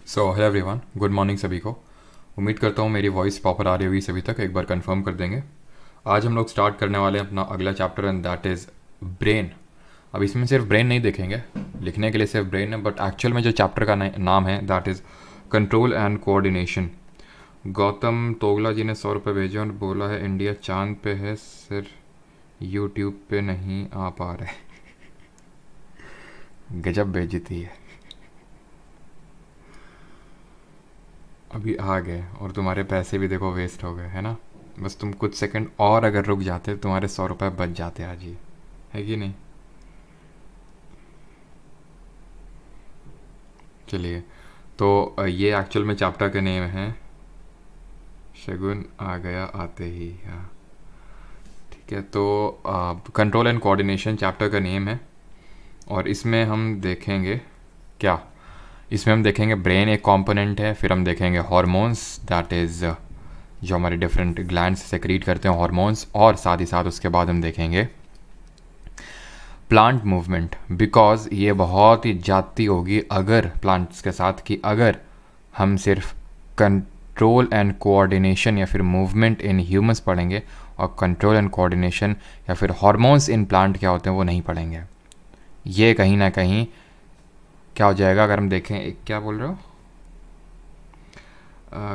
So hello everyone, good morning सभी को। उम्मीद करता हूँ मेरी वॉइस प्रॉपर आ रही होगी सभी तक। एक बार कंफर्म कर देंगे। आज हम लोग स्टार्ट करने वाले हैं अपना अगला chapter and that is brain. अब इसमें सिर्फ ब्रेन नहीं देखेंगे, लिखने के लिए सिर्फ ब्रेन है, बट एक्चुअल में जो चैप्टर का नाम है that is control and coordination. Gautam Togla ji ने 100 रुपये भेजे और बोला है इंडिया चांद पे है, सिर्फ यूट्यूब पे नहीं आ पा रहे। गजब बेइज्जती है। अभी आ गए और तुम्हारे पैसे भी देखो वेस्ट हो गए, है ना। बस तुम कुछ सेकंड और अगर रुक जाते तुम्हारे 100 रुपये बच जाते आज ही, है कि नहीं। चलिए, तो ये एक्चुअल में चैप्टर के नेम है शगुन आ गया आते ही। हाँ ठीक है, तो कंट्रोल एंड कोऑर्डिनेशन चैप्टर का नेम है और इसमें हम देखेंगे क्या। इसमें हम देखेंगे ब्रेन एक कंपोनेंट है, फिर हम देखेंगे हार्मोन्स दैट इज़ जो हमारे डिफरेंट ग्लैंड्स सेक्रीट करते हैं हार्मोन्स, और साथ ही साथ उसके बाद हम देखेंगे प्लांट मूवमेंट, बिकॉज ये बहुत ही जाती होगी अगर प्लांट्स के साथ कि अगर हम सिर्फ कंट्रोल एंड कोऑर्डिनेशन या फिर मूवमेंट इन ह्यूमंस पढ़ेंगे और कंट्रोल एंड कोऑर्डिनेशन या फिर हार्मोन्स इन प्लांट क्या होते हैं वो नहीं पढ़ेंगे। ये कहीं ना कहीं क्या हो जाएगा अगर हम देखें। एक क्या बोल रहे हो,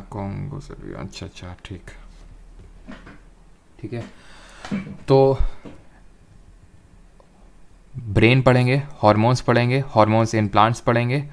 कॉन्गो सर्बिया, अच्छा ठीक ठीक है। तो ब्रेन पढ़ेंगे, हार्मोन्स पढ़ेंगे, हार्मोन्स इन प्लांट्स पढ़ेंगे,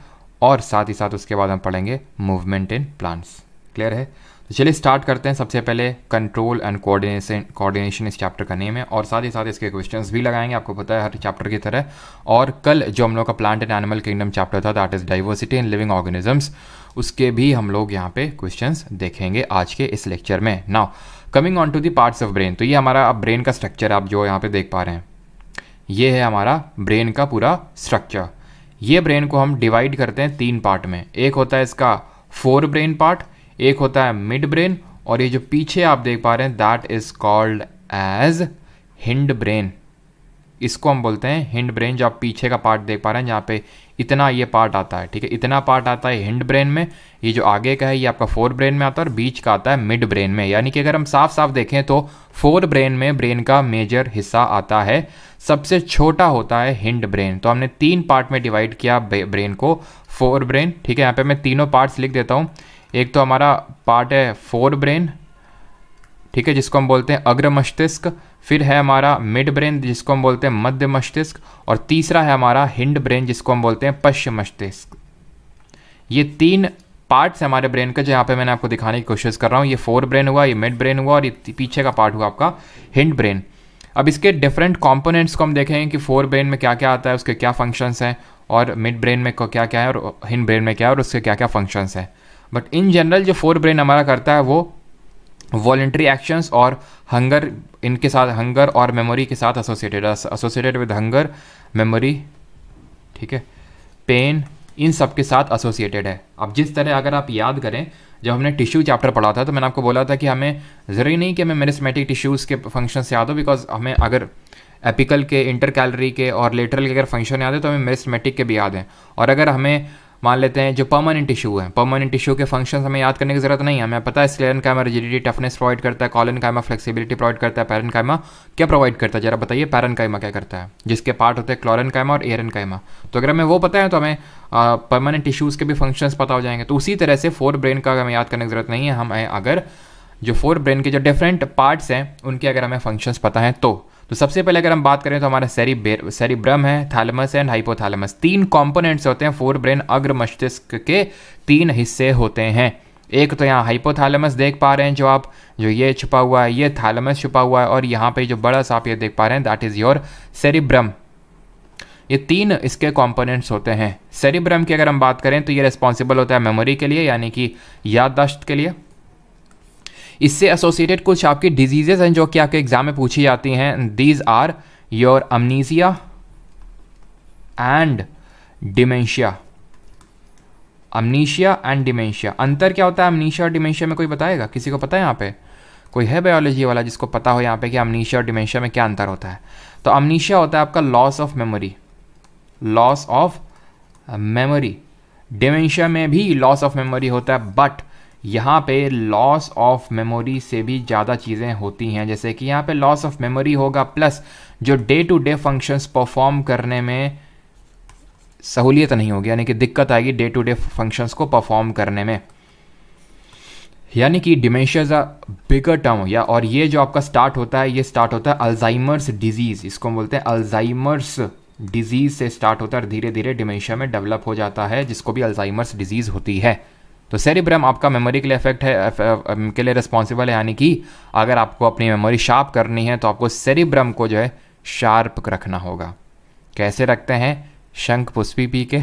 और साथ ही साथ उसके बाद हम पढ़ेंगे मूवमेंट इन प्लांट्स। क्लियर है। तो चलिए स्टार्ट करते हैं। सबसे पहले कंट्रोल एंड कोऑर्डिनेशन इस चैप्टर का नेम है और साथ ही साथ इसके क्वेश्चंस भी लगाएंगे, आपको पता है हर चैप्टर की तरह। और कल जो हम लोग का plant and animal kingdom chapter था that is diversity in living organisms, उसके भी हम लोग यहाँ पे क्वेश्चंस देखेंगे आज के इस लेक्चर में। Now coming on to the parts of brain, तो ये हमारा अब ब्रेन का स्ट्रक्चर आप जो यहाँ पे देख पा रहे हैं, ये है हमारा ब्रेन का पूरा स्ट्रक्चर। ये ब्रेन को हम डिवाइड करते हैं 3 पार्ट में। एक होता है इसका फोर ब्रेन पार्ट, एक होता है मिड ब्रेन, और ये जो पीछे आप देख पा रहे हैं that is called as hindbrain. इसको हम बोलते हैं हिंड ब्रेन। जो आप पीछे का पार्ट देख पा रहे हैं जहाँ पे इतना ये पार्ट आता है, ठीक है, इतना पार्ट आता है हिंड ब्रेन में। ये जो आगे का है ये आपका फोर ब्रेन में आता है और बीच का आता है मिड ब्रेन में। यानी कि अगर हम साफ साफ देखें तो फोर ब्रेन में ब्रेन का मेजर हिस्सा आता है, सबसे छोटा होता है हिंड ब्रेन। तो हमने 3 पार्ट में डिवाइड किया ब्रेन को, फोर ब्रेन, ठीक है। यहाँ पे मैं तीनों पार्ट्स लिख देता हूँ। एक तो हमारा पार्ट है फोर ब्रेन, ठीक है, जिसको हम बोलते हैं अग्र मस्तिष्क। फिर है हमारा मिड ब्रेन जिसको हम बोलते हैं मध्य मस्तिष्क, और तीसरा है हमारा हिंड ब्रेन जिसको हम बोलते हैं पश्चिम मस्तिष्क। ये 3 पार्ट्स हमारे ब्रेन का जो यहाँ पे मैंने आपको दिखाने की कोशिश कर रहा हूँ। ये फोर ब्रेन हुआ, ये मिड ब्रेन हुआ, और ये पीछे का पार्ट हुआ आपका हिंड ब्रेन। अब इसके डिफरेंट कंपोनेंट्स को हम देखेंगे कि फोर ब्रेन में क्या क्या आता है, उसके क्या फंक्शंस हैं, और मिड ब्रेन में क्या क्या है, और हिंड ब्रेन में क्या है और उसके क्या क्या फंक्शंस हैं। बट इन जनरल जो फोर ब्रेन हमारा करता है वो वॉलेंट्री एक्शंस और हंगर, इनके साथ हंगर और मेमोरी के साथ एसोसिएटेड विद हंगर, मेमोरी, ठीक है, पेन, इन सब के साथ एसोसिएटेड है। अब जिस तरह अगर आप याद करें, जब हमने टिश्यू चैप्टर पढ़ा था तो मैंने आपको बोला था कि हमें ज़रूरी नहीं कि हमें मेरिस्मेटिक टिश्यूज़ के फंक्शंस याद हो, बिकॉज हमें अगर एपिकल के, इंटरकैलरी के और लेटरल के अगर फंक्शन याद है तो हमें मेरिस्मेटिक के भी याद हैं। और अगर हमें मान लेते हैं जो परमानेंट टिश्यू है, परमानेंट टिश्यू के फंक्शंस हमें याद करने की जरूरत नहीं है। हमें पता है स्क्लेरेनकाइमा रिजिडिटी टफनेस प्रोवाइड करता है, कॉलेनकाइमा फ्लेक्सिबिलिटी प्रोवाइड करता है, पैरेनकाइमा क्या प्रोवाइड करता है, जरा बताइए पैरेनकाइमा क्या करता है, जिसके पार्ट होते हैं क्लोरेनकाइमा और एरेनकाइमा। तो अगर हमें वो पता है तो हमें परमानेंट टिश्यूज़ के भी फंक्शंस पता हो जाएंगे। तो उसी तरह से फोर ब्रेन का हमें याद करने की जरूरत नहीं है। हम अगर जो फोर ब्रेन के जो डिफरेंट पार्ट्स हैं उनके अगर हमें फंक्शंस पता हैं तो सबसे पहले अगर हम बात करें तो हमारा सेरिब्रम है, थैलेमस एंड हाइपोथैलेमस। 3 कंपोनेंट्स होते हैं फोर ब्रेन अग्र मस्तिष्क के, 3 हिस्से होते हैं। एक तो यहाँ हाइपोथैलेमस देख पा रहे हैं, जो ये छुपा हुआ है, ये थैलेमस छुपा हुआ है, और यहाँ पे जो बड़ा सा आप ये देख पा रहे हैं दैट इज योर सेरिब्रम। ये 3 इसके कंपोनेंट्स होते हैं। सेरिब्रम की अगर हम बात करें तो ये रिस्पॉन्सिबल होता है मेमोरी के लिए, यानी कि याददाश्त के लिए। इससे एसोसिएटेड कुछ आपकी डिजीजेज हैं जो कि आपके एग्जाम में पूछी जाती हैं। These are your amnesia and dementia. Amnesia and dementia, अंतर क्या होता है अमनीशिया और डिमेंशिया में, कोई बताएगा? किसी को पता है यहाँ पे? कोई है बायोलॉजी वाला जिसको पता हो यहाँ पे कि अमनीशिया और डिमेंशिया में क्या अंतर होता है? तो अमनीशिया होता है आपका loss of memory, loss of memory, dementia में भी लॉस ऑफ मेमोरी होता है, बट यहाँ पे लॉस ऑफ मेमोरी से भी ज़्यादा चीज़ें होती हैं, जैसे कि यहाँ पे लॉस ऑफ मेमोरी होगा प्लस जो day to day functions perform करने में सहूलियत नहीं होगी, यानी कि दिक्कत आएगी डे टू डे फंक्शंस को परफॉर्म करने में। यानी कि dementia is a bigger term, या और ये जो आपका स्टार्ट होता है, ये स्टार्ट होता है अल्जाइमर्स डिजीज़, इसको हम बोलते हैं अल्जाइमर्स डिजीज़ से स्टार्ट होता है और धीरे धीरे डिमेंशिया में डेवलप हो जाता है, जिसको भी अल्जाइमर्स डिजीज़ होती है। तो सेरिब्रम आपका मेमोरी के लिए इफेक्ट है के लिए रिस्पॉन्सिबल है, यानी कि अगर आपको अपनी मेमोरी शार्प करनी है तो आपको सेरिब्रम को जो है शार्प रखना होगा। कैसे रखते हैं? शंख पुष्पी पी के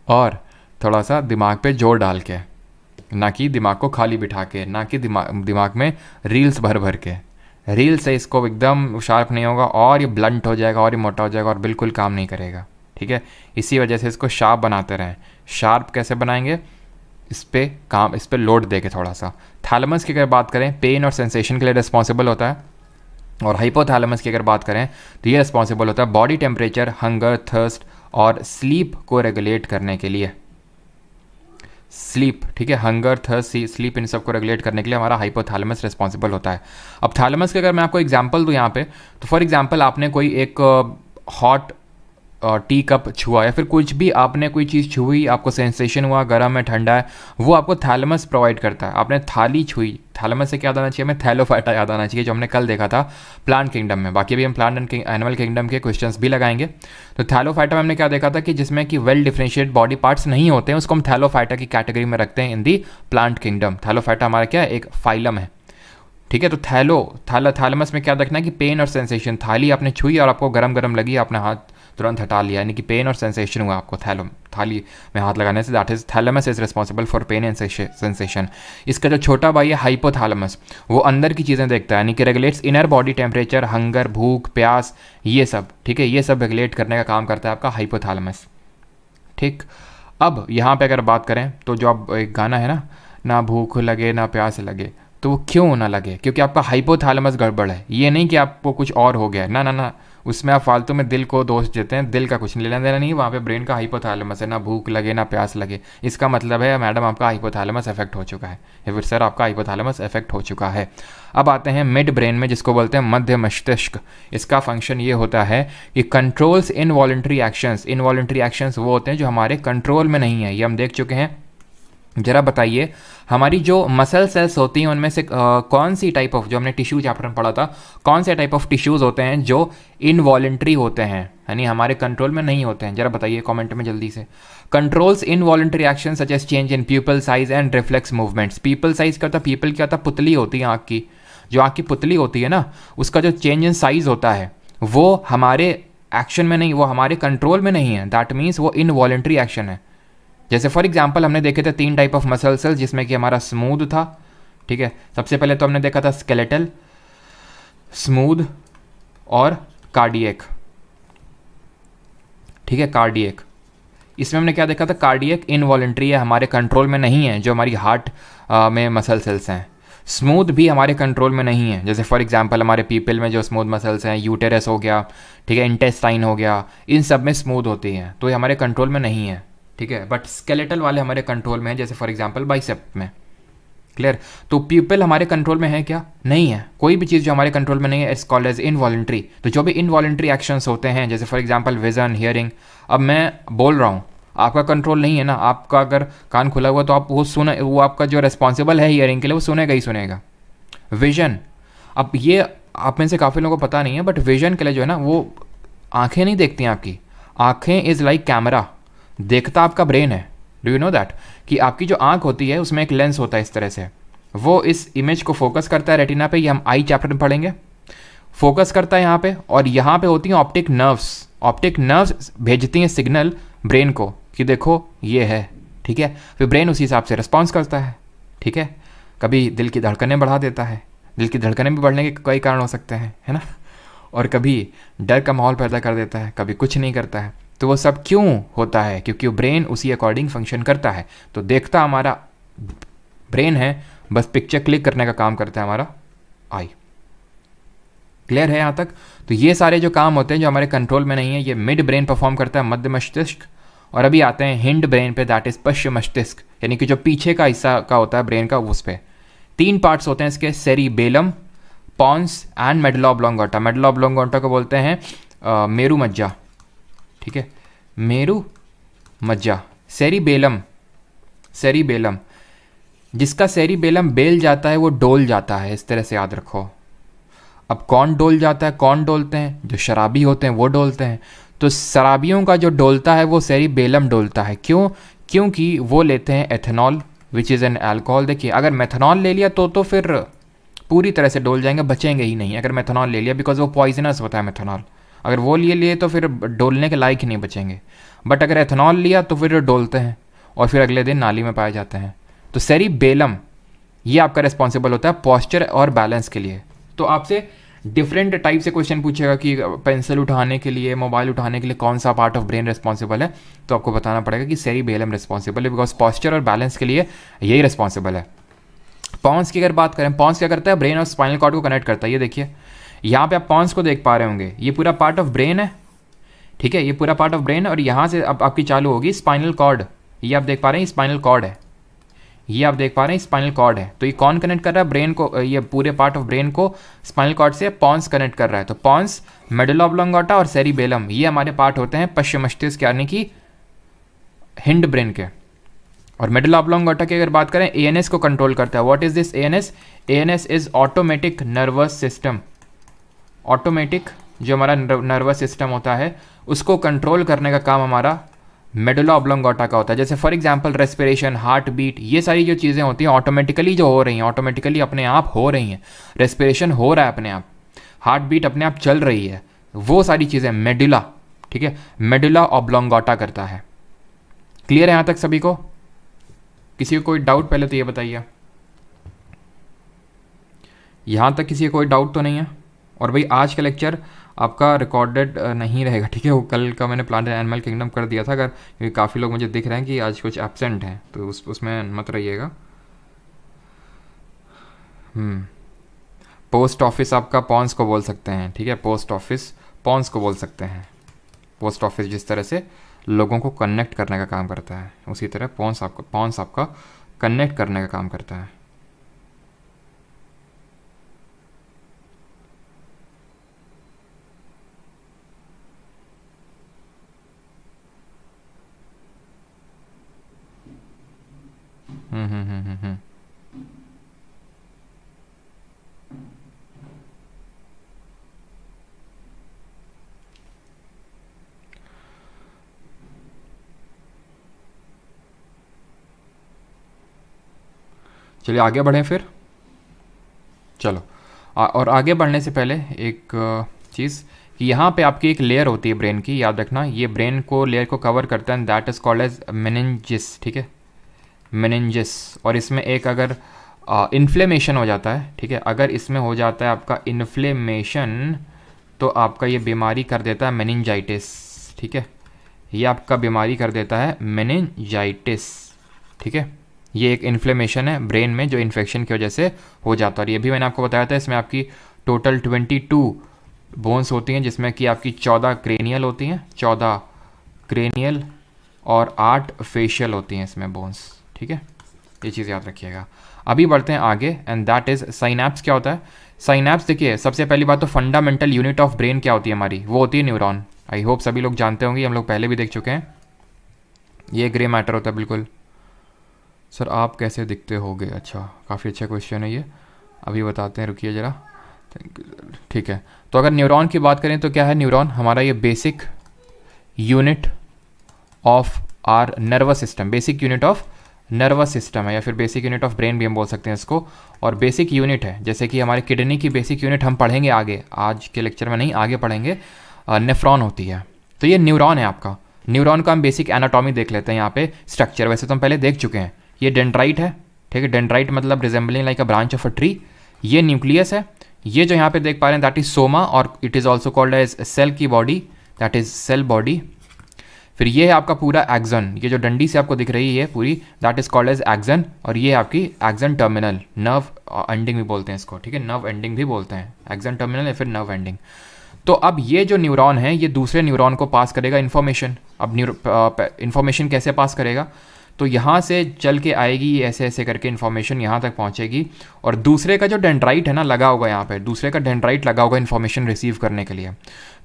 और थोड़ा सा दिमाग पे जोर डाल के, ना कि दिमाग को खाली बिठा के, ना कि दिमाग में रील्स भर भर के। रील से इसको एकदम शार्प नहीं होगा और ये ब्लंट हो जाएगा और ये मोटा हो जाएगा और बिल्कुल काम नहीं करेगा, ठीक है। इसी वजह से इसको शार्प बनाते रहें। शार्प कैसे बनाएंगे? इस पे लोड दे के थोड़ा सा। थैलेमस की अगर बात करें, पेन और सेंसेशन के लिए रिस्पॉन्सिबल होता है, और हाइपोथैलेमस की अगर बात करें तो ये रिस्पॉन्सिबल होता है बॉडी टेम्परेचर, हंगर, थर्स्ट और स्लीप को रेगुलेट करने के लिए। स्लीप, ठीक है, हंगर, थर्स्ट, स्लीप, इन सब को रेगुलेट करने के लिए हमारा हाइपोथैलेमस रिस्पॉन्सिबल होता है। अब थैलेमस के अगर मैं आपको एग्जांपल दूं यहाँ पे, तो फॉर एग्जांपल आपने कोई एक हॉट टी कप छुआ या फिर कुछ भी आपने कोई चीज़ छुई, आपको सेंसेशन हुआ गर्म है ठंडा है, वो आपको थैलेमस प्रोवाइड करता है। आपने थाली छुई, थैलेमस से क्या याद आना चाहिए हमें? थैलोफाइटा याद आना चाहिए, जो हमने कल देखा था प्लांट किंगडम में। बाकी भी हम प्लांट एंड एनिमल किंगडम के क्वेश्चंस भी लगाएंगे। तो थैलोफाइटा में हमने क्या देखा था कि जिसमें कि वेल डिफरेंशिएट बॉडी पार्ट्स नहीं होते हैं, उसको हम थैलोफाइटा की कैटेगरी में रखते हैं इन दी प्लांट किंगडम। थैलोफाइटा हमारा क्या है? एक फाइलम है, ठीक है। तो थैलेमस में क्या देखना है कि पेन और सेंसेशन, थाली आपने छुई और आपको गरम गरम लगी, आपने हाथ तुरंत हटा लिया, यानी कि पेन और सेंसेशन हुआ आपको थाली में हाथ लगाने से। That is thalamus is responsible for pain and sensation. इसका जो छोटा भाई है हाइपोथैलेमस, वो अंदर की चीज़ें देखता है, यानी कि regulates inner body temperature, hunger, भूख, प्यास, ये सब, ठीक है, ये सब रेगुलेट करने का काम करता है आपका हाइपोथैलेमस, ठीक। अब यहाँ पे अगर बात करें तो जो अब एक गाना है ना भूख लगे ना प्यास लगे, तो वो क्यों ना लगे? क्योंकि आपका हाइपोथैलेमस गड़बड़ है। ये नहीं कि आपको कुछ और हो गया, ना, उसमें आप फालतू में दिल को दोष देते हैं। दिल का कुछ लेना देना नहीं, वहाँ पे ब्रेन का हाइपोथैलेमस है। ना भूख लगे ना प्यास लगे, इसका मतलब है मैडम आपका हाइपोथैलेमस इफेक्ट हो चुका है, या फिर सर आपका हाइपोथैलेमस इफेक्ट हो चुका है। अब आते हैं मिड ब्रेन में, जिसको बोलते हैं मध्य मस्तिष्क। इसका फंक्शन ये होता है कि controls involuntary actions. Involuntary actions वो होते हैं जो हमारे कंट्रोल में नहीं है, ये हम देख चुके हैं। जरा बताइए, हमारी जो मसल सेल्स होती हैं उनमें से कौन सी टाइप ऑफ, जो हमने टिश्यू चैप्टर में पढ़ा था, कौन से टाइप ऑफ टिश्यूज़ होते हैं जो इनवॉलंटरी होते हैं, यानी हमारे कंट्रोल में नहीं होते हैं? जरा बताइए कमेंट में जल्दी से। Controls involuntary action such as change in pupil size and reflex movements. Pupil size का होता है, पीपल क्या होता है? पुतली होती है आँख की, जो आँख की पुतली होती है ना, उसका जो चेंज इन साइज होता है वो हमारे एक्शन में नहीं, वो हमारे कंट्रोल में नहीं है। दैट मीन्स वो इनवॉलंटरी एक्शन है। जैसे फॉर एग्जांपल हमने देखे थे 3 टाइप ऑफ मसल सेल्स, जिसमें कि हमारा स्मूथ था, ठीक है। सबसे पहले तो हमने देखा था स्केलेटल, स्मूथ और कार्डियक, ठीक है, कार्डियक। इसमें हमने क्या देखा था? कार्डियक इनवॉलंटरी है, हमारे कंट्रोल में नहीं है, जो हमारी हार्ट में मसल सेल्स हैं। स्मूथ भी हमारे कंट्रोल में नहीं है, जैसे फॉर एग्जांपल हमारे पीपल में जो स्मूथ मसल्स हैं, यूटेरस हो गया, ठीक है, इंटेस्टाइन हो गया, इन सब में स्मूथ होती हैं, तो ये हमारे कंट्रोल में नहीं है, ठीक है। बट स्केलेटल वाले हमारे कंट्रोल में है, जैसे फॉर एग्जांपल बाइसेप में, क्लियर। तो पीपल हमारे कंट्रोल में है क्या? नहीं है। कोई भी चीज़ जो हमारे कंट्रोल में नहीं है इट्स कॉल्ड एज इनवॉलंटरी। तो जो भी इनवॉलंटरी एक्शंस होते हैं, जैसे फॉर एग्जांपल विजन, हियरिंग, अब मैं बोल रहा हूँ, आपका कंट्रोल नहीं है ना, आपका अगर कान खुला हुआ तो आप वो आपका जो रिस्पॉन्सिबल है हियरिंग के लिए वो सुनेगा ही सुनेगा। विजन, अब ये आप में से काफ़ी लोगों को पता नहीं है, बट विजन के लिए जो है ना, वो आंखें नहीं देखती हैं आपकी, आंखें इज़ लाइक कैमरा, देखता आपका ब्रेन है। डू यू नो दैट कि आपकी जो आंख होती है उसमें एक लेंस होता है इस तरह से, वो इस इमेज को फोकस करता है रेटिना पे, ये हम आई चैप्टर में पढ़ेंगे, फोकस करता है यहाँ पे, और यहाँ पे होती हैं ऑप्टिक नर्व्स। ऑप्टिक नर्व्स भेजती हैं सिग्नल ब्रेन को कि देखो ये है, ठीक है। फिर ब्रेन उसी हिसाब से रिस्पॉन्स करता है, ठीक है। कभी दिल की धड़कनें बढ़ा देता है, दिल की धड़कनें भी बढ़ने के कई कारण हो सकते हैं, है ना, और कभी डर का माहौल पैदा कर देता है, कभी कुछ नहीं करता है। तो वो सब क्यों होता है? क्योंकि वो ब्रेन उसी अकॉर्डिंग फंक्शन करता है। तो देखता हमारा ब्रेन है, बस पिक्चर क्लिक करने का काम करता है हमारा आई। क्लियर है यहाँ तक? तो ये सारे जो काम होते हैं जो हमारे कंट्रोल में नहीं है, ये मिड ब्रेन परफॉर्म करता है, मध्य मस्तिष्क, और अभी आते हैं हिंड ब्रेन पे, दैट इज पश्च मस्तिष्क, यानी कि जो पीछे का हिस्सा का होता है ब्रेन का, उस पे 3 पार्ट्स होते हैं इसके, cerebellum, pons and medulla oblongata. Medulla oblongata को बोलते हैं मेरू मज्जा, ठीक है, मेरू मज्जा। सेरिबेलम, सेरिबेलम, जिसका सेरिबेलम बेल जाता है वो डोल जाता है, इस तरह से याद रखो। अब कौन डोल जाता है, कौन डोलते हैं? जो शराबी होते हैं वो डोलते हैं। तो शराबियों का जो डोलता है वो सेरिबेलम डोलता है। क्यों? क्योंकि वो लेते हैं ethanol which is an alcohol. देखिए अगर मेथनॉल ले लिया तो फिर पूरी तरह से डोल जाएंगे, बचेंगे ही नहीं अगर मेथनॉल ले लिया, बिकॉज वो पॉइजनस होता है मेथनॉल। अगर वो लिए तो फिर डोलने के लायक ही नहीं बचेंगे। बट अगर एथेनॉल लिया तो फिर डोलते हैं और फिर अगले दिन नाली में पाए जाते हैं। तो सेरिबेलम ये आपका रिस्पॉन्सिबल होता है पॉस्चर और बैलेंस के लिए। तो आपसे डिफरेंट टाइप से क्वेश्चन पूछेगा कि पेंसिल उठाने के लिए, मोबाइल उठाने के लिए कौन सा पार्ट ऑफ ब्रेन रिस्पॉन्सिबल है, तो आपको बताना पड़ेगा कि सेरिबेलम रिस्पॉन्सिबल है, बिकॉज पॉस्चर और बैलेंस के लिए यही रिस्पॉन्सिबल है। पॉन्स की अगर बात करें, पॉन्स क्या करता है? ब्रेन और स्पाइनल कॉर्ड को कनेक्ट करता है। ये देखिए यहाँ पे आप पॉन्स को देख पा रहे होंगे, ये पूरा पार्ट ऑफ ब्रेन है, ठीक है, ये पूरा पार्ट ऑफ ब्रेन, और यहाँ से अब आपकी चालू होगी स्पाइनल कॉर्ड। ये आप देख पा रहे हैं स्पाइनल कॉर्ड है, ये आप देख पा रहे हैं स्पाइनल कॉर्ड है। तो ये कौन कनेक्ट कर रहा है ब्रेन को, ये पूरे पार्ट ऑफ ब्रेन को स्पाइनल कॉर्ड से पॉन्स कनेक्ट कर रहा है। तो पॉन्स, मेडुला ऑब्लोंगेटा और सेरिबेलम ये हमारे पार्ट होते हैं पश्च मस्तिष्क यानी कि हिंड ब्रेन के। और मेडुला ऑब्लोंगेटा की अगर बात करें, एएनएस को कंट्रोल करता है। What is this ANS? ANS is automatic nervous system. Automatic जो हमारा नर्वस सिस्टम होता है उसको कंट्रोल करने का काम हमारा मेडुला ऑब्लोंगेटा का होता है। जैसे for example respiration, heartbeat, ये सारी जो चीज़ें होती हैं ऑटोमेटिकली जो हो रही हैं, ऑटोमेटिकली अपने आप हो रही हैं। रेस्पिरेशन हो रहा है अपने आप, हार्ट बीट अपने आप चल रही है, वो सारी चीज़ें मेडुला, ठीक है, मेडुला ऑब्लोंगेटा करता है। क्लियर है यहाँ तक सभी को? किसी को कोई डाउट पहले तो ये बताइए, यहाँ तक किसी को कोई डाउट तो नहीं है? और भाई आज का लेक्चर आपका रिकॉर्डेड नहीं रहेगा, ठीक है, वो कल का मैंने प्लांट एंड एनिमल किंगडम कर दिया था, अगर क्योंकि काफ़ी लोग मुझे दिख रहे हैं कि आज कुछ एब्सेंट हैं, तो उसमें मत रहिएगा। पोस्ट ऑफिस आपका पॉन्स को बोल सकते हैं, ठीक है, पोस्ट ऑफिस पॉन्स को बोल सकते हैं। पोस्ट ऑफिस जिस तरह से लोगों को कनेक्ट करने का काम करता है, उसी तरह पॉन्स आपका कनेक्ट करने का काम करता है। चलिए आगे बढ़ें फिर। चलो और आगे बढ़ने से पहले एक चीज़ कि यहाँ पे आपकी एक लेयर होती है ब्रेन की, याद रखना, ये ब्रेन को लेयर को कवर करता है, that is called as meninges, ठीक है, मेनिंजिस। और इसमें एक अगर इन्फ्लेमेशन हो जाता है, ठीक है, अगर इसमें हो जाता है आपका इन्फ्लेमेशन तो आपका ये बीमारी कर देता है मेनिंजाइटिस, ठीक है, ये आपका बीमारी कर देता है मेनिंजाइटिस, ठीक है। ये एक इन्फ्लेमेशन है ब्रेन में जो इन्फेक्शन की वजह से हो जाता है। और ये भी मैंने आपको बताया था, इसमें आपकी टोटल 22 बोन्स होती हैं, जिसमें कि आपकी 14 क्रेनियल होती हैं, 14 क्रेनियल और 8 फेशियल होती हैं इसमें बोन्स, ठीक है, ये चीज़ याद रखिएगा। अभी बढ़ते हैं आगे, एंड दैट इज़ साइनैप्स। क्या होता है साइनैप्स? देखिए सबसे पहली बात तो फंडामेंटल यूनिट ऑफ ब्रेन क्या होती है हमारी, वो होती है न्यूरॉन। आई होप सभी लोग जानते होंगे, हम लोग पहले भी देख चुके हैं। ये ग्रे मैटर होता है बिल्कुल। सर आप कैसे दिखते होगे? अच्छा, काफ़ी अच्छा क्वेश्चन है ये, अभी बताते हैं, रुकिए ज़रा। ठीक है, तो अगर न्यूरॉन की बात करें तो क्या है न्यूरॉन? हमारा ये basic unit of our nervous system, basic unit of nervous system है, या फिर बेसिक यूनिट ऑफ ब्रेन भी हम बोल सकते हैं इसको। और बेसिक यूनिट है, जैसे कि हमारे किडनी की बेसिक यूनिट हम पढ़ेंगे आगे, आज के लेक्चर में नहीं, आगे पढ़ेंगे, नेफ्रॉन होती है। तो ये न्यूरॉन है आपका। न्यूरॉन का हम बेसिक एनाटॉमी देख लेते हैं यहाँ पे, स्ट्रक्चर वैसे तो हम पहले देख चुके हैं। ये डेंड्राइट है, ठीक है, डेंड्राइट मतलब resembling like a branch of a tree. ये न्यूक्लियस है, ये जो यहाँ पे देख पा रहे हैं दैट इज सोमा, और it is also called as cell की body, that is cell body. फिर ये है आपका पूरा एक्सन, ये जो डंडी से आपको दिख रही है पूरी, that is called as axon. और ये आपकी एक्सन टर्मिनल, नर्व एंडिंग भी बोलते हैं इसको, ठीक है, नर्व एंडिंग भी बोलते हैं, एक्सन टर्मिनल या फिर नर्व एंडिंग। तो अब ये जो न्यूरॉन है ये दूसरे न्यूरॉन को पास करेगा इन्फॉर्मेशन। अब इन्फॉर्मेशन कैसे पास करेगा, तो यहाँ से चल के आएगी ऐसे ऐसे करके इन्फॉर्मेशन यहाँ तक पहुँचेगी, और दूसरे का जो डेंड्राइट है ना लगा होगा यहाँ पे, दूसरे का डेंड्राइट लगा होगा इन्फॉर्मेशन रिसीव करने के लिए।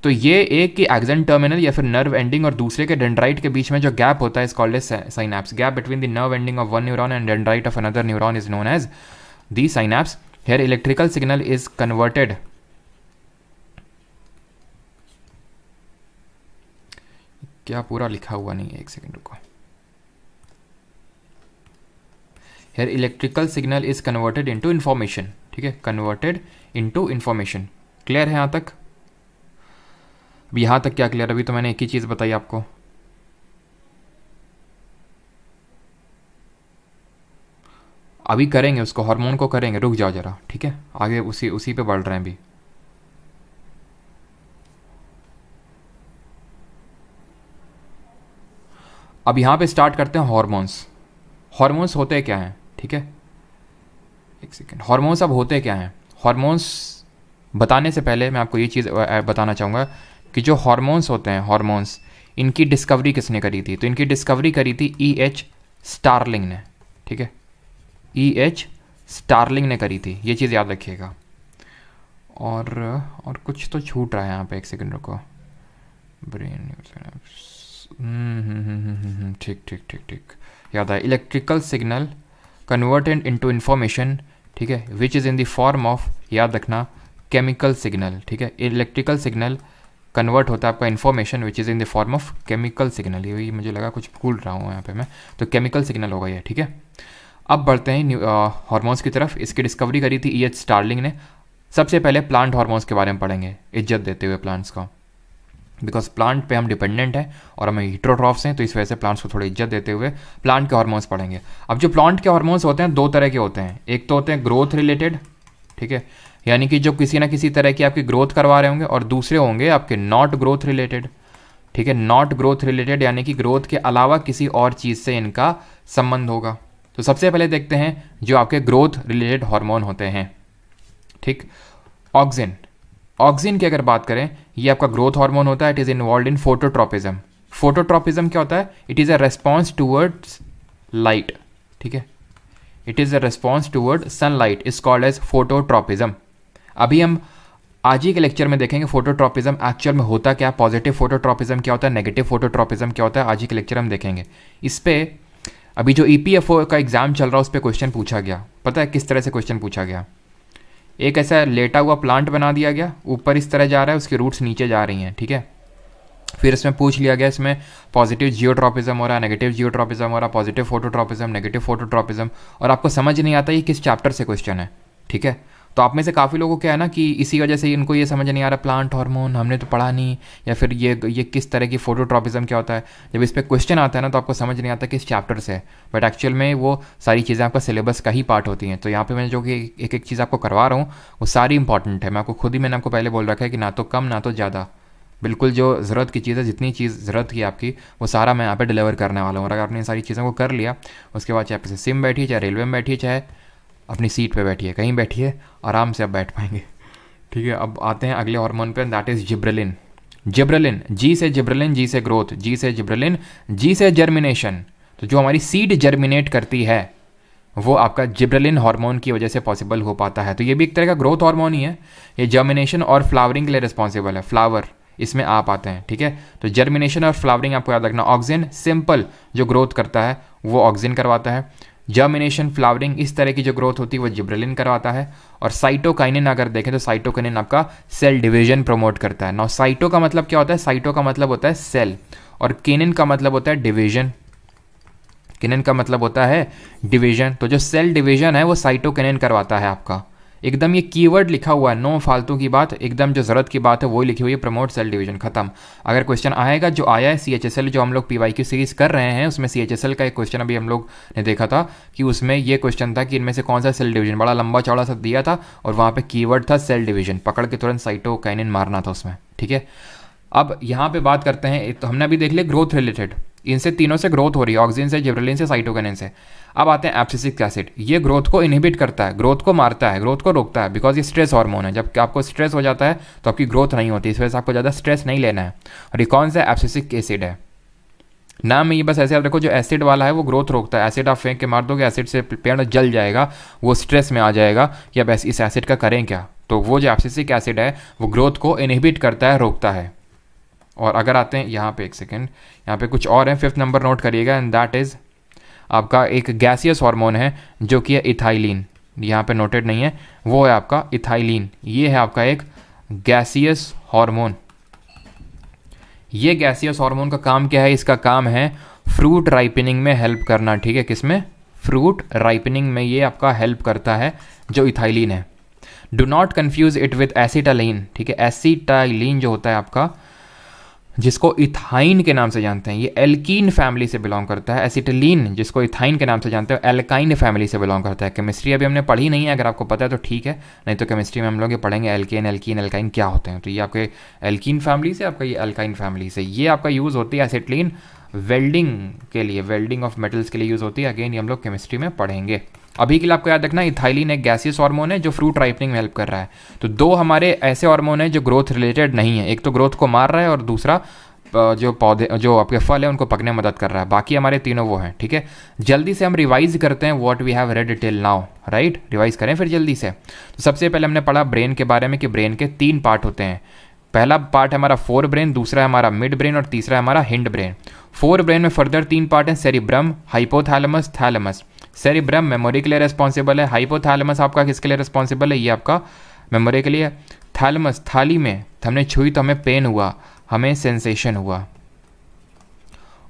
तो ये एक की एक्सन टर्मिनल या फिर नर्व एंडिंग और दूसरे के डेंड्राइट के बीच में जो गैप होता है is called as synapse. Gap between the nerve ending of one neuron and dendrite of another neuron is known as the synapse. Here electrical signal is converted क्या पूरा लिखा हुआ नहीं है, एक सेकंड रुको। Here electrical signal is converted into information, ठीक है, converted into information। क्लियर है यहाँ तक? अब यहाँ तक क्या क्लियर? अभी तो मैंने एक ही चीज़ बताई आपको। अभी करेंगे उसको, हार्मोन को करेंगे, रुक जाओ जरा, ठीक है, आगे उसी पे बढ़ रहे हैं अभी। अब यहाँ पे स्टार्ट करते हैं हॉर्मोन्स। हॉर्मोन्स होते क्या हैं, ठीक है, एक सेकेंड। हॉर्मोन्स अब होते क्या हैं? हॉर्मोन्स बताने से पहले मैं आपको ये चीज़ बताना चाहूँगा कि जो हॉर्मोन्स होते हैं, हॉर्मोन्स, इनकी डिस्कवरी किसने करी थी? तो इनकी डिस्कवरी करी थी E.H. स्टार्लिंग ने, ठीक है, E.H. स्टार्लिंग ने करी थी, ये चीज़ याद रखिएगा। और कुछ तो छूट रहा है यहाँ पे, एक सेकेंड रुको। ब्रेन, ठीक ठीक ठीक ठीक, याद है। Electrical signal converted into information, ठीक है, which is in the form of, याद रखना, केमिकल सिग्नल, ठीक है। इलेक्ट्रिकल सिग्नल कन्वर्ट होता है आपका information which is in the form of chemical signal. ये मुझे लगा कुछ भूल रहा हूँ यहाँ पे मैं, तो केमिकल सिग्नल होगा ये, ठीक है। अब बढ़ते हैं हार्मोन्स की तरफ। इसकी डिस्कवरी करी थी E.H. स्टार्लिंग ने। सबसे पहले प्लांट हार्मोन्स के बारे में पढ़ेंगे, इज्जत देते हुए प्लांट्स को, बिकॉज प्लांट पे हम डिपेंडेंट हैं और हम हीट्रोट्रॉफ्स हैं, तो इस वजह से प्लांट्स को थोड़ी इज्जत देते हुए प्लांट के हार्मोन्स पढ़ेंगे। अब जो प्लांट के हार्मोन्स होते हैं दो तरह के होते हैं। एक तो होते हैं ग्रोथ रिलेटेड, ठीक है, यानी कि जो किसी ना किसी तरह की आपकी ग्रोथ करवा रहे होंगे, और दूसरे होंगे आपके नॉट ग्रोथ रिलेटेड, ठीक है। नॉट ग्रोथ रिलेटेड यानी कि ग्रोथ के अलावा किसी और चीज़ से इनका संबंध होगा। तो सबसे पहले देखते हैं जो आपके ग्रोथ रिलेटेड हार्मोन होते हैं, ठीक। ऑक्सिन, ऑक्सिन की अगर बात करें, ये आपका ग्रोथ हार्मोन होता है। It is involve in phototropism. Phototropism क्या होता है? It is a response towards light, ठीक है, it is a response toward sunlight, is called as phototropism. अभी हम आज ही के लेक्चर में देखेंगे फोटोट्रॉपिज्म एक्चुअल में होता क्या, पॉजिटिव फोटोट्रॉपिज्म क्या होता है, नेगेटिव फोटोट्रॉपिज्म क्या होता है, आज ही के लेक्चर हम देखेंगे। इस पर अभी जो EPFO का एग्जाम चल रहा है उस पर क्वेश्चन पूछा गया। पता है किस तरह से क्वेश्चन पूछा गया? एक ऐसा लेटा हुआ प्लांट बना दिया गया, ऊपर इस तरह जा रहा है, उसकी रूट्स नीचे जा रही हैं, ठीक है। फिर इसमें पूछ लिया गया, इसमें पॉजिटिव जियोट्रॉपिज्म हो रहा है, नेगेटिव जियोट्रॉपिज्म हो रहा है, पॉजिटिव फोटोट्रॉपिज्म, नेगेटिव फोटोट्रॉपिज्म, और आपको समझ नहीं आता ये किस चैप्टर से क्वेश्चन है, ठीक है। तो आप में से काफ़ी लोगों को क्या है ना कि इसी वजह से इनको ये समझ नहीं आ रहा प्लांट हार्मोन हमने तो पढ़ा नहीं, या फिर ये किस तरह की फोटोट्रॉपिज्म क्या होता है। जब इस पर क्वेश्चन आता है ना तो आपको समझ नहीं आता किस चैप्टर से है, बट एक्चुअल में वो सारी चीज़ें आपका सिलेबस का ही पार्ट होती हैं। तो यहाँ पे मैं जो कि एक एक चीज़ आपको करवा रहा हूँ वो सारी इंपॉर्टेंट है। मैं आपको खुद ही मैंने आपको पहले बोल रखा है कि ना तो कम ना तो ज़्यादा, बिल्कुल जो ज़रूरत की चीज़ है, जितनी चीज़ ज़रूरत की आपकी वो सारा मैं यहाँ पे डिलीवर करने वाला हूँ। और अगर आपने इन सारी चीज़ों को कर लिया, उसके बाद चाहे आपसे सिम बैठिए, चाहे रेलवे में बैठिए, चाहे अपनी सीट पे बैठिए, कहीं बैठिए, आराम से आप बैठ पाएंगे, ठीक है। अब आते हैं अगले हार्मोन पे, दैट इज़ जिब्रेलिन। जिब्रेलिन, जी से जिब्रेलिन, जी से ग्रोथ, जी से जिब्रेलिन, जी से जर्मिनेशन। तो जो हमारी सीड जर्मिनेट करती है वो आपका जिब्रेलिन हार्मोन की वजह से पॉसिबल हो पाता है। तो ये भी एक तरह का ग्रोथ हार्मोन ही है। ये जर्मिनेशन और फ्लावरिंग के लिए रिस्पॉन्सिबल है, फ्लावर इसमें आप आते हैं, ठीक है। तो जर्मिनेशन और फ्लावरिंग आपको याद रखना। ऑक्सिन सिंपल जो ग्रोथ करता है वो ऑक्सिन करवाता है। जर्मिनेशन, फ्लावरिंग, इस तरह की जो ग्रोथ होती है वो जिब्रेलिन करवाता है। और साइटोकाइनिन अगर देखें तो साइटोकाइनिन आपका सेल डिवीजन प्रमोट करता है। नाउ साइटो का मतलब क्या होता है? साइटो का मतलब होता है सेल, और किनिन का मतलब होता है डिवीजन। किनिन का मतलब होता है डिवीजन। तो जो सेल डिवीजन है वो साइटोकिनिन करवाता है आपका। एकदम ये कीवर्ड लिखा हुआ है, नो फालतू की बात, एकदम जो ज़रूरत की बात है वही लिखी हुई है, प्रमोट सेल डिवीजन, खत्म। अगर क्वेश्चन आएगा, जो आया है CHSL जो हम लोग PYQ सीरीज कर रहे हैं उसमें CHSL का एक क्वेश्चन अभी हम लोग ने देखा था कि उसमें ये क्वेश्चन था कि इनमें से कौन सा सेल डिवीजन, बड़ा लंबा चौड़ा सा दिया था और वहाँ पे कीवर्ड था सेल डिवीजन, पकड़ के तुरंत साइटोकाइनिन मारना था उसमें, ठीक है। अब यहाँ पे बात करते हैं, तो हमने अभी देख लिया ग्रोथ रिलेटेड, इनसे तीनों से ग्रोथ हो रही है, ऑक्सिन से, जिब्रेलिन से, साइटोकिनिन से। अब आते हैं एब्सिसिक एसिड, ये ग्रोथ को इनहिबिट करता है, ग्रोथ को मारता है, ग्रोथ को रोकता है, बिकॉज ये स्ट्रेस हार्मोन है। जब आपको स्ट्रेस हो जाता है तो आपकी ग्रोथ नहीं होती, इस वजह से आपको ज़्यादा स्ट्रेस नहीं लेना है। और ये कौन सा एब्सिसिक एसिड है, नाम में ये बस ऐसे आप देखो, जो एसिड वाला है वो ग्रोथ रोकता है। एसिड आप फेंक के मार दोगे, एसिड से पेड़ जल जाएगा, वो स्ट्रेस में आ जाएगा कि अब इस एसिड का करें क्या। तो वो जो एब्सिसिक एसिड है वो ग्रोथ को इनहिबिट करता है, रोकता है। और अगर आते हैं यहाँ पे, एक सेकेंड, यहाँ पे कुछ और है, 5th नंबर नोट करिएगा, एंड दैट इज़ आपका एक गैसियस हार्मोन है जो कि है इथाइलिन। यहाँ पे नोटेड नहीं है, वो है आपका इथाइलिन। ये है आपका एक गैसियस हार्मोन। ये गैसियस हार्मोन का काम क्या है, इसका काम है फ्रूट राइपनिंग में हेल्प करना, ठीक है, किसमें, फ्रूट राइपनिंग में ये आपका हेल्प करता है जो इथाइलिन है। Do not confuse it with acetylene, ठीक है, एसिटाइलिन जो होता है आपका, जिसको इथाइन के नाम से जानते हैं, ये एल्कीन फैमिली से बिलोंग करता है। एसिटिलीन जिसको इथाइन के नाम से जानते हैं, एल्काइन फैमिली से बिलोंग करता है। केमिस्ट्री अभी हमने पढ़ी नहीं है, अगर आपको पता है तो ठीक है, नहीं तो केमिस्ट्री में हम लोग ये पढ़ेंगे एल्केन, एल्कीन, एल्काइन क्या होते हैं। तो ये आपके एल्कीन फैमिली से, आपका ये एल्काइन फैमिली से। ये आपका यूज़ होती है एसिटिलीन वेल्डिंग के लिए, वेल्डिंग ऑफ मेटल्स के लिए यूज़ होती है। अगेन ये हम लोग केमिस्ट्री में पढ़ेंगे। अभी के लिए आपको याद रखना, इथाइलिन एक गैसियस हार्मोन है जो फ्रूट राइपनिंग में हेल्प कर रहा है। तो दो हमारे ऐसे हार्मोन है जो ग्रोथ रिलेटेड नहीं है, एक तो ग्रोथ को मार रहा है और दूसरा जो पौधे, जो आपके फल है उनको पकने में मदद कर रहा है। बाकी हमारे तीनों वो हैं, ठीक है। जल्दी से हम रिवाइज करते हैं what we have read till now, right, revise करें फिर जल्दी से। तो सबसे पहले हमने पढ़ा ब्रेन के बारे में कि ब्रेन के 3 पार्ट होते हैं। पहला पार्ट है हमारा फोर ब्रेन, दूसरा है हमारा मिड ब्रेन और तीसरा है हमारा हिंड ब्रेन। फोर ब्रेन में फर्दर 3 पार्ट हैं, cerebrum, hypothalamus, thalamus. Cerebrum memory के लिए रिस्पॉन्सिबल है, हाइपोथैलेमस आपका किसके लिए रिस्पॉन्सिबल है, ये आपका मेमोरी के लिए। थैलेमस, थाली में हमने छुई तो हमें पेन हुआ, हमें सेंसेशन हुआ।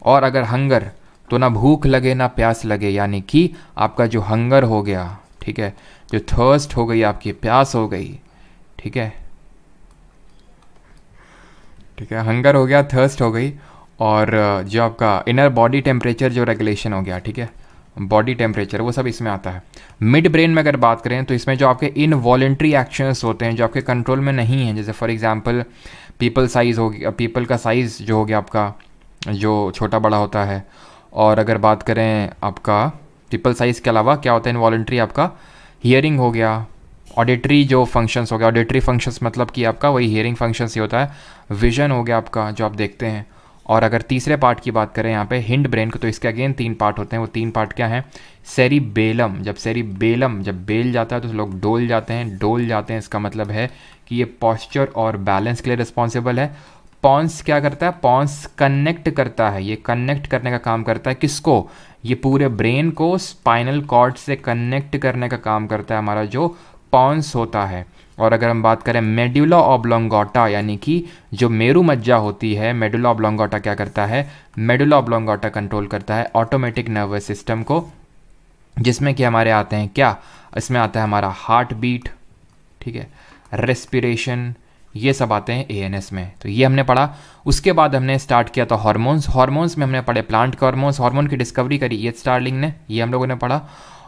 और अगर हंगर, तो ना भूख लगे ना प्यास लगे, यानी कि आपका जो हंगर हो गया, ठीक है, जो थर्स्ट हो गई, आपकी प्यास हो गई, ठीक है, ठीक है, हंगर हो गया, थर्स्ट हो गई, और जो आपका इनर बॉडी टेम्परेचर जो रेगुलेशन हो गया, ठीक है, बॉडी टेम्परेचर, वो सब इसमें आता है। मिड ब्रेन में अगर बात करें तो इसमें जो आपके इनवॉलेंट्री एक्शंस होते हैं जो आपके कंट्रोल में नहीं हैं, जैसे फॉर एग्जांपल पीपल साइज़ हो गया, पीपल का साइज़ जो हो गया आपका, जो छोटा बड़ा होता है। और अगर बात करें आपका पीपल साइज़ के अलावा क्या होता है इनवॉलेंट्री, आपका हियरिंग हो गया, ऑडिटरी जो फंक्शंस हो गया, ऑडिटरी फंक्शंस मतलब कि आपका वही हियरिंग फंक्शंस ही होता है, विजन हो गया आपका जो आप देखते हैं। और अगर तीसरे पार्ट की बात करें यहाँ पे हिंड ब्रेन को, तो इसके अगेन 3 पार्ट होते हैं। वो 3 पार्ट क्या हैं, सेरिबेलम, जब बेल जाता है तो लोग डोल जाते हैं, इसका मतलब है कि ये पॉस्चर और बैलेंस के लिए रिस्पॉन्सिबल है। पॉन्स क्या करता है, पॉन्स कनेक्ट करता है, ये कनेक्ट करने का काम करता है, किसको, ये पूरे ब्रेन को स्पाइनल कॉर्ड से कनेक्ट करने का काम करता है हमारा जो पॉन्स होता है। और अगर हम बात करें मेडुला ऑब्लोंगोटा, यानी कि जो मेरू मज्जा होती है, मेडुला ऑब्लोंगोटा क्या करता है, मेडुला ऑब्लोंगोटा कंट्रोल करता है ऑटोमेटिक नर्वस सिस्टम को, जिसमें कि हमारे आते हैं क्या, इसमें आता है हमारा हार्ट बीट, ठीक है, रेस्पिरेशन, ये सब आते हैं एएनएस में। तो ये हमने पढ़ा। उसके बाद हमने स्टार्ट किया था हॉर्मोन्स में हमने पढ़े प्लांट के हार्मोन की डिस्कवरी करी ये स्टार्लिंग ने, ये हम लोगों ने पढ़ा।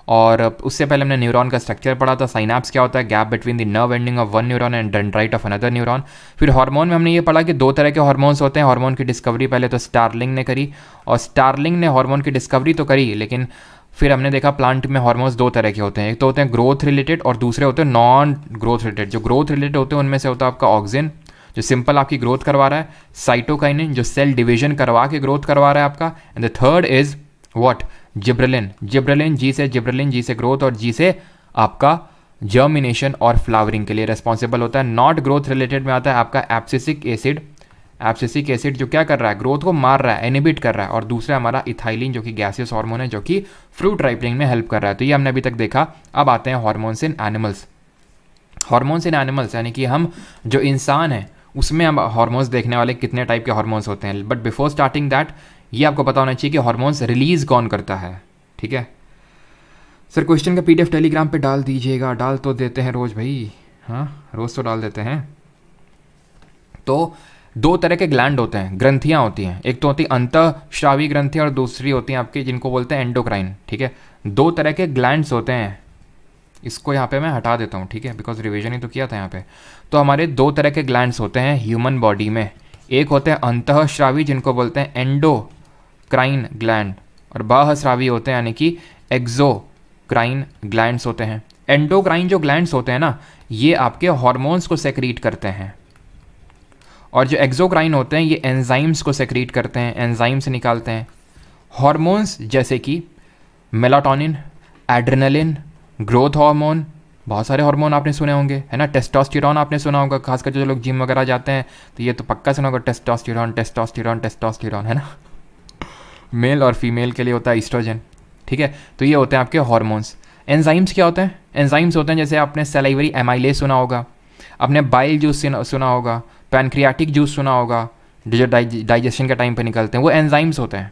और उससे पहले हमने न्यूरॉन का स्ट्रक्चर पढ़ा था, साइनाप्स क्या होता है, gap between the nerve ending of one neuron and dendrite of another neuron. फिर हार्मोन में हमने ये पढ़ा कि 2 तरह के हार्मोन्स होते हैं। हार्मोन की डिस्कवरी पहले तो स्टार्लिंग ने करी, और स्टार्लिंग ने हार्मोन की डिस्कवरी तो करी, लेकिन फिर हमने देखा प्लांट में हार्मोन्स 2 तरह के होते हैं, एक तो होते हैं ग्रोथ रिलेटेड और दूसरे होते हैं नॉन ग्रोथ रिलेटेड। जो ग्रोथ रिलेटेड होते हैं उनमें से होता है आपका ऑक्सिन जो सिंपल आपकी ग्रोथ करवा रहा है, साइटोकाइनिन जो सेल डिवीजन करवा के ग्रोथ करवा रहा है आपका, and the third is what, gibberellin. Gibberellin जी से ग्रोथ और जी से आपका जर्मिनेशन और फ्लावरिंग के लिए रिस्पॉन्सिबल होता है। नॉट ग्रोथ रिलेटेड में आता है आपका एब्सिसिक एसिड जो क्या कर रहा है, ग्रोथ को मार रहा है, इनहिबिट कर रहा है। और दूसरा हमारा इथाइलिन जो कि गैसियस हार्मोन है जो कि फ्रूट राइपनिंग में हेल्प कर रहा है। तो ये हमने अभी तक देखा। अब आते हैं हार्मोन्स इन एनिमल्स। हार्मोन्स इन एनिमल्स यानी कि हम जो इंसान है उसमें हम हार्मोन्स देखने वाले कितने टाइप के हार्मोन्स होते हैं। बट बिफोर स्टार्टिंग दैट ये आपको पता होना चाहिए कि हार्मोन्स रिलीज कौन करता है, ठीक है। सर क्वेश्चन का PDF टेलीग्राम पे डाल दीजिएगा। डाल तो देते हैं रोज़ भाई, हाँ रोज़ तो डाल देते हैं। तो 2 तरह के ग्लैंड होते हैं, ग्रंथियाँ होती हैं। एक तो होती है अंतःस्रावी ग्रंथियाँ और दूसरी होती हैं आपकी जिनको बोलते हैं एंडोक्राइन, ठीक है। 2 तरह के ग्लैंड्स होते हैं। इसको यहाँ पे मैं हटा देता हूँ, ठीक है, बिकॉज रिवीजन ही तो किया था यहाँ पे। तो हमारे 2 तरह के ग्लैंड्स होते हैं ह्यूमन बॉडी में। एक होते हैं अंतःस्रावी जिनको बोलते हैं एंडोक्राइन ग्लैंड, और बाह्यस्रावी होते हैं यानी कि एक्सोक्राइन ग्लैंड्स होते हैं। एंडोक्राइन जो ग्लैंड्स होते हैं ना, ये आपके हॉर्मोन्स को सेक्रीट करते हैं, और जो एक्सोक्राइन होते हैं ये एंजाइम्स को सेक्रीट करते हैं, एंजाइम से निकालते हैं हॉर्मोन्स, जैसे कि मेलाटोनिन, एड्रेनलिन, ग्रोथ हार्मोन, बहुत सारे हार्मोन आपने सुने होंगे, है ना। टेस्टोस्टेरोन आपने सुना होगा, खासकर जो लोग जिम वगैरह जाते हैं तो ये तो पक्का सुना होगा, टेस्टोस्टेरोन टेस्टोस्टेरोन टेस्टोस्टेरोन, है ना। मेल और फीमेल के लिए होता है ईस्ट्रोजन, ठीक है। तो ये होते हैं आपके हार्मोन्स। एंजाइम्स क्या होते हैं? एंजाइम्स होते हैं जैसे आपने सलाइवरी एमाइलेज सुना होगा, आपने बाइल जूस सुना होगा, पैनक्रियाटिक जूस सुना होगा, जो डाइजेशन के टाइम पे निकलते हैं, वो एंजाइम्स होते हैं,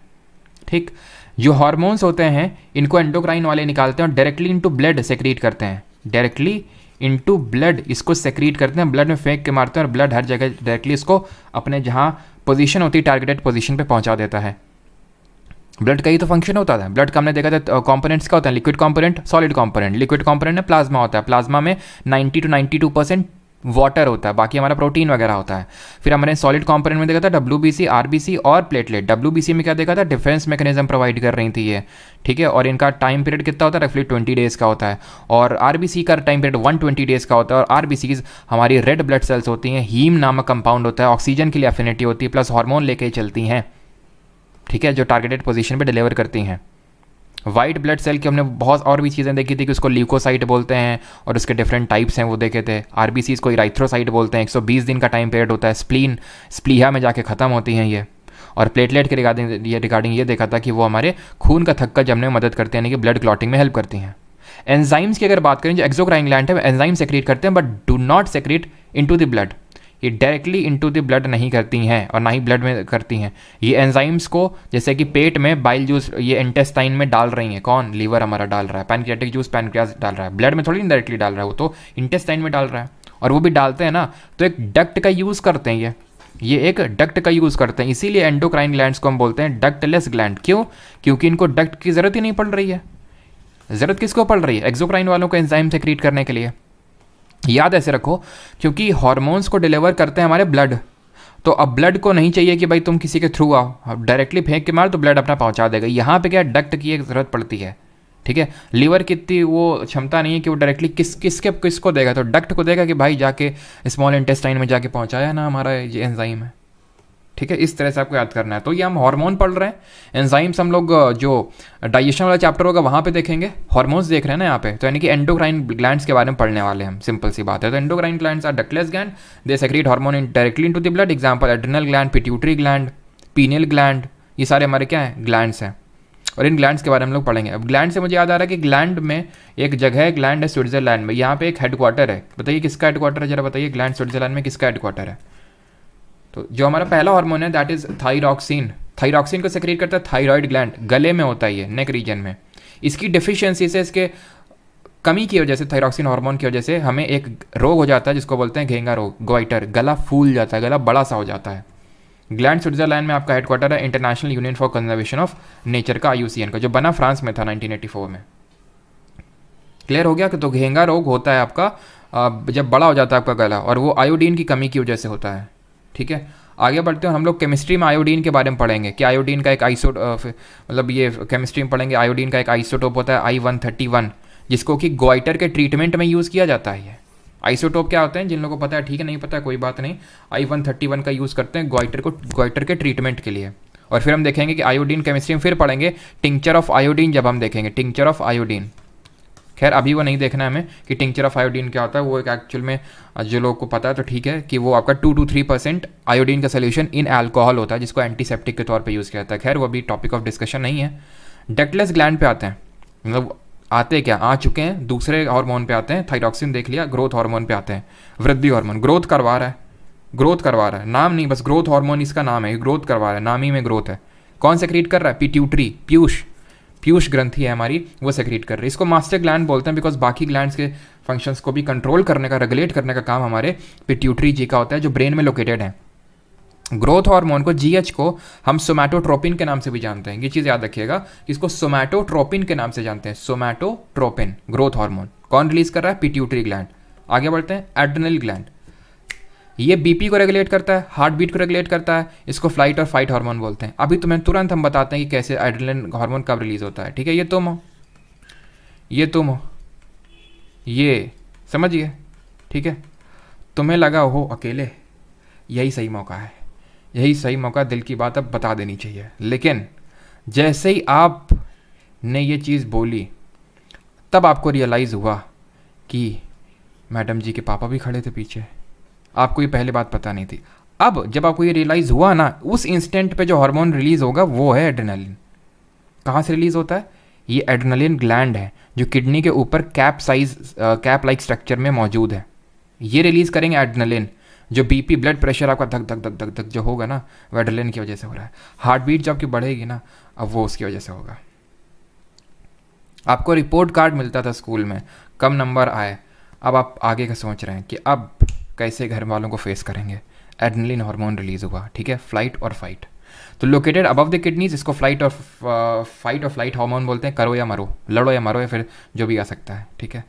ठीक। जो हार्मोन्स होते हैं इनको एंडोक्राइन वाले निकालते हैं और डायरेक्टली इनटू ब्लड सेक्रीट करते हैं, डायरेक्टली इनटू ब्लड इसको सेक्रीट करते हैं, ब्लड में फेंक के मारते हैं और ब्लड हर जगह डायरेक्टली इसको अपने जहाँ पोजीशन होती है टारगेटेड पोजीशन पे पहुँचा देता है। ब्लड का ही तो फंक्शन होता है। ब्लड का हमने देखा था कंपोनेंट्स क्या होता है, liquid component, solid component. Liquid component में प्लाज्मा होता है, प्लाज्मा में 90 to 92% वाटर होता है, बाकी हमारा प्रोटीन वगैरह होता है। फिर हमारे सॉलिड कंपोनेंट में देखा था WBC, RBC और प्लेटलेट। WBC में क्या देखा था, डिफेंस मैकेनिज्म प्रोवाइड कर रही थी ये, ठीक है, और इनका टाइम पीरियड कितना होता है, रफली 20 डेज का होता है। और RBC का टाइम पीरियड 120 डेज का होता है। और RBCs हमारी रेड ब्लड सेल्स होती हैं, हीम नामक कंपाउंड होता है, ऑक्सीजन के लिए एफिनिटी होती है, प्लस हार्मोन लेके चलती हैं, ठीक है, जो टारगेटेड पोजीशन पे डिलीवर करती हैं। वाइट ब्लड सेल की हमने बहुत और भी चीज़ें देखी थी कि उसको ल्यूकोसाइट बोलते हैं और उसके डिफरेंट टाइप्स हैं वो देखे थे। RBCs को इराइथ्रोसाइट बोलते हैं, 120 दिन का टाइम पीरियड होता है, स्प्लीन स्प्लीहा में जाके ख़त्म होती हैं ये। और प्लेटलेट के रिगार्डिंग ये देखा था कि वो हमारे खून का थक्का जमने में मदद करते हैं, यानी कि ब्लड क्लॉटिंग में हेल्प करती हैं। एंजाइम्स की अगर बात करें, जो एक्सोक्राइन ग्लैंड है एंजाइम सेक्रेट करते हैं, but do not secrete into the blood. ये डायरेक्टली इनटू द ब्लड नहीं करती हैं और ना ही ब्लड में करती हैं। ये एंजाइम्स को जैसे कि पेट में बाइल जूस ये इंटेस्टाइन में डाल रही हैं, कौन, लीवर हमारा डाल रहा है, पैनक्रियाटिक जूस पैनक्रियास डाल रहा है, ब्लड में थोड़ी डायरेक्टली डाल रहा है, वो तो इंटेस्टाइन में डाल रहा है। और वो भी डालते हैं ना तो एक डक्ट का यूज़ करते हैं, ये एक डक्ट का यूज़ करते हैं, इसीलिए एंडोक्राइन ग्लैंड्स को हम बोलते हैं डक्टलेस ग्लैंड। क्यों? क्योंकि इनको डक्ट की ज़रूरत ही नहीं पड़ रही है। ज़रूरत किसको पड़ रही है? एक्सोक्राइन वालों को एंजाइम सेक्रेट करने के लिए। याद ऐसे रखो, क्योंकि हार्मोन्स को डिलीवर करते हैं हमारे ब्लड, तो अब ब्लड को नहीं चाहिए कि भाई तुम किसी के थ्रू आओ, डायरेक्टली फेंक के मार तो ब्लड अपना पहुंचा देगा। यहाँ पे क्या डक्ट की एक ज़रूरत पड़ती है, ठीक है। लीवर की इतनी वो क्षमता नहीं है कि वो डायरेक्टली किसको देगा, तो डक्ट को देगा कि भाई जाके स्मॉल इंटेस्टाइन में जाके पहुँचाया ना हमारा ये एंजाइम है, ठीक है। इस तरह से आपको याद करना है। तो ये हम हार्मोन पढ़ रहे हैं, एंजाइम्स हम लोग जो डाइजेशन वाला चैप्टर होगा वहाँ पे देखेंगे, हार्मोन्स देख रहे हैं ना यहाँ पे, तो यानी कि एंडोक्राइन ग्लैंड्स के बारे में पढ़ने वाले हैं हम, सिंपल सी बात है। तो endocrine glands are ductless gland, they secrete hormone in directly into the blood. Example adrenal gland, pituitary gland, pineal gland, ये सारे हमारे क्या हैं, ग्लैंड्स हैं। और इन ग्लैंड्स के बारे में हम लोग पढ़ेंगे। अब ग्लैंड से मुझे याद आ रहा है कि ग्लैंड में एक जगह है, ग्लैंड है स्विट्जरलैंड में, यहाँ पे एक हेडक्वार्टर है। बताइए किसका हेडक्वार्टर है, जरा बताइए, ग्लैंड स्विट्जरलैंड में किसका हेडक्वार्टर है? तो जो हमारा पहला हार्मोन है दैट इज थायरॉक्सिन। थायरॉक्सिन को सेक्रेट करता है थायराइड ग्लैंड, गले में होता है ये, नेक रीजन में। इसकी डिफिशियंसी से, इसके कमी की वजह से, थायरॉक्सिन हार्मोन की वजह से हमें एक रोग हो जाता है जिसको बोलते हैं घेंगा रोग, गोइटर, गला फूल जाता है, गला बड़ा सा हो जाता है। ग्लैंड स्विट्जरलैंड में आपका हेडक्वार्टर है international union for conservation of nature का, IUCN का, जो बना फ्रांस में था 1984 में। क्लियर हो गया कि तो घेंगा रोग होता है आपका जब बड़ा हो जाता है आपका गला, और वो आयोडीन की कमी की वजह से होता है, ठीक है। आगे बढ़ते हैं, हम लोग केमिस्ट्री में आयोडीन के बारे में पढ़ेंगे कि आयोडीन का एक मतलब ये केमिस्ट्री में पढ़ेंगे, आयोडीन का एक आइसोटोप होता है I-131, जिसको कि गोइटर के ट्रीटमेंट में यूज़ किया जाता है। ये आइसोटोप क्या होते हैं, जिन लोगों को पता है ठीक है, नहीं पता है कोई बात नहीं। I-131 का यूज़ करते हैं गोइटर के ट्रीटमेंट के लिए। और फिर हम देखेंगे कि आयोडीन केमिस्ट्री में फिर पढ़ेंगे टिंक्चर ऑफ आयोडीन, जब हम देखेंगे टिंक्चर ऑफ आयोडीन। खैर अभी वो नहीं देखना है हमें कि टिंक्चर ऑफ आयोडीन क्या होता है, वो एक एक्चुअल में जो लोगों को पता है तो ठीक है कि वो आपका 2 to 3% आयोडीन का सोल्यूशन इन अल्कोहल होता है, जिसको एंटीसेप्टिक के तौर पे यूज़ किया जाता है। खैर वो अभी टॉपिक ऑफ डिस्कशन नहीं है। डक्टलेस ग्लैंड पे आते हैं, मतलब आते क्या, आ चुके हैं, दूसरे हार्मोन पे आते हैं। थायरॉक्सिन देख लिया, ग्रोथ हार्मोन पे आते हैं। वृद्धि हार्मोन ग्रोथ करवा रहा है, नाम नहीं, बस ग्रोथ हार्मोन इसका नाम है, ग्रोथ करवा रहा है, नाम ही में ग्रोथ है। कौन सेक्रेट कर रहा है? पिट्यूटरी, पीयूष ग्रंथि है हमारी, वो सेक्रेट कर रही है। इसको मास्टर ग्लैंड बोलते हैं बिकॉज बाकी ग्लैंड्स के फंक्शंस को भी कंट्रोल करने का, रेगुलेट करने का काम हमारे पिट्यूटरी जी का होता है, जो ब्रेन में लोकेटेड है। ग्रोथ हार्मोन को, GH को, हम सोमैटोट्रोपिन के नाम से भी जानते हैं। ये चीज़ याद रखिएगा कि इसको सोमैटोट्रोपिन के नाम से जानते हैं। सोमैटोट्रोपिन ग्रोथ हार्मोन कौन रिलीज कर रहा है? Pituitary gland. आगे बढ़ते हैं, एड्रिनल ग्लैंड, ये BP को रेगुलेट करता है, हार्ट बीट को रेगुलेट करता है, इसको फ्लाइट और फाइट हार्मोन बोलते हैं। अभी तुम्हें तुरंत हम बताते हैं कि कैसे एड्रेनलिन हार्मोन कब रिलीज होता है, ठीक है। ये तुम ये तुम हो, ये समझिए, ठीक है। तुम्हें लगा हो अकेले, यही सही मौका है, यही सही मौका, दिल की बात अब बता देनी चाहिए। लेकिन जैसे ही आप ने ये चीज़ बोली, तब आपको रियलाइज़ हुआ कि मैडम जी के पापा भी खड़े थे पीछे, आपको ये पहले बात पता नहीं थी। अब जब आपको ये रियलाइज़ हुआ ना, उस इंस्टेंट पे जो हार्मोन रिलीज़ होगा वो है एड्रेनलिन। कहाँ से रिलीज़ होता है? ये एड्रेनलिन ग्लैंड है जो किडनी के ऊपर कैप लाइक स्ट्रक्चर में मौजूद है। ये रिलीज़ करेंगे एड्रेनलिन। जो बीपी, ब्लड प्रेशर आपका धक धक धक धक धक जो होगा ना, वो एड्रेनलिन की वजह से हो रहा है। हार्ट बीट जो आपकी बढ़ेगी ना, अब वो उसकी वजह से होगा। आपको रिपोर्ट कार्ड मिलता था स्कूल में, कम नंबर आए, अब आप आगे का सोच रहे हैं कि अब कैसे घर वालों को फेस करेंगे। एड्रेनलिन हार्मोन रिलीज हुआ, ठीक है, फ्लाइट और फाइट। तो लोकेटेड अबव द किडनीज, इसको फाइट और फ्लाइट हार्मोन बोलते हैं। करो या मरो, लड़ो या मरो, या फिर जो भी आ सकता है, ठीक है।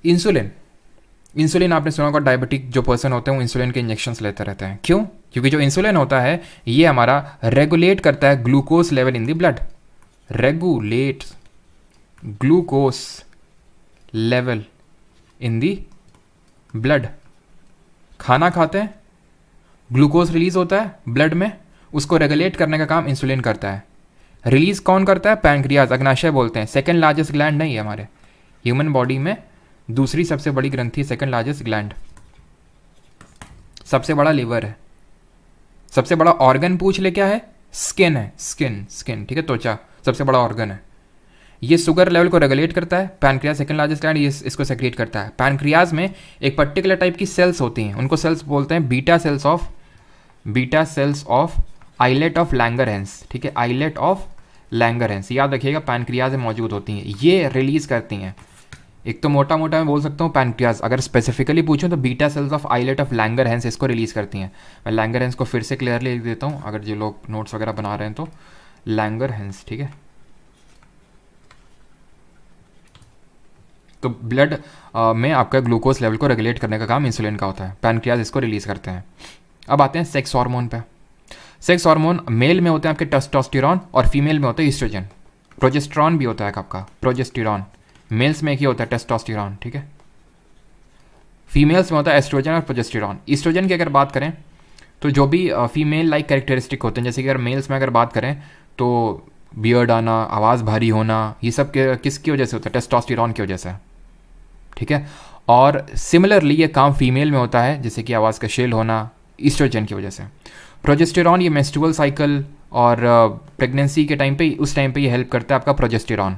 इंसुलिन, इंसुलिन आपने सुना होगा, डायबिटिक जो पर्सन होते हैं वो इंसुलिन के इंजेक्शंस लेते रहते हैं। क्यों? क्योंकि जो इंसुलिन होता है ये हमारा रेगुलेट करता है glucose level in the blood, regulate glucose level in the blood. खाना खाते हैं, ग्लूकोज रिलीज होता है ब्लड में, उसको रेगुलेट करने का काम इंसुलिन करता है। रिलीज कौन करता है? पैनक्रियाज, अग्नाशय बोलते हैं। सेकंड लार्जेस्ट ग्लैंड नहीं है हमारे ह्यूमन बॉडी में, दूसरी सबसे बड़ी ग्रंथि, सेकंड लार्जेस्ट ग्लैंड। सबसे बड़ा लिवर है। सबसे बड़ा ऑर्गन पूछ ले क्या है? स्किन है, स्किन स्किन, ठीक है, त्वचा सबसे बड़ा ऑर्गन है। ये शुगर लेवल को रेगुलेट करता है। पैनक्रियाज सेकंड लार्जेस्ट ग्लैंड, ये इसको सेक्रेट करता है। पैनक्रियाज में एक पर्टिकुलर टाइप की सेल्स होती हैं, उनको सेल्स बोलते हैं beta cells of islet of Langerhans, ठीक है, आइलेट ऑफ लैंगरहैंस, याद रखिएगा, पैनक्रियाज में मौजूद होती हैं। ये रिलीज करती हैं, एक तो मोटा मोटा मैं बोल सकता हूँ पैनक्रियाज, अगर स्पेसिफिकली पूछूं तो beta cells of islet of Langerhans इसको रिलीज करती हैं। मैं लैंगरहैंस को फिर से क्लियरली लिख देता हूँ, अगर जो लोग नोट्स वगैरह बना रहे हैं तो लैंगरहैंस, ठीक है। तो ब्लड में आपका ग्लूकोज लेवल को रेगुलेट करने का काम इंसुलिन का होता है, पैनक्रियाज इसको रिलीज करते हैं। अब आते हैं सेक्स हार्मोन पे। सेक्स हार्मोन मेल में होते हैं आपके टेस्टोस्टेरोन और फीमेल में होता है ईस्ट्रोजन। प्रोजेस्टेरॉन भी होता है आपका, प्रोजेस्टेरॉन मेल्स में एक ही होता है, टेस्टोस्टेरोन, ठीक है। फीमेल्स में होता है एस्ट्रोजन और प्रोजेस्टेरॉन। ईस्ट्रोजन की अगर बात करें तो जो भी फीमेल लाइक कैरेक्टरिस्टिक होते हैं, जैसे कि अगर मेल्स में अगर बात करें तो बियर्ड आना, आवाज़ भारी होना, ये सब किसकी वजह से होता है? टेस्टोस्टेरोन की वजह से, ठीक है। और सिमिलरली ये काम फीमेल में होता है, जैसे कि आवाज़ का शेल होना, ईस्ट्रोजन की वजह से। प्रोजेस्टेरॉन ये मेंस्ट्रुअल साइकिल और प्रेगनेंसी के टाइम पे, उस टाइम पे ये हेल्प करता है आपका प्रोजेस्टेरॉन,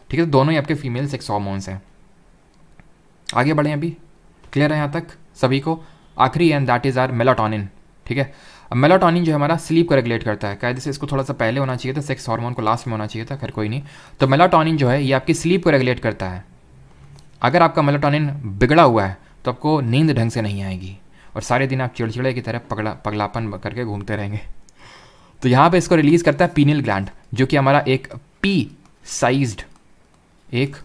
ठीक है। तो दोनों ही आपके फीमेल सेक्स हार्मोन्स हैं। आगे बढ़ें, अभी क्लियर है यहाँ तक सभी को? आखिरी and that is our melatonin, ठीक है। अब मेलाटोनिन जो हमारा स्लीप को रेगुलेट करता है, कायदे से इसको थोड़ा सा पहले होना चाहिए था, सेक्स हार्मोन को लास्ट में होना चाहिए था, खैर कोई नहीं। तो मेलाटोनिन जो है ये आपकी स्लीप को रेगुलेट करता है। अगर आपका मेलाटोनिन बिगड़ा हुआ है तो आपको नींद ढंग से नहीं आएगी और सारे दिन आप चिड़चिड़े की तरह पगलापन करके घूमते रहेंगे। तो यहाँ पे इसको रिलीज करता है पीनियल ग्लैंड, जो कि हमारा एक पी साइज्ड एक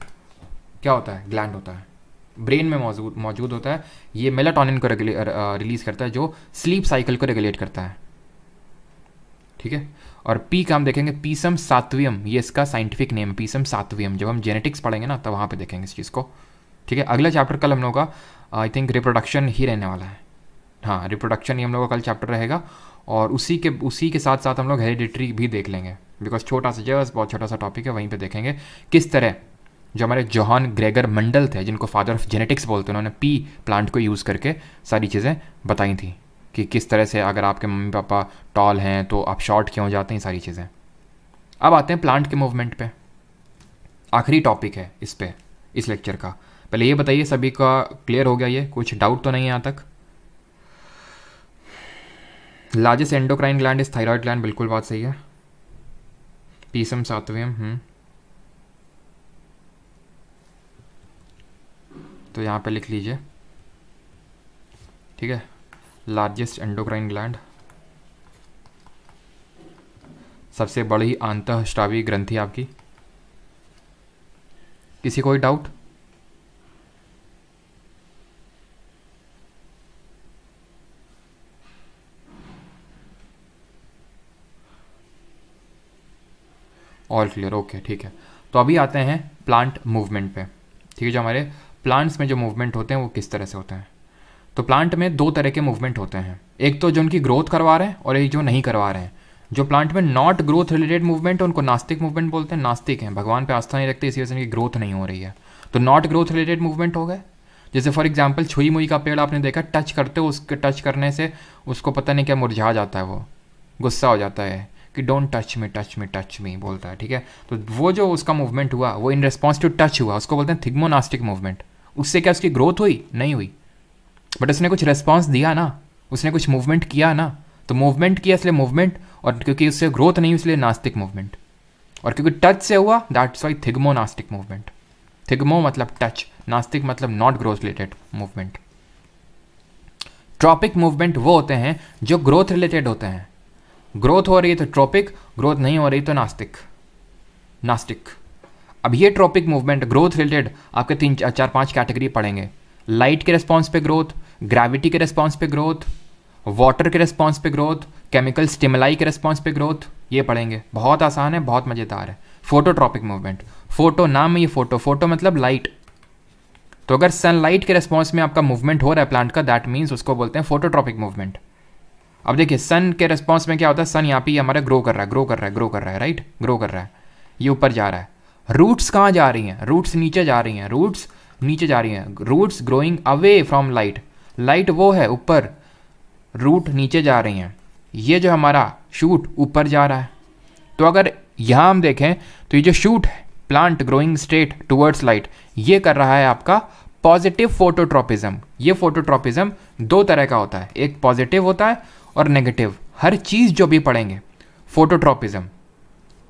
क्या होता है, ग्लैंड होता है, ब्रेन में मौजूद होता है। ये मेलाटोनिन को रिलीज करता है, जो स्लीप साइकिल को रेगुलेट करता है, ठीक है। और पी का हम देखेंगे पीसम सात्वियम, ये इसका साइंटिफिक नेम है, पीसम सात्वियम। जब हम जेनेटिक्स पढ़ेंगे ना तब वहाँ पे देखेंगे इस चीज़ को, ठीक है। अगला चैप्टर कल हम लोग का आई थिंक रिप्रोडक्शन ही रहने वाला है, हाँ, रिप्रोडक्शन ही हम लोग का कल चैप्टर रहेगा। और उसी के साथ साथ हम लोग हेरिडिटरी भी देख लेंगे, बिकॉज छोटा सा जस्ट बहुत छोटा सा टॉपिक है, वहीं पे देखेंगे किस तरह जो हमारे जोहान ग्रेगर मंडल थे, जिनको फादर ऑफ जेनेटिक्स बोलते हैं, उन्होंने पी प्लांट को यूज़ करके सारी चीज़ें बताई थी कि किस तरह से अगर आपके मम्मी पापा टॉल हैं तो आप शॉर्ट क्यों हो जाते हैं, सारी चीज़ें। अब आते हैं प्लांट के मूवमेंट पे, आखिरी टॉपिक है इस पे इस लेक्चर का। पहले ये बताइए सभी का क्लियर हो गया? ये कुछ डाउट तो नहीं है यहाँ तक? Largest endocrine gland is thyroid gland, बिल्कुल बात सही है। पीसम सात्वियम, तो यहाँ पे लिख लीजिए, ठीक है। लार्जेस्ट एंडोक्राइन ग्लैंड, सबसे बड़ी अंतःस्रावी ग्रंथि आपकी। किसी कोई डाउट? ऑल क्लियर, ओके, ठीक है। तो अभी आते हैं प्लांट मूवमेंट पे, ठीक है। जो हमारे प्लांट्स में जो मूवमेंट होते हैं वो किस तरह से होते हैं। तो प्लांट में दो तरह के मूवमेंट होते हैं, एक तो जो उनकी ग्रोथ करवा रहे हैं और एक जो नहीं करवा रहे हैं। जो प्लांट में नॉट ग्रोथ रिलेटेड मूवमेंट है उनको नास्तिक मूवमेंट बोलते हैं। नास्तिक हैं, भगवान पे आस्था नहीं रखते, इसी वजह से उनकी ग्रोथ नहीं हो रही है, तो नॉट ग्रोथ रिलेटेड मूवमेंट हो गए। जैसे फॉर एग्जाम्पल छुई मुई का पेड़ आपने देखा, टच करते हो उसके, टच करने से उसको पता नहीं क्या मुरझा जाता है, वो गुस्सा हो जाता है कि don't touch me touch me touch me बोलता है, ठीक है। तो वो जो उसका मूवमेंट हुआ वो इन रिस्पॉन्स टू टच हुआ, उसको बोलते हैं थिग्मोनास्टिक मूवमेंट। उससे क्या उसकी ग्रोथ हुई? नहीं हुई, बट उसने कुछ रेस्पॉन्स दिया ना, उसने कुछ मूवमेंट किया ना, तो मूवमेंट किया इसलिए मूवमेंट, और क्योंकि उससे ग्रोथ नहीं हुई इसलिए नास्तिक मूवमेंट, और क्योंकि टच से हुआ that's why thigmonastic movement. Thigmo मतलब टच, नास्तिक मतलब not growth related movement. Tropic movement वो होते हैं जो ग्रोथ रिलेटेड होते हैं, ग्रोथ हो रही है तो ट्रॉपिक, ग्रोथ नहीं हो रही तो नास्तिक। नास्तिक। अब ये ट्रॉपिक मूवमेंट ग्रोथ रिलेटेड आपके 3-4-5 कैटेगरी पढ़ेंगे। लाइट के रिस्पॉन्स पे ग्रोथ, ग्रेविटी के रिस्पॉन्स पे ग्रोथ, वाटर के रिस्पॉन्स पे ग्रोथ, केमिकल स्टिमुलाई के रिस्पॉन्स पे ग्रोथ, ये पढ़ेंगे। बहुत आसान है, बहुत मज़ेदार है। फोटोट्रॉपिक मूवमेंट, फोटो नाम में ये फोटो, फोटो मतलब लाइट। तो अगर सनलाइट के रिस्पॉन्स में आपका मूवमेंट हो रहा है प्लांट का, दैट मीन्स उसको बोलते हैं फोटोट्रॉपिक मूवमेंट। अब देखिए सन के रिस्पॉन्स में क्या होता है, सन यहाँ पे हमारा ग्रो कर रहा है, ग्रो कर रहा है, ग्रो कर रहा है, राइट, ग्रो कर रहा है, ये ऊपर जा रहा है। रूट्स कहाँ जा रही हैं? रूट्स नीचे जा रही हैं, रूट्स नीचे जा रही हैं, roots growing away from light. Light वो है ऊपर, रूट नीचे जा रही हैं। ये जो हमारा शूट ऊपर जा रहा है। तो अगर यहाँ हम देखें तो ये जो शूट है, plant growing straight towards light, ये कर रहा है आपका पॉजिटिव फोटोट्रॉपिज्म। ये फोटोट्रॉपिज्म दो तरह का होता है, एक पॉजिटिव होता है और नेगेटिव। हर चीज़ जो भी पढ़ेंगे फोटोट्रॉपिज्म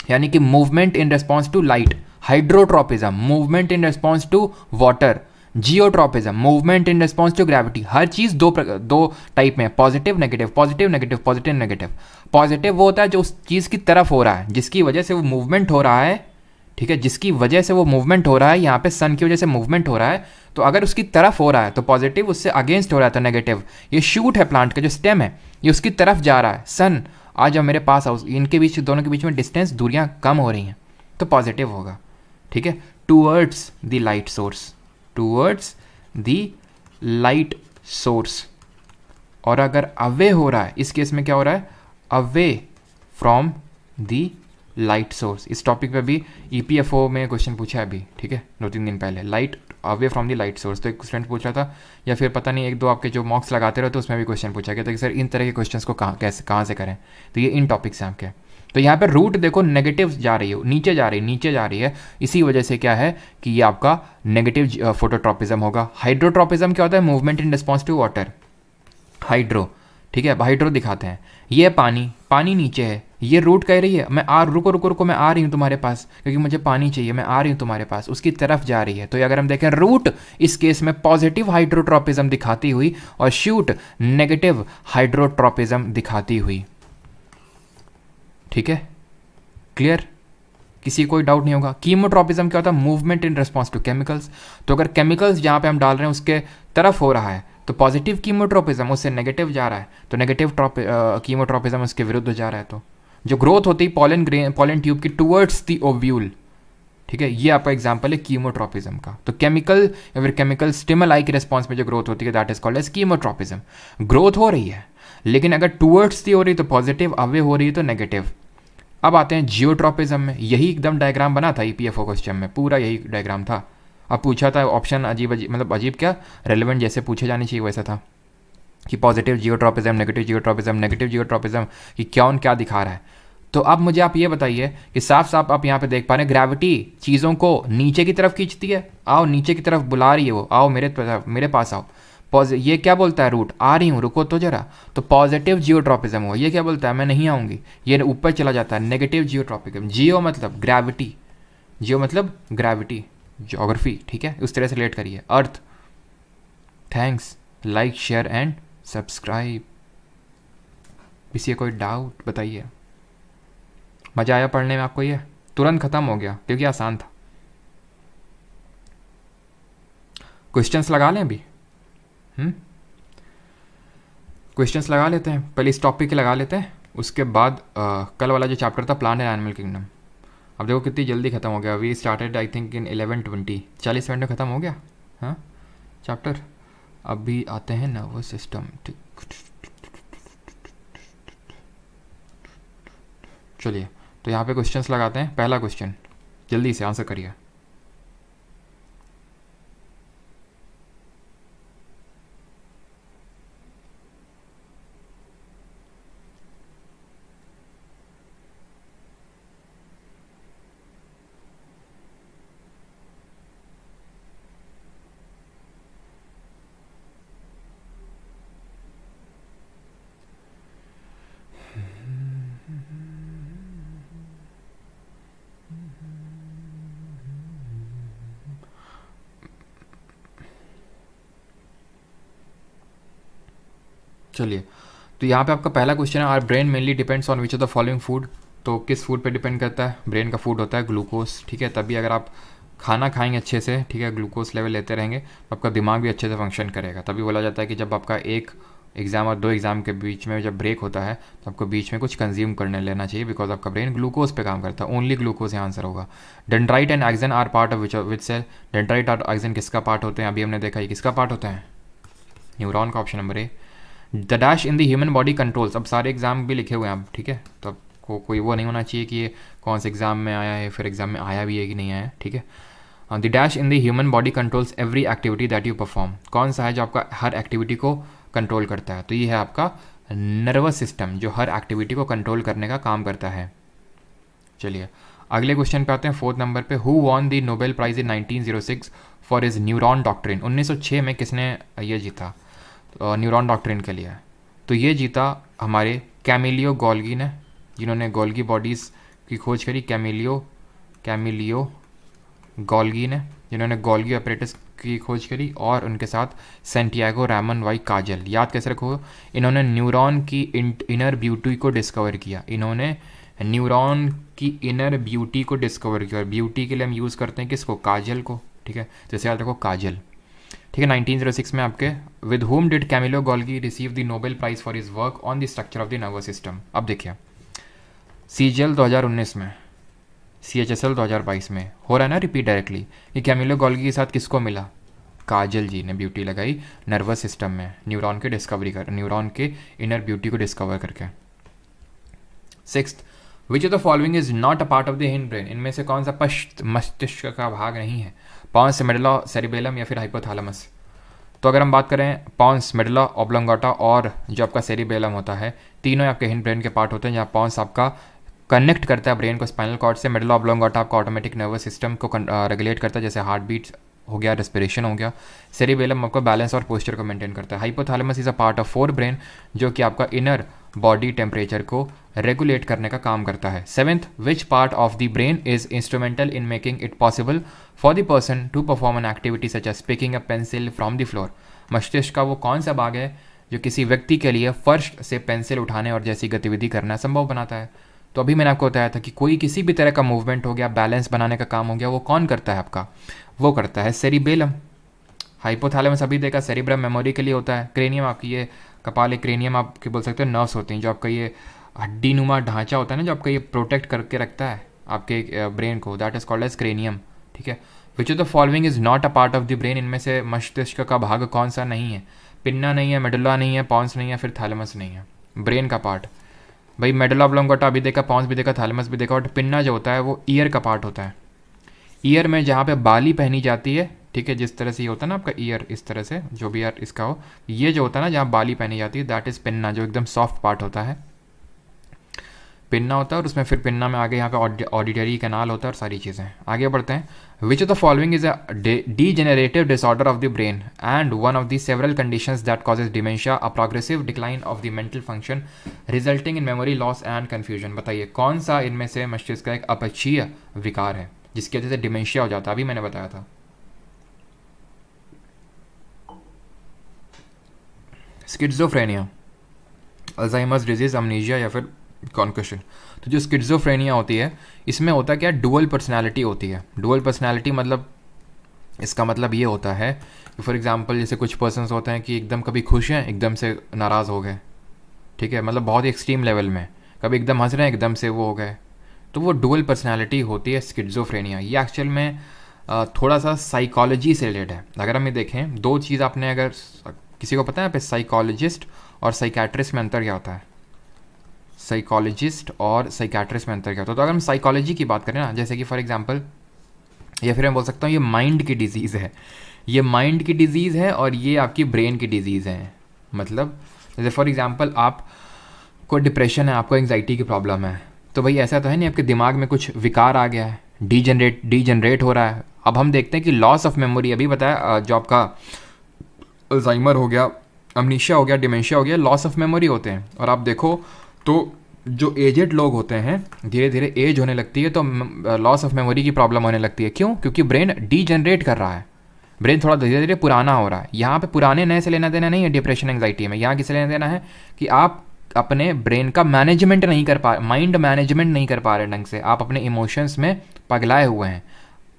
यानी कि movement in response to light, hydrotropism movement in response to water, geotropism movement in response to gravity. हर चीज़ दो टाइप में, positive negative, positive negative, positive negative. Positive वो होता है जो उस चीज़ की तरफ हो रहा है, जिसकी वजह से वो मूवमेंट हो रहा है, ठीक है, जिसकी वजह से वो मूवमेंट हो रहा है। यहाँ पे सन की वजह से मूवमेंट हो रहा है, तो अगर उसकी तरफ हो रहा है तो पॉजिटिव, उससे अगेंस्ट हो रहा है तो नेगेटिव। ये शूट है प्लांट का, जो स्टेम है ये उसकी तरफ जा रहा है, सन आज अब मेरे पास आओ, इनके बीच, दोनों के बीच में डिस्टेंस, दूरियां कम हो रही हैं, तो पॉजिटिव होगा, ठीक है। Towards the light source, towards the light source. और अगर अवे हो रहा है, इस केस में क्या हो रहा है, away from the light source. इस टॉपिक पे भी EPFO में क्वेश्चन पूछा है अभी, ठीक है, 2-3 दिन पहले, light away from the light source. तो एक स्टूडेंट पूछ रहा था, या फिर पता नहीं 1-2 आपके जो मॉक्स लगाते रहे तो उसमें भी क्वेश्चन पूछा गया था कि सर इन तरह के क्वेश्चंस को कहाँ से करें। तो ये इन टॉपिक्स हैं आपके। तो यहाँ पर रूट देखो नेगेटिव जा रही है, नीचे जा रही है, नीचे जा रही है, इसी वजह से क्या है कि ये आपका नेगेटिव फोटोट्रॉपिज्म होगा। हाइड्रोट्रॉपिज्म क्या होता है, movement in response to water, hydro, ठीक है। हाइड्रो दिखाते हैं, ये पानी, पानी नीचे है, ये रूट कह रही है मैं रुको रुको रुको, मैं आ रही हूँ तुम्हारे पास क्योंकि मुझे पानी चाहिए, मैं आ रही हूँ तुम्हारे पास, उसकी तरफ जा रही है। तो अगर हम देखें रूट इस केस में पॉजिटिव हाइड्रोट्रॉपिज्म दिखाती हुई और शूट नेगेटिव हाइड्रोट्रॉपिज्म दिखाती हुई, ठीक है, क्लियर, किसी कोई डाउट नहीं होगा। कीमोट्रॉपिज्म क्या होता है, movement in response to chemicals. तो अगर केमिकल्स जहाँ पे हम डाल रहे हैं उसके तरफ हो रहा है तो पॉजिटिव कीमोट्रॉपिज्म, उससे नेगेटिव जा रहा है तो नेगेटिव कीमोट्रॉपिज्म उसके विरुद्ध जा रहा है। तो जो ग्रोथ होती है पॉलन ट्यूब की टुवर्ड्स द ओव्यूल, ठीक है, ये आपका एग्जांपल है कीमोट्रॉपिज्म का। तो केमिकल या फिर केमिकल स्टिमुलाई के रिस्पॉन्स में जो ग्रोथ होती है that is called as chemotropism. Growth हो रही है लेकिन अगर टुवर्ड्स दी हो रही है तो पॉजिटिव, अवे हो रही है तो नेगेटिव। अब आते हैं जियोट्रॉपिज्म में, यही एकदम डायग्राम बना था EPFO क्वेश्चन में, पूरा यही डायग्राम था। अब पूछा था ऑप्शन अजीब मतलब अजीब क्या, रेलेवेंट जैसे पूछे जाने चाहिए वैसा था कि positive geotropism, negative geotropism, negative geotropism, कि कौन क्या दिखा रहा है। तो अब मुझे आप ये बताइए कि साफ साफ आप यहाँ पे देख पा रहे हैं ग्रेविटी चीज़ों को नीचे की तरफ खींचती है, आओ नीचे की तरफ बुला रही है वो, आओ मेरे पास आओ। ये क्या बोलता है, रूट आ रही हूँ रुको तो जरा, तो पॉजिटिव जियोट्रॉपिज्म हुआ। ये क्या बोलता है, मैं नहीं आऊँगी, ये ऊपर चला जाता है, नेगेटिव जियोट्रॉपिज्म। जियो मतलब ग्रेविटी, जियो मतलब ग्रेविटी, ज्योग्राफी, ठीक है, उस तरह से रिलेट करिए। अर्थ। Thanks, like share and subscribe. किसी कोई डाउट बताइए। मज़ा आया पढ़ने में आपको? ये तुरंत ख़त्म हो गया क्योंकि आसान था। क्वेश्चंस लगा लें अभी, क्वेश्चंस लगा लेते हैं, पहले इस टॉपिक के लगा लेते हैं, उसके बाद कल वाला जो चैप्टर था प्लांट एंड एनिमल किंगडम, अब देखो कितनी जल्दी ख़त्म हो गया। We started I think in 11:20, 40 minute में ख़त्म हो गया हाँ चैप्टर। अभी आते हैं नर्वस सिस्टम। ठीक, चलिए तो यहाँ पे क्वेश्चंस लगाते हैं। पहला क्वेश्चन जल्दी से आंसर करिए। चलिए तो यहाँ पे आपका पहला क्वेश्चन है, our brain mainly depends on which of the following food. तो किस फूड पे डिपेंड करता है? ब्रेन का फूड होता है ग्लूकोज। ठीक है, तभी अगर आप खाना खाएंगे अच्छे से, ठीक है, ग्लूकोज लेवल लेते रहेंगे तो आपका दिमाग भी अच्छे से फंक्शन करेगा। तभी बोला जाता है कि जब आपका एक एग्ज़ाम और 2 एग्ज़ाम के बीच में जब ब्रेक होता है तो आपको बीच में कुछ कंज्यूम करने लेना चाहिए, बिकॉज आपका ब्रेन ग्लूकोज पे काम करता है। ओनली ग्लूकोज यहाँ आंसर होगा। Dendrite and axon are part of which cell? Dendrite और एक्सन किसका पार्ट होते हैं? अभी हमने देखा ये किसका पार्ट होता है? न्यूरॉन का। Option number A. The dash in the human body controls. अब सारे एग्जाम भी लिखे हुए हैं आप, ठीक है, तो आपको कोई वो नहीं होना चाहिए कि ये कौन से एग्जाम में आया है, फिर एग्जाम में आया भी है कि नहीं आया है, ठीक है। The dash in the human body controls every activity that you perform. कौन सा है जो आपका हर एक्टिविटी को कंट्रोल करता है? तो ये है आपका नर्वस सिस्टम, जो हर एक्टिविटी को कंट्रोल करने का काम करता है। चलिए अगले क्वेश्चन पे आते हैं, 4th नंबर पे। Who won the Nobel Prize in 1906 for his neuron doctrine. 1906 में किसने ये जीता न्यूरॉन डॉक्ट्रिन के लिए? तो ये जीता हमारे कैमिलियो गोल्गी ने, जिन्होंने गोल्गी बॉडीज़ की खोज करी। कैमिलियो गोल्गी ने, जिन्होंने गोल्गी अपरेटस की खोज करी, और उनके साथ सैंटियागो रामन वाई काजल। याद कैसे रखो? इन्होंने न्यूरॉन की इनर ब्यूटी को डिस्कवर किया। इन्होंने न्यूरॉन की इनर ब्यूटी को डिस्कवर किया, और ब्यूटी के लिए हम यूज़ करते हैं किसको? काजल को, ठीक है। जैसे याद रखो काजल, ठीक है। 1906 में आपके with whom did Camillo Golgi receive the Nobel Prize for his work on the structure of the nervous system. अब देखिए सीजीएल 2019 में, सीएचएसएल 2022 में हो रहा है ना रिपीट डायरेक्टली। ये कैमिलो गोल्गी के साथ किसको मिला? काजल जी ने ब्यूटी लगाई नर्वस सिस्टम में, न्यूरॉन के डिस्कवरी कर, न्यूरॉन के इनर ब्यूटी को डिस्कवर करके। 6th, which of the following is not a part of the hind brain. इनमें से कौन सा मस्तिष्क का भाग नहीं है? पॉन्स, मेडुला, सेरिबेलम या फिर हाइपोथैलेमस। तो अगर हम बात करें पॉन्स, मेडुला ऑब्लोंगाटा और जो आपका सेरिबेलम होता है, तीनों आपके हिंड ब्रेन के पार्ट होते हैं। जहाँ पॉन्स आपका कनेक्ट करता है ब्रेन को स्पाइनल कॉर्ड से, मेडुला ऑब्लोंगाटा आपका ऑटोमेटिक नर्वस सिस्टम को रेगुलेट करता है, जैसे हार्ट बीट हो गया, रेस्पिरेशन हो गया। सेरिबेलम आपको बैलेंस और पोस्चर को मेंटेन करता है। Hypothalamus is a part of 4 brain, जो कि आपका इनर बॉडी टेम्परेचर को रेगुलेट करने का काम करता है। 7th, which part of the brain is instrumental in making it possible for the person to perform an activity such as picking a pencil from the floor. मस्तिष्क का वो कौन सा भाग है जो किसी व्यक्ति के लिए फर्श से पेंसिल उठाने और जैसी गतिविधि करना संभव बनाता है? तो अभी मैंने आपको बताया था कि कोई किसी भी तरह का मूवमेंट हो गया, बैलेंस बनाने का काम हो गया, वो कौन करता है आपका? वो करता है सेरिबेलम। हाइपोथैलेमस अभी देखा सेरिब्रम मेमोरी के लिए होता है। क्रेनियम आपकी ये कपाल, क्रेनियम आपके बोल सकते हो नर्व्स होती हैं, जो आपका ये हड्डी नुमा ढांचा होता है ना, जो आपका ये प्रोटेक्ट करके रखता है आपके ब्रेन को, that is called as cranium, ठीक है। Which of the following is not a part of the brain. इनमें से मस्तिष्क का भाग कौन सा नहीं है? पिन्ना नहीं है, मेडुला नहीं है, पॉन्स नहीं है, फिर थैलेमस नहीं है। ब्रेन का पार्ट भाई मेडुला ऑब्लोंगाटा अभी देखा, पॉन्स भी देखा, थैलेमस भी देखा, और पिन्ना जो होता है वो ईयर का पार्ट होता है। ईयर में जहाँ पे बाली पहनी जाती है, ठीक है, जिस तरह से ये होता है ना आपका ईयर, इस तरह से जो भी ईयर इसका हो, ये जो होता है ना जहाँ बाली पहनी जाती है, दैट इज़ पिन्ना, जो एकदम सॉफ्ट पार्ट होता है, पिन्ना होता है। और उसमें फिर पिन्ना में आगे यहाँ पे ऑडिटरी कैनाल होता है और सारी चीज़ें। आगे बढ़ते हैं। Which of the following is a degenerative disorder of the brain and one of the several conditions that causes dementia, a progressive decline of the mental function resulting in memory loss and confusion. बताइए कौन सा इनमें से मस्तिष्क का एक अपक्षीय विकार है जिसकी वजह से डिमेंशिया हो जाता है? अभी मैंने बताया था। स्किज़ोफ्रेनिया, अल्जाइमर्स डिजीज, अमनीजिया या फिर कॉन्कशन। तो जो स्किज़ोफ्रेनिया होती है, इसमें होता क्या, डुअल पर्सनैलिटी होती है। डुअल पर्सनैलिटी मतलब, इसका मतलब ये होता है कि फॉर एग्जांपल जैसे कुछ पर्सन्स होते हैं कि एकदम कभी खुश हैं, एकदम से नाराज़ हो गए, ठीक है, मतलब बहुत ही एक्सट्रीम लेवल में, कभी एकदम हंस रहे हैं, एकदम से वो हो गए तो वो डुअल पर्सनैलिटी होती है स्किज़ोफ्रेनिया। ये एक्चुअल में थोड़ा सा साइकोलॉजी से रिलेटेड है। अगर हम ये देखें, दो चीज़ आपने, अगर किसी को पता है पे साइकोलॉजिस्ट और साइकेट्रिस्ट में अंतर क्या होता है? साइकोलॉजिस्ट और साइकेट्रिस्ट में अंतर क्या होता है? तो अगर हम साइकोलॉजी की बात करें ना, जैसे कि फॉर एग्जांपल, या फिर मैं बोल सकता हूँ ये माइंड की डिजीज़ है, ये माइंड की डिजीज़ है और ये आपकी ब्रेन की डिजीज़ है। मतलब जैसे फॉर एग्जांपल आपको डिप्रेशन है, आपको एंग्जाइटी की प्रॉब्लम है, तो भाई ऐसा तो है नहीं आपके दिमाग में कुछ विकार आ गया है, डीजनरेट हो रहा है। अब हम देखते हैं कि लॉस ऑफ मेमोरी, अभी बताया जो आपका अल्जाइमर हो गया, अमनीशिया हो गया, डिमेंशिया हो गया, लॉस ऑफ मेमोरी होते हैं। और आप देखो तो जो एजेड लोग होते हैं, धीरे धीरे एज होने लगती है तो लॉस ऑफ मेमोरी की प्रॉब्लम होने लगती है। क्यों? क्योंकि ब्रेन डीजनरेट कर रहा है, ब्रेन थोड़ा धीरे धीरे पुराना हो रहा है। यहाँ पे पुराने नए से लेना देना नहीं है डिप्रेशन एंग्जाइटी में, यहाँ किसे लेना देना है कि आप अपने ब्रेन का मैनेजमेंट नहीं कर पा, माइंड मैनेजमेंट नहीं कर पा रहे ढंग से, आप अपने इमोशंस में पगलाए हुए हैं।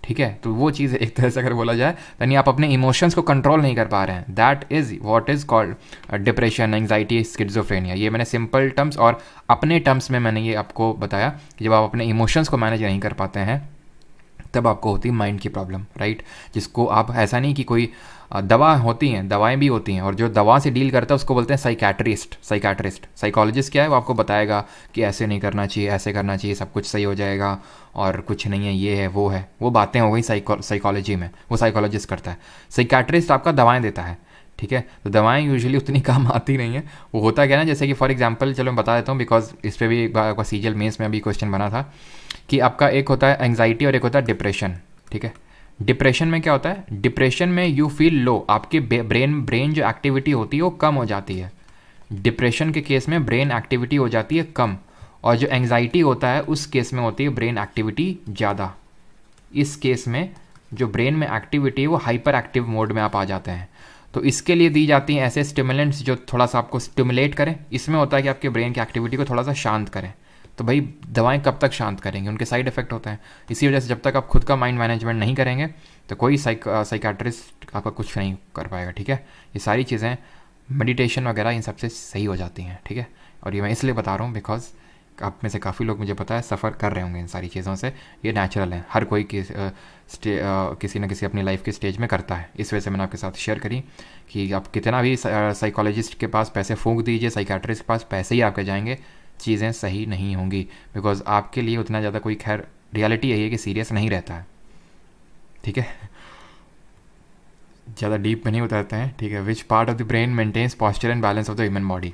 ठीक है, तो वो चीज़ एक तरह से अगर बोला जाए, यानी आप अपने इमोशंस को कंट्रोल नहीं कर पा रहे हैं। That is what is called depression, anxiety, schizophrenia. ये मैंने सिंपल टर्म्स और अपने टर्म्स में मैंने ये आपको बताया कि जब आप अपने इमोशंस को मैनेज नहीं कर पाते हैं तब आपको होती है माइंड की प्रॉब्लम, राइट। जिसको आप, ऐसा नहीं कि कोई दवा होती हैं, दवाएं भी होती हैं, और जो दवा से डील करता है उसको बोलते हैं साइकेट्रिस्ट। साइकोलॉजिस्ट क्या है? वो आपको बताएगा कि ऐसे नहीं करना चाहिए, ऐसे करना चाहिए, सब कुछ सही हो जाएगा और कुछ नहीं है, ये है वो है, वो बातें हो गई साइकोलॉजी में, वो साइकोलॉजिस्ट करता है। साइकेट्रिस्ट आपका दवाएँ देता है, ठीक है। तो दवाएं यूजुअली उतनी काम आती नहीं है। वो होता क्या है ना, जैसे कि फॉर एग्जांपल, चलो मैं बता देता हूँ बिकॉज इस पर भी एक बार आपका सीजीएल मेंस में अभी क्वेश्चन बना था कि आपका एक होता है एंग्जाइटी और एक होता है डिप्रेशन, ठीक है। डिप्रेशन में क्या होता है? डिप्रेशन में यू फील लो, आपके ब्रेन जो एक्टिविटी होती है वो कम हो जाती है। डिप्रेशन के केस में ब्रेन एक्टिविटी हो जाती है कम, और जो एंग्जाइटी होता है उस केस में होती है ब्रेन एक्टिविटी ज़्यादा। इस केस में जो ब्रेन में एक्टिविटी है वो हाइपर एक्टिव मोड में आप आ जाते हैं। तो इसके लिए दी जाती हैं ऐसे स्टिमुलेंट्स जो थोड़ा सा आपको स्टिमुलेट करें। इसमें होता है कि आपके ब्रेन की एक्टिविटी को थोड़ा सा शांत करें। तो भाई दवाएं कब तक शांत करेंगे? उनके साइड इफेक्ट होते हैं। इसी वजह से जब तक आप खुद का माइंड मैनेजमेंट नहीं करेंगे तो कोई साइकाट्रिस्ट आपका कुछ नहीं कर पाएगा, ठीक है। ये सारी चीज़ें मेडिटेशन वगैरह इन सबसे सही हो जाती हैं, ठीक है। और ये मैं इसलिए बता रहा हूँ बिकॉज आप में से काफ़ी लोग मुझे पता है सफ़र कर रहे होंगे इन सारी चीज़ों से। ये नेचुरल है, हर कोई किसी न किसी अपनी लाइफ के स्टेज में करता है। इस वजह से मैंने आपके साथ शेयर करी कि आप कितना भी साइकोलॉजिस्ट के पास पैसे फूंक दीजिए, साइकाट्रिस्ट के पास पैसे ही आपके जाएंगे, चीज़ें सही नहीं होंगी। बिकॉज आपके लिए उतना ज़्यादा कोई, खैर रियलिटी यही है कि सीरियस नहीं रहता है, ठीक है। ज़्यादा डीप में नहीं उतरते हैं, ठीक है। Which part of the brain maintains posture and balance of the human body?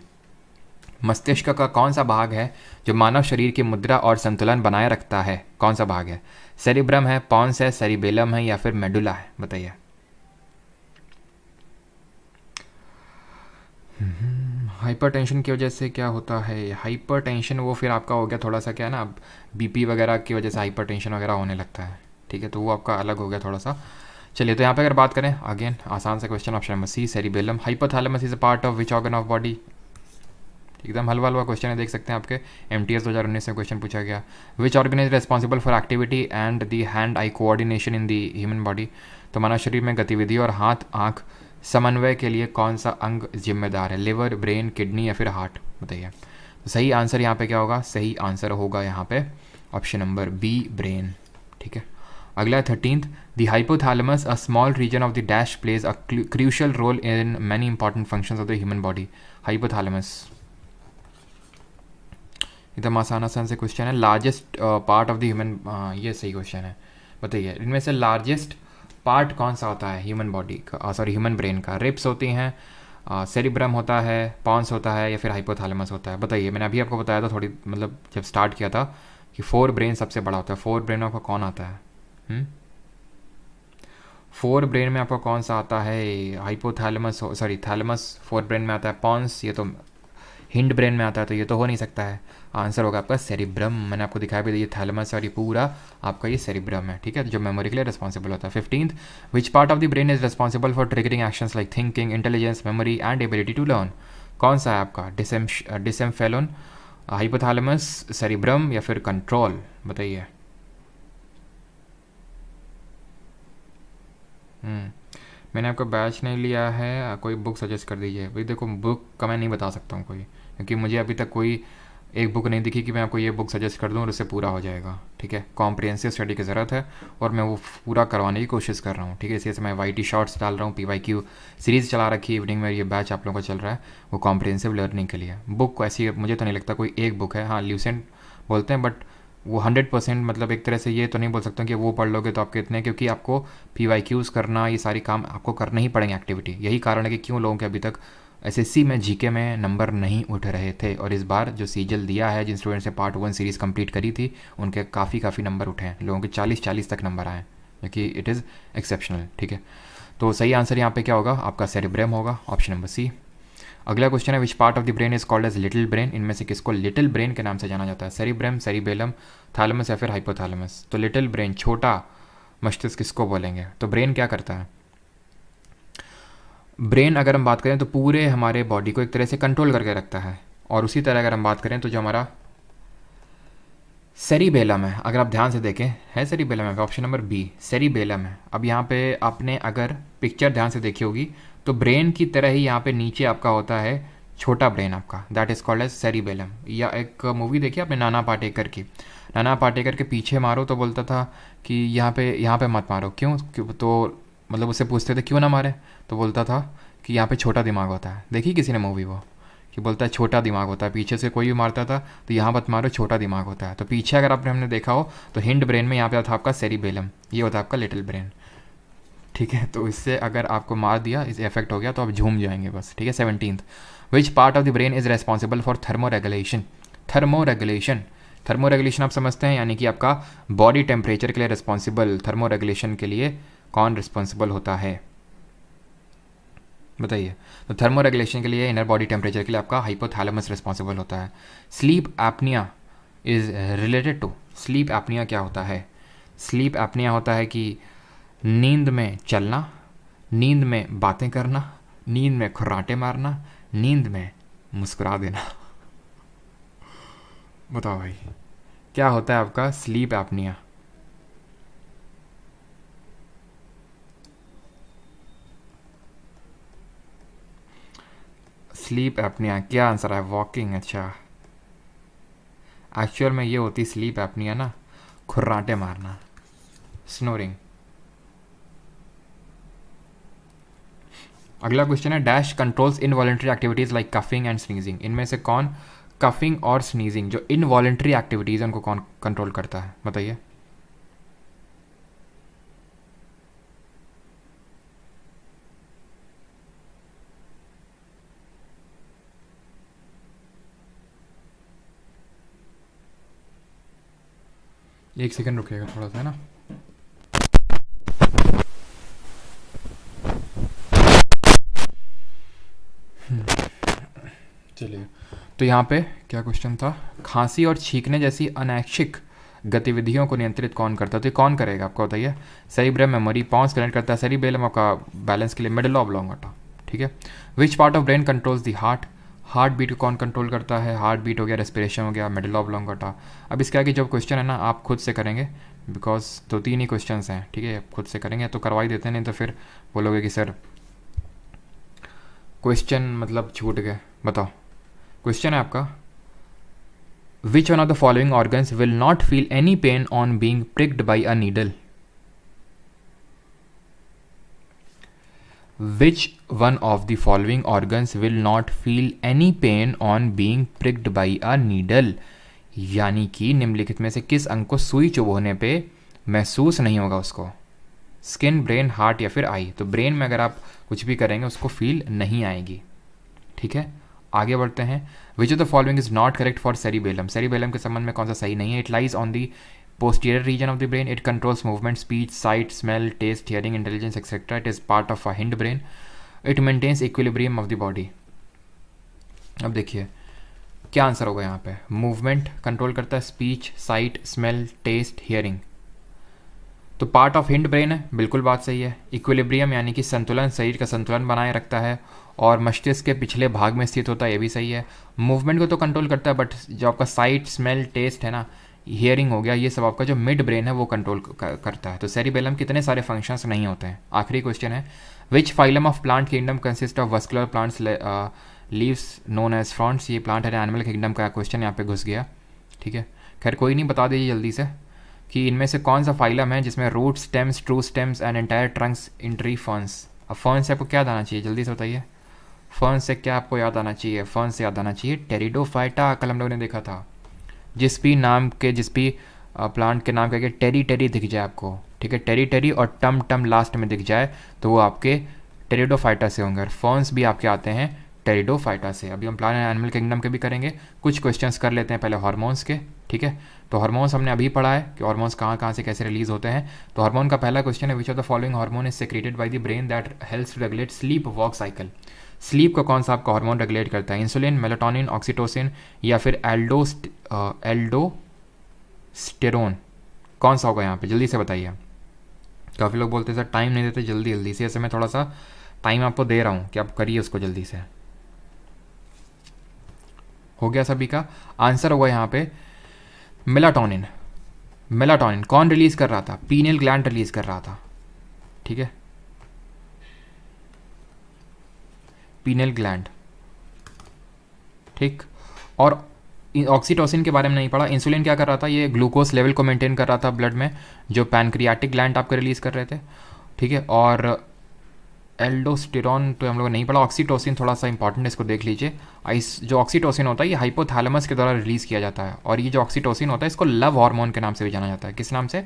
मस्तिष्क का कौन सा भाग है जो मानव शरीर की मुद्रा और संतुलन बनाए रखता है? कौन सा भाग है? सेरिब्रम है, पॉन्स है, सेरिबेलम है, या फिर मेडुला है? बताइए। हाइपरटेंशन की वजह से क्या होता है? हाइपरटेंशन वो फिर आपका हो गया थोड़ा सा, क्या है ना, बीपी वगैरह की वजह से हाइपरटेंशन वगैरह होने लगता है, ठीक है। तो वो आपका अलग हो गया थोड़ा सा। चलिए, तो यहाँ पे अगर बात करें, अगेन आसान सा question, option number C, cerebellum. Hypothalamus is a part of which organ of body? एकदम हलवा हलवा क्वेश्चन है, देख सकते हैं आपके MTS 2019 में क्वेश्चन पूछा गया। Which organ is responsible for activity and the hand eye coordination in the human body? तो मानव शरीर में गतिविधि और हाथ आँख समन्वय के लिए कौन सा अंग जिम्मेदार है? लिवर, ब्रेन, किडनी या फिर हार्ट? बताइए। तो सही आंसर यहाँ पे क्या होगा? सही आंसर होगा यहाँ पे ऑप्शन नंबर बी, ब्रेन, ठीक है। अगला 13th, the hypothalamus a small region of the dash plays a crucial role in many important functions of the human body. Hypothalamus एकदम आसान से क्वेश्चन है। Largest part of the human, ये सही question है। बताइए, इनमें से लार्जेस्ट पार्ट कौन सा होता है ह्यूमन बॉडी का, सॉरी ह्यूमन ब्रेन का? रिप्स होती हैं, सेरिब्रम होता है, पॉन्स होता है, या फिर हाइपोथैलेमस होता है? बताइए। मैंने अभी आपको बताया था थोड़ी, मतलब जब स्टार्ट किया था कि 4 ब्रेन सबसे बड़ा होता है। 4 ब्रेन में आपका कौन आता है? 4 ब्रेन में आपका कौन सा आता है? हाइपोथैलेमस, सॉरी थैलेमस 4 ब्रेन में आता है। पॉन्स ये तो हिंड ब्रेन में आता है, तो ये तो हो नहीं सकता है। आंसर होगा आपका सेरिब्रम। मैंने आपको दिखाया भी, ये थैलेमस और ये पूरा आपका ये सेरिब्रम है, ठीक है, जो मेमोरी के लिए रिस्पॉन्सिबल होता है। 15th, which part of the brain is responsible for triggering actions like thinking, intelligence, memory and ability to learn? कौन सा है आपका? डिसेम्फेलोन, हाइपोथैलेमस, सेरिब्रम या फिर कंट्रोल? बताइए। मैंने आपका बैच नहीं लिया है, कोई बुक सजेस्ट कर दीजिए। भाई देखो, बुक का मैं नहीं बता सकता हूँ कोई, क्योंकि मुझे अभी तक कोई एक बुक नहीं दिखी कि मैं आपको ये बुक सजेस्ट कर दूँ और उससे पूरा हो जाएगा, ठीक है। कॉम्प्रिहेंसिव स्टडी की ज़रूरत है और मैं वो पूरा करवाने की कोशिश कर रहा हूँ, ठीक है। इसलिए मैं YT शॉर्ट्स डाल रहा हूँ, PYQ सीरीज़ चला रखी है, इवनिंग में ये बैच आप लोगों को चल रहा है, वो कॉम्प्रिहेंसिव लर्निंग के लिए। बुक ऐसी मुझे तो नहीं लगता कोई एक बुक है, हाँ ल्यूसेंट बोलते हैं, बट वो 100% मतलब एक तरह से ये तो नहीं बोल सकता कि वो पढ़ लोगे तो आपके इतने, क्योंकि आपको PYQs करना, ये सारी काम आपको करने ही पड़ेंगे एक्टिविटी। यही कारण है कि क्यों लोगों के अभी तक SSC में GK में नंबर नहीं उठ रहे थे, और इस बार जो सीजल दिया है, जिन स्टूडेंट्स ने पार्ट 1 सीरीज़ कंप्लीट करी थी, उनके काफ़ी नंबर उठे हैं, लोगों के 40 तक नंबर आए, क्योंकि इट इज़ एक्सेप्शनल, ठीक है। तो सही आंसर यहाँ पे क्या होगा, आपका सेरिब्रम होगा, ऑप्शन नंबर C। अगला क्वेश्चन है, which part of the brain is called as little brain? इनमें से किसको लिटिल ब्रेन के नाम से जाना जाता है? सेरिब्रम, सेरिबेलम, थैलेमस या फिर हाइपोथैलेमस? तो लिटिल ब्रेन, छोटा मस्तिष्क किसको बोलेंगे? तो ब्रेन क्या करता है? ब्रेन अगर हम बात करें तो पूरे हमारे बॉडी को एक तरह से कंट्रोल करके रखता है, और उसी तरह अगर हम बात करें तो जो हमारा सेरिबेलम है, अगर आप ध्यान से देखें, है सेरिबेलम है, ऑप्शन नंबर B सेरिबेलम है। अब यहाँ पे आपने अगर पिक्चर ध्यान से देखी होगी तो ब्रेन की तरह ही यहाँ पे नीचे आपका होता है छोटा ब्रेन आपका, that is called as cerebellum. या एक मूवी देखी आपने नाना पाटेकर की, नाना पाटेकर के पीछे मारो तो बोलता था कि यहाँ पे मत मारो, क्यों? तो मतलब उससे पूछते थे क्यों ना मारे, तो बोलता था कि यहाँ पे छोटा दिमाग होता है। देखी किसी ने मूवी वो, कि बोलता है छोटा दिमाग होता है, पीछे से कोई भी मारता था तो यहाँ मत मारो, छोटा दिमाग होता है। तो पीछे अगर हमने देखा हो तो हिंड ब्रेन में यहाँ पे था आपका सेरिबेलम, ये होता है आपका लिटिल ब्रेन, ठीक है। तो इससे अगर आपको मार दिया, इस इफेक्ट हो गया तो आप झूम जाएंगे बस, ठीक है। 17th, which part of the brain is responsible for thermo regulation? Thermo regulation आप समझते हैं, यानी कि आपका बॉडी टेम्परेचर के लिए रिस्पॉन्सिबल, थर्मो रेगुलेशन के लिए कौन रिस्पॉन्सिबल होता है, बताइए? तो थर्मो रेगुलेशन के लिए, इनर बॉडी टेम्परेचर के लिए आपका हाइपोथैलेमस रिस्पॉन्सिबल होता है। Sleep apnea is related to, sleep apnea क्या होता है? स्लीप एपनिया होता है कि नींद में चलना, नींद में बातें करना, नींद में खुर्राटे मारना, नींद में मुस्कुरा देना। बताओ भाई क्या होता है आपका स्लीप एपनिया? स्लीप एपनिया क्या आंसर है? वॉकिंग, अच्छा। एक्चुअल में ये होती स्लीप एपनिया ना, खुर्राटे मारना, स्नोरिंग। अगला क्वेश्चन है, dash controls involuntary activities like coughing and sneezing? इनमें से कौन कफिंग और स्नीजिंग जो इनवॉलंटरी एक्टिविटीज है उनको कौन कंट्रोल करता है, बताइए? एक सेकंड रुकिएगा थोड़ा सा, है ना। चलिए, तो यहाँ पे क्या क्वेश्चन था? खांसी और छींकने जैसी अनैच्छिक गतिविधियों को नियंत्रित कौन करता है? तो कौन करेगा आपको बताइए? सेरिब्रम मेमोरी, पॉन्स कनेक्ट करता है, सेरिबेलम आपका बैलेंस के लिए, मेडुला ऑब्लोंगेटा, ठीक है। Which part of brain controls the heart? Heart beat को कौन कंट्रोल करता है? हार्ट बीट हो गया, रेस्पिरेशन हो गया, मेडुला ऑब्लोंगेटा। अब इसके आगे जो क्वेश्चन है ना आप खुद से करेंगे, बिकॉज तो 3 ही क्वेश्चन हैं, ठीक है। खुद से करेंगे तो करवा ही देते हैं, नहीं तो फिर बोलोगे कि सर क्वेश्चन मतलब छूट गए। बताओ, क्वेश्चन है आपका, which one of the following organs will not feel any pain on being pricked by a needle? Which one of the following organs will not feel any pain on being pricked by a needle? यानी कि निम्नलिखित में से किस अंग को सुई चुभोने पे महसूस नहीं होगा उसको? स्किन, ब्रेन, हार्ट या फिर आई? तो ब्रेन में अगर आप कुछ भी करेंगे उसको फील नहीं आएगी, ठीक है। आगे बढ़ते हैं, which of the following is not correct for cerebellum? Cerebellum के संबंध में कौन सा सही नहीं है? It lies on the posterior region of the brain, it controls movement, speech, sight, smell, taste, hearing, intelligence, etc. It is part of a hind brain. It maintains equilibrium of the body. अब देखिए क्या answer होगा यहाँ पे? Movement control करता है, speech, sight, smell, taste, hearing. तो part of hind brain है, बिल्कुल बात सही है। इक्विलिब्रियम यानी कि संतुलन, शरीर का संतुलन बनाए रखता है और मस्तिष्क के पिछले भाग में स्थित होता है, ये भी सही है। मूवमेंट को तो कंट्रोल करता है, बट जो आपका साइट, स्मेल, टेस्ट है ना, हियरिंग हो गया, ये सब आपका जो मिड ब्रेन है वो कंट्रोल करता है। तो सेरिबेलम कितने सारे फंक्शंस नहीं होते हैं। आखिरी क्वेश्चन है, which phylum of plant kingdom consist of vascular plants leaves known as fronds, ये प्लांट है एनिमल किंगडम का क्वेश्चन यहाँ पे घुस गया, ठीक है। खैर कोई नहीं, बता दीजिए जल्दी से कि इनमें से कौन सा फाइलम है जिसमें root stems, true stems and entire trunks in tree ferns. अब फर्न से आपको क्या याद आना चाहिए, जल्दी से बताइए। फर्न से क्या आपको याद आना चाहिए, फर्न से याद आना चाहिए टेरिडोफाइटा, कल हम लोगों ने देखा था। जिस भी प्लांट के नाम के टेरी टेरी दिख जाए आपको, ठीक है, टेरी टेरी और टम टम लास्ट में दिख जाए तो वो आपके टेरिडोफाइटा से होंगे, और फर्न्स भी आपके आते हैं टेरिडोफाइटा से। अभी हम प्लांट एंड एनिमल किंगडम के भी करेंगे, कुछ क्वेश्चंस कर लेते हैं पहले हार्मोन्स के, ठीक है। तो हार्मोन्स हमने अभी पढ़ा है कि हार्मोन्स कहाँ कहाँ से कैसे रिलीज होते हैं। तो हार्मोन का पहला क्वेश्चन है, which of the following hormone is secreted by the brain that helps to regulate sleep work cycle. Sleep को कौन सा आपका हार्मोन रेगुलेट करता है, इंसुलिन, मेलाटोनिन, ऑक्सीटोसिन या फिर एल्डोस्टेरोन, कौन सा होगा यहाँ पे, जल्दी से बताइए। काफ़ी लोग बोलते हैं सर टाइम नहीं देते, जल्दी जल्दी से, ऐसे मैं थोड़ा सा टाइम आपको दे रहा हूँ कि आप करिए उसको जल्दी से। हो गया सभी का आंसर होगा यहाँ पे मेलाटोनिन। मेलाटोनिन कौन रिलीज कर रहा था, पीनियल ग्लैंड रिलीज कर रहा था, ठीक है, पीनियल ग्लैंड, ठीक। और ऑक्सीटोसिन के बारे में नहीं पढ़ा। इंसुलिन क्या कर रहा था, ये ग्लूकोज लेवल को मेंटेन कर रहा था ब्लड में, जो पैनक्रियाटिक ग्लैंड आपको रिलीज कर रहे थे, ठीक है। और एल्डोस्टेरॉन तो हम लोग नहीं पढ़ा। ऑक्सीटोसिन थोड़ा सा इंपॉर्टेंट है, इसको देख लीजिए। जो ऑक्सीटोसिन होता है ये हाइपोथैलेमस के द्वारा रिलीज किया जाता है, और ये जो ऑक्सीटोसिन होता है इसको लव हार्मोन के नाम से भी जाना जाता है। किस नाम से,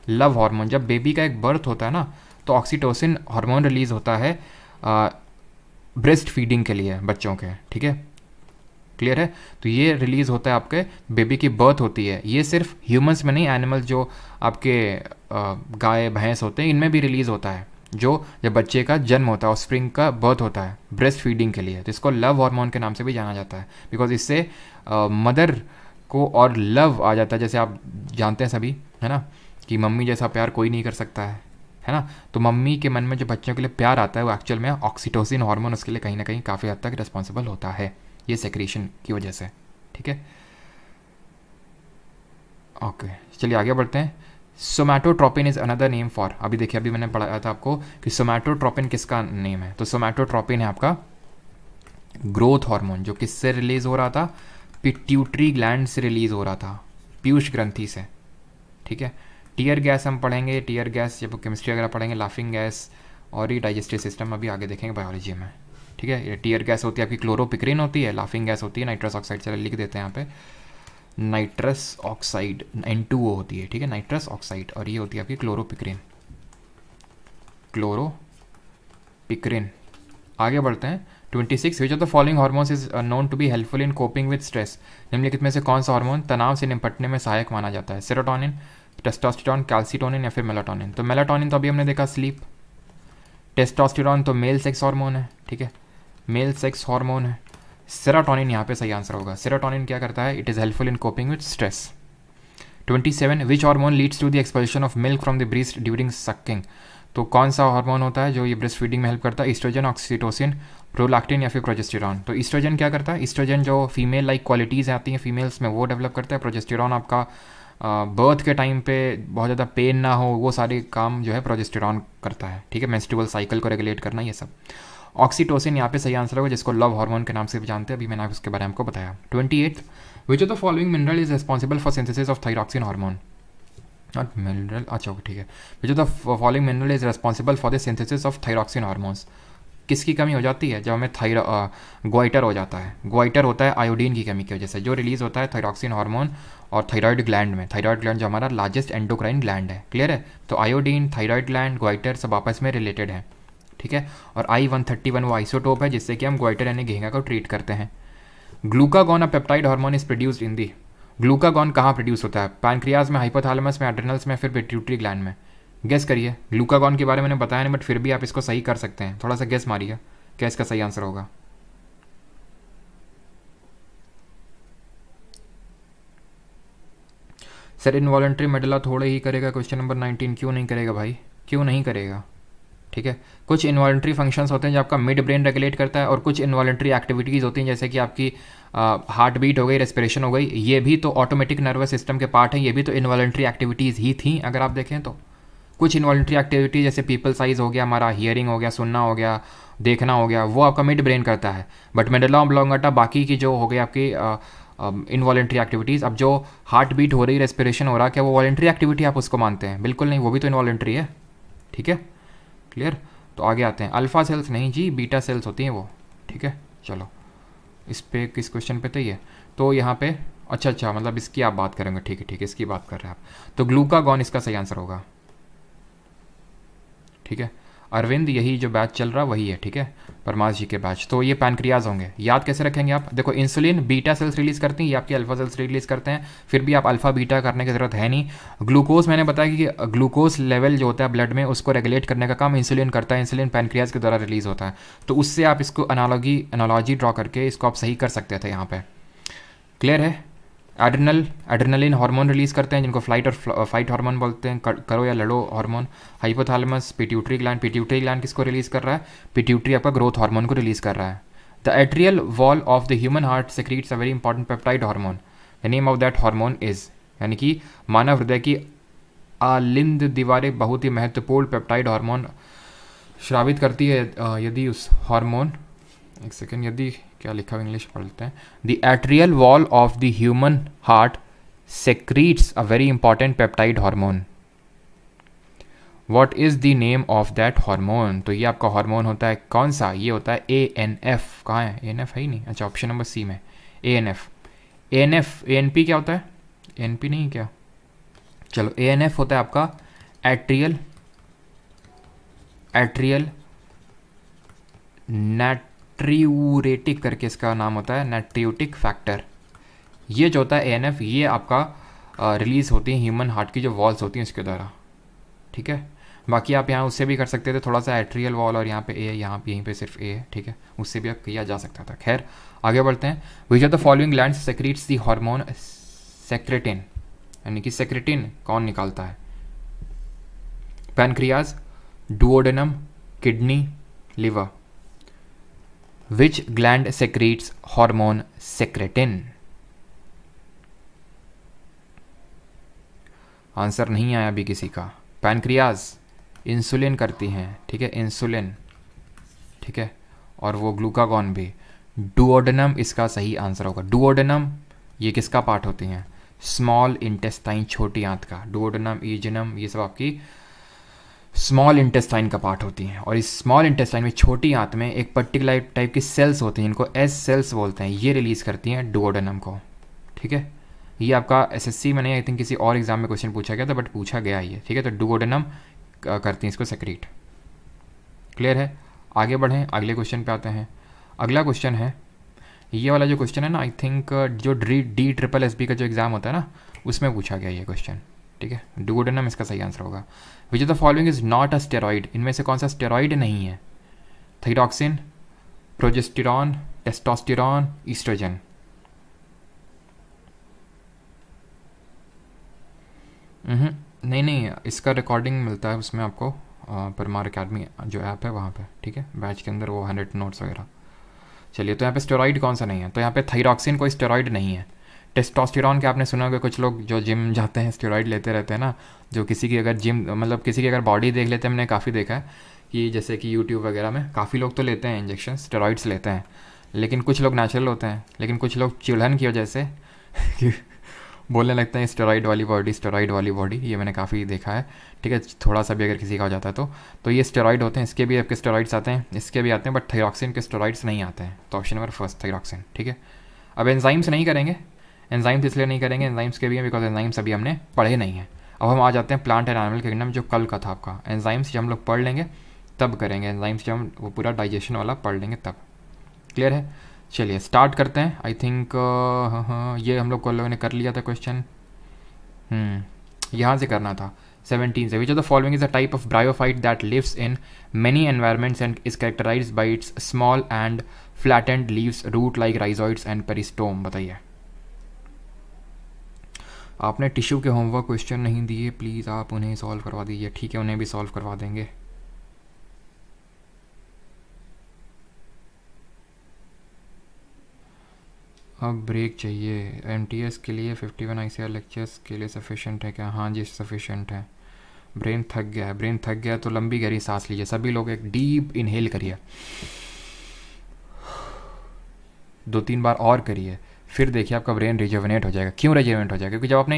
लव हार्मोन। जब बेबी का एक बर्थ होता है ना तो ऑक्सीटोसिन हार्मोन रिलीज होता है ब्रेस्ट फीडिंग के लिए बच्चों के, ठीक है, क्लियर है। तो ये रिलीज होता है आपके बेबी की बर्थ होती है, ये सिर्फ ह्यूमंस में नहीं, एनिमल्स जो आपके गाय भैंस होते हैं इनमें भी रिलीज होता है, जो जब बच्चे का जन्म होता है, ऑफस्प्रिंग का बर्थ होता है ब्रेस्ट फीडिंग के लिए, तो इसको लव हार्मोन के नाम से भी जाना जाता है, बिकॉज इससे मदर को और लव आ जाता है। जैसे आप जानते हैं सभी, है ना, कि मम्मी जैसा प्यार कोई नहीं कर सकता है ना। तो मम्मी के मन में जो बच्चों के लिए प्यार आता है वो एक्चुअल में ऑक्सीटोसिन हार्मोन उसके लिए कहीं ना कहीं काफ़ी हद तक रिस्पॉन्सिबल होता है, ये सेक्रेशन की वजह से, ठीक है। ओके चलिए आगे बढ़ते हैं। सोमैटोट्रोपिन इज अनदर नेम फॉर, अभी देखिए अभी मैंने पढ़ाया था आपको कि सोमैटोट्रोपिन किसका नेम है, तो सोमैटोट्रोपिन है आपका ग्रोथ हार्मोन, जो किससे रिलीज हो रहा था, पिट्यूटरी ग्लैंड से रिलीज हो रहा था, पीयूष ग्रंथि से, ठीक है। टीयर गैस हम पढ़ेंगे, टीयर गैस जब केमिस्ट्री वगैरह पढ़ेंगे, लाफिंग गैस और ये डाइजेस्टिव सिस्टम अभी आगे देखेंगे बायोलॉजी में, ठीक है। ये टीयर गैस होती है आपकी क्लोरोपिक्रिन होती है, लाफिंग गैस होती है नाइट्रस ऑक्साइड, चलो लिख देते हैं यहाँ पे नाइट्रस ऑक्साइड N2O होती है, ठीक है, नाइट्रस ऑक्साइड, और ये होती है आपकी क्लोरोपिक्रिन, क्लोरोपिक्रिन। आगे बढ़ते हैं 26, which of the following hormones is known to be helpful in coping with stress. निम्नलिखित में से कौन सा हार्मोन तनाव से निपटने में सहायक माना जाता है, सेरोटोनिन, टेस्टोस्टेरोन, कैल्सिटोनिन या फिर मेलाटोनिन। तो मेलाटोनिन तो अभी हमने देखा स्लीप, टेस्टोस्टेरोन तो मेल सेक्स हार्मोन है, ठीक है, मेल सेक्स हार्मोन है। सेरोटोनिन यहाँ पे सही आंसर होगा। सेरोटोनिन क्या करता है, it is helpful in coping with stress. 27, which hormone leads to the expulsion of milk from the breast during sucking. तो कौन सा हार्मोन होता है जो ये ब्रेस्ट फीडिंग में हेल्प करता है, ईस्ट्रोजन, ऑक्सीटोसिन, प्रोलैक्टिन या फिर प्रोजेस्टेरॉन। तो ईस्ट्रोजन क्या करता है, ईस्ट्रोजन जो फीमेल लाइक क्वालिटीज़ आती हैं फीमेल्स में वो डेवलप करता है। प्रोजेस्टेरॉन आपका बर्थ के टाइम पे बहुत ज़्यादा पेन ना हो वो सारे काम जो है प्रोजेस्टेरॉन करता है, ठीक है, मेंस्ट्रुअल साइकिल को रेगुलेट करना ये सब। ऑक्सीटोसिन यहाँ पे सही आंसर होगा, जिसको लव हार्मोन के नाम से भी जानते हैं, अभी मैंने उसके बारे में आपको बताया। 28, विच of the following mineral is responsible for synthesis of thyroxine hormone. Not mineral, अच्छा ओके ठीक है। Which of the following mineral is responsible for the synthesis of thyroxine hormones. किसकी कमी हो जाती है जब हमें ग्वाइटर हो जाता है, ग्वाइटर होता है आयोडीन की कमी की वजह से, जो रिलीज होता है थायरॉक्सिन हार्मोन और थायराइड ग्लैंड में। थायराइड ग्लैंड जो हमारा लार्जेस्ट एंडोक्राइन ग्लैंड है, क्लियर है। तो आयोडीन, थायराइड ग्लैंड, ग्वाइटर सब आपस में रिलेटेड है, ठीक है। और I-131 वो आइसोटोप है जिससे कि हम ग्वाइटर यानी घेंगा को ट्रीट करते हैं। Glucagon a peptide hormone is produced in the. Glucagon कहाँ प्रोड्यूस होता है, पैनक्रियाज में, हाइपोथैलेमस में, एड्रेनल्स में, फिर पिट्यूटरी ग्लैंड में। गेस करिए, ग्लूकागॉन के बारे में मैंने बताया नहीं बट फिर भी आप इसको सही कर सकते हैं, थोड़ा सा गेस मारिए क्या इसका सही आंसर होगा। सर इनवॉलंटरी मेडुला थोड़े ही करेगा, क्वेश्चन नंबर 19 क्यों नहीं करेगा भाई, क्यों नहीं करेगा, ठीक है। कुछ इनवॉलंटरी फंक्शंस होते हैं जो आपका मिड ब्रेन रेगुलेट करता है, और कुछ इनवॉलंटरी एक्टिविटीज़ होती हैं जैसे कि आपकी हार्ट बीट हो गई, रेस्पिरेशन हो गई, ये भी तो ऑटोमेटिक नर्वस सिस्टम के पार्ट हैं, ये भी तो इनवॉलंटरी एक्टिविटीज़ ही थी अगर आप देखें तो। कुछ इन्वॉल्ट्री एक्टिविटी जैसे पीपल साइज हो गया, हमारा हियरिंग हो गया, सुनना हो गया, देखना हो गया, वो आपका मिड ब्रेन करता है। बट मेडुला ऑब्लोंगेटा बाकी की जो हो गई आपकी इनवॉलेंट्री एक्टिविटीज़, अब जो हार्ट बीट हो रही, रेस्पिरेशन हो रहा, क्या वो वॉलेंट्री एक्टिविटी आप उसको मानते हैं? बिल्कुल नहीं, वो भी तो इनवॉलेंट्री है। ठीक है, क्लियर। तो आगे आते हैं, अल्फ़ा सेल्स नहीं जी, बीटा सेल्स होती हैं वो। ठीक है, चलो इस पे किस क्वेश्चन पे तो ये, तो यहाँ पे अच्छा मतलब इसकी आप बात करेंगे। ठीक है, इसकी बात कर रहे हैं आप। तो ग्लूकागॉन इसका सही आंसर होगा। ठीक है, अरविंद यही जो बैच चल रहा वही है। ठीक है, परमास जी के बैच। तो ये पैनक्रियाज होंगे, याद कैसे रखेंगे आप? देखो इंसुलिन बीटा सेल्स रिलीज करती हैं, ये आपकी अल्फा सेल्स रिलीज करते हैं, फिर भी आप अल्फा बीटा करने की ज़रूरत है नहीं। ग्लूकोज मैंने बताया कि ग्लूकोज लेवल जो होता है ब्लड में उसको रेगुलेट करने का काम इंसुलिन करता है, इंसुलिन पैनक्रियाज के द्वारा रिलीज होता है। तो उससे आप इसको एनालॉजी ड्रॉ करके इसको आप सही कर सकते थे यहाँ पे। क्लियर है। एड्रेनलिन हार्मोन रिलीज करते हैं जिनको फ्लाइट और फाइट हार्मोन बोलते हैं, करो या लड़ो हार्मोन। हाइपोथैलेमस, पिट्यूटरी ग्लैंड किसको रिलीज कर रहा है? पिट्यूटरी आपका ग्रोथ हार्मोन को रिलीज कर रहा है। The atrial wall of the human heart secretes a very important peptide hormone. The name of that hormone is, यानी कि मानव हृदय की आलिंद दीवारें बहुत ही महत्वपूर्ण पेप्टाइड हार्मोन श्रावित करती है यदि उस हार्मोन, एक सेकेंड, यदि क्या लिखा हुआ इंग्लिश पढ़ते हैं। The atrial wall of the human heart secretes a very important peptide hormone. What is the name of that hormone? तो ये आपका हार्मोन होता है कौन सा? ये होता है ANF। कहाँ है ANF? है ही नहीं। अच्छा, ऑप्शन नंबर सी में ANF। ANP क्या होता है? ANP नहीं क्या? चलो, ANF होता है आपका एट्रियल नाट्रियूरेटिक करके इसका नाम होता है, नाट्रियूटिक फैक्टर। ये जो होता है ANF, ये आपका रिलीज होती है ह्यूमन हार्ट की जो वॉल्स होती हैं उसके द्वारा। ठीक है, बाकी आप यहाँ उससे भी कर सकते थे थोड़ा सा, एट्रियल वॉल और यहाँ पे A है, यहाँ पे यहीं पे सिर्फ A है। ठीक है, उससे भी किया जा सकता था। खैर आगे बढ़ते हैं। Which of the following glands secretes the hormone secretin? यानी कि सेक्रेटिन कौन निकालता है? Pancreas, duodenum, kidney, liver. Which gland secretes hormone secretin? Answer नहीं आया अभी किसी का। पैनक्रियाज इंसुलिन करती हैं। ठीक है, इंसुलिन। ठीक है, और वो ग्लूकागॉन भी। डुओडेनम इसका सही आंसर होगा। डुओडेनम ये किसका पार्ट होती हैं? स्मॉल इंटेस्टाइन, छोटी आंत का। डुओडेनम, ईजिनम, ये सब आपकी स्मॉल इंटेस्टाइन का पार्ट होती हैं। और इस स्मॉल इंटेस्टाइन में छोटी आंत में एक पर्टिकुलर टाइप की सेल्स होती हैं, इनको एस सेल्स बोलते हैं, ये रिलीज़ करती हैं डुओडेनम को। ठीक है, ये आपका SSC में नहीं, आई थिंक किसी और एग्जाम में क्वेश्चन पूछा गया था, बट पूछा गया ये। ठीक है, तो डुओडेनम करती हैं इसको सेक्रीट। क्लियर है। आगे बढ़ें, अगले क्वेश्चन पे आते हैं। अगला क्वेश्चन है ये वाला जो क्वेश्चन है ना, आई थिंक जो DSSB का जो एग्ज़ाम होता है ना, उसमें पूछा गया ये क्वेश्चन। ठीक है, डुओडेनम इसका सही आंसर होगा। Which of the following is not a steroid? इनमें से कौन सा स्टेरॉइड नहीं है? Thyroxine, progesterone, testosterone, estrogen. नहीं, इसका रिकॉर्डिंग मिलता है उसमें आपको, परमार अकेडमी जो ऐप है वहाँ पे। ठीक है, बैच के अंदर वो 100 नोट्स वगैरह। चलिए, तो यहाँ पे स्टेरॉइड कौन सा नहीं है? तो यहाँ पे थायरॉक्सिन कोई स्टेरॉइड नहीं है। टेस्टोस्टेरॉन के आपने सुना होगा, कुछ लोग जो जिम जाते हैं स्टेरॉइड लेते रहते हैं ना, जो किसी की अगर जिम मतलब किसी की अगर बॉडी देख लेते हैं, मैंने काफ़ी देखा है कि जैसे कि यूट्यूब वगैरह में काफ़ी लोग तो लेते हैं इंजेक्शन, स्टेरॉइड्स लेते हैं, लेकिन कुछ लोग नेचुरल होते हैं, लेकिन कुछ लोग चिढ़न की वजह से बोलने लगते हैं स्टेरॉइड वाली बॉडी, स्टेरॉइड वाली बॉडी। ये मैंने काफ़ी देखा है। ठीक है, थोड़ा सा भी अगर किसी का हो जाता है तो ये स्टेरॉइड होते हैं, इसके भी आपके स्टेरॉइड्स आते हैं, इसके भी आते हैं, बट थायरॉक्सिन के स्टेरॉइड्स नहीं आते हैं। तो ऑप्शन नंबर फर्स्ट थायरॉक्सिन। ठीक है, अब एंजाइम्स नहीं करेंगे, एंजाइम्स इसलिए नहीं करेंगे, एंजाइम्स के भी हैं बिकॉज एंजाइम्स अभी हमने पढ़े नहीं हैं। अब हम आ जाते हैं प्लांट एंड एनिमल किंगडम, जो कल का था आपका। एंजाइम्स जब हम लोग पढ़ लेंगे तब करेंगे, एंजाइम्स जब हम वो पूरा डाइजेशन वाला पढ़ लेंगे तब। क्लियर है। चलिए स्टार्ट करते हैं। आई थिंक ये हम लोग को लोगों ने कर लिया था क्वेश्चन, यहाँ से करना था 17 से। Which of the following is a type of bryophyte that lives in many environments and is characterised by its small and flattened leaves, root like rhizoids and peristome. बताइए। आपने टिश्यू के होमवर्क क्वेश्चन नहीं दिए, please आप उन्हें solve करवा दीजिए। ठीक है, उन्हें भी सॉल्व करवा देंगे। अब ब्रेक चाहिए। MTS के लिए 51 ICR लेक्चर्स के लिए सफिशेंट है क्या? हाँ जी, सफिशेंट है। ब्रेन थक गया है, ब्रेन थक गया तो लंबी गहरी सांस लीजिए। सभी लोग एक डीप इनहेल करिए, 2-3 बार और करिए, फिर देखिए आपका ब्रेन रिजुविनेट हो जाएगा। क्यों रिजुविनेट हो जाएगा? क्योंकि जब आपने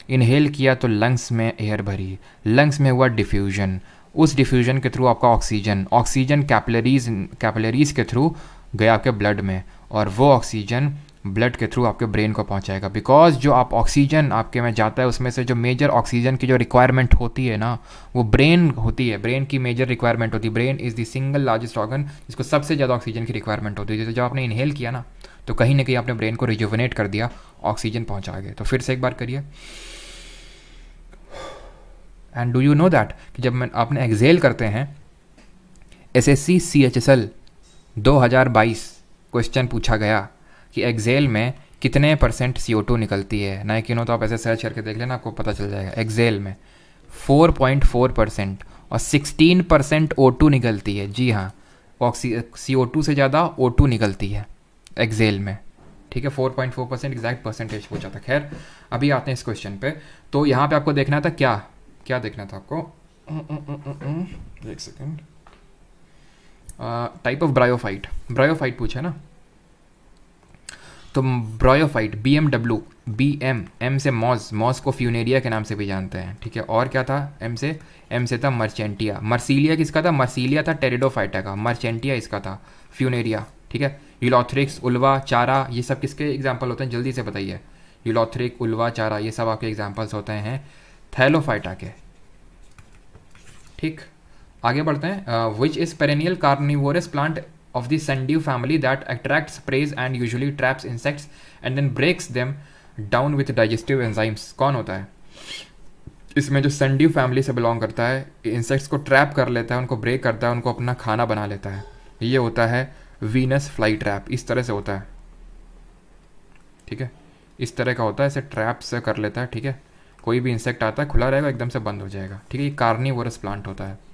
इनहेल किया तो लंग्स में एयर भरी, लंग्स में हुआ डिफ्यूजन, उस डिफ्यूजन के थ्रू आपका ऑक्सीजन कैपिलरीज के थ्रू गया आपके ब्लड में, और वो ऑक्सीजन ब्लड के थ्रू आपके ब्रेन को पहुंचाएगा। बिकॉज जो आप ऑक्सीजन आपके में जाता है उसमें से जो मेजर ऑक्सीजन की जो रिक्वायरमेंट होती है ना, वो ब्रेन होती है, ब्रेन की मेजर रिक्वायरमेंट होती है। Brain is the single largest organ जिसको सबसे ज़्यादा ऑक्सीजन की रिक्वायरमेंट होती है। तो जब आपने इनहेल किया ना तो कहीं ना कहीं आपने ब्रेन को रिजुविनेट कर दिया, ऑक्सीजन पहुँचा गए। तो फिर से एक बार करिए। And do you know that कि जब आपने एक्सेल करते हैं, SSC CHSL 2022 क्वेश्चन पूछा गया कि एक्सेल में कितने % CO2 निकलती है। ना कि नो तो आप ऐसे सर्च करके देख लेना, आपको पता चल जाएगा। एक्सेल में 4.4% और 16% O2 निकलती है। जी हाँ, CO2 से ज़्यादा O2 निकलती है एक्सेल में। ठीक है, 4.4% एग्जैक्ट परसेंटेज पूछा था। खैर, अभी आते हैं इस क्वेश्चन पे। तो यहाँ पे आपको देखना था क्या देखना था आपको, एक सेकेंड, टाइप ऑफ ब्रायोफाइट पूछा ना। तो ब्रायोफाइट BMW, M से मॉज को फ्यूनेरिया के नाम से भी जानते हैं। ठीक है, और क्या था M से था मर्चेंटिया। मर्सीलिया किसका था? मर्सीलिया था टेरिडोफाइटा का, मर्चेंटिया इसका था फ्यूनेरिया। ठीक है, यूलोथ्रिक्स, उल्वा, चारा, ये सब किसके एग्जाम्पल होते हैं? जल्दी से बताइए। यूलोथ्रिक, उल्वा, चारा, ये सब आपके एग्जाम्पल्स होते हैं थैलोफाइटा के। ठीक, आगे बढ़ते हैं। Which is perennial carnivorous plant of the sundew family that attracts prey and usually traps insects and then breaks them down with digestive enzymes? कौन होता है इसमें जो sundew family से बिलोंग करता है, इंसेक्ट्स को ट्रैप कर लेता है, उनको ब्रेक करता है, उनको अपना खाना बना लेता है? ये होता है वीनस फ्लाई ट्रैप। इस तरह से होता है। ठीक है, इस तरह का होता है, ऐसे ट्रैप से कर लेता है। ठीक है, कोई भी इंसेक्ट आता है, खुला रहेगा, एकदम से बंद हो जाएगा। ठीक है, ये कार्निवोरस प्लांट होता है।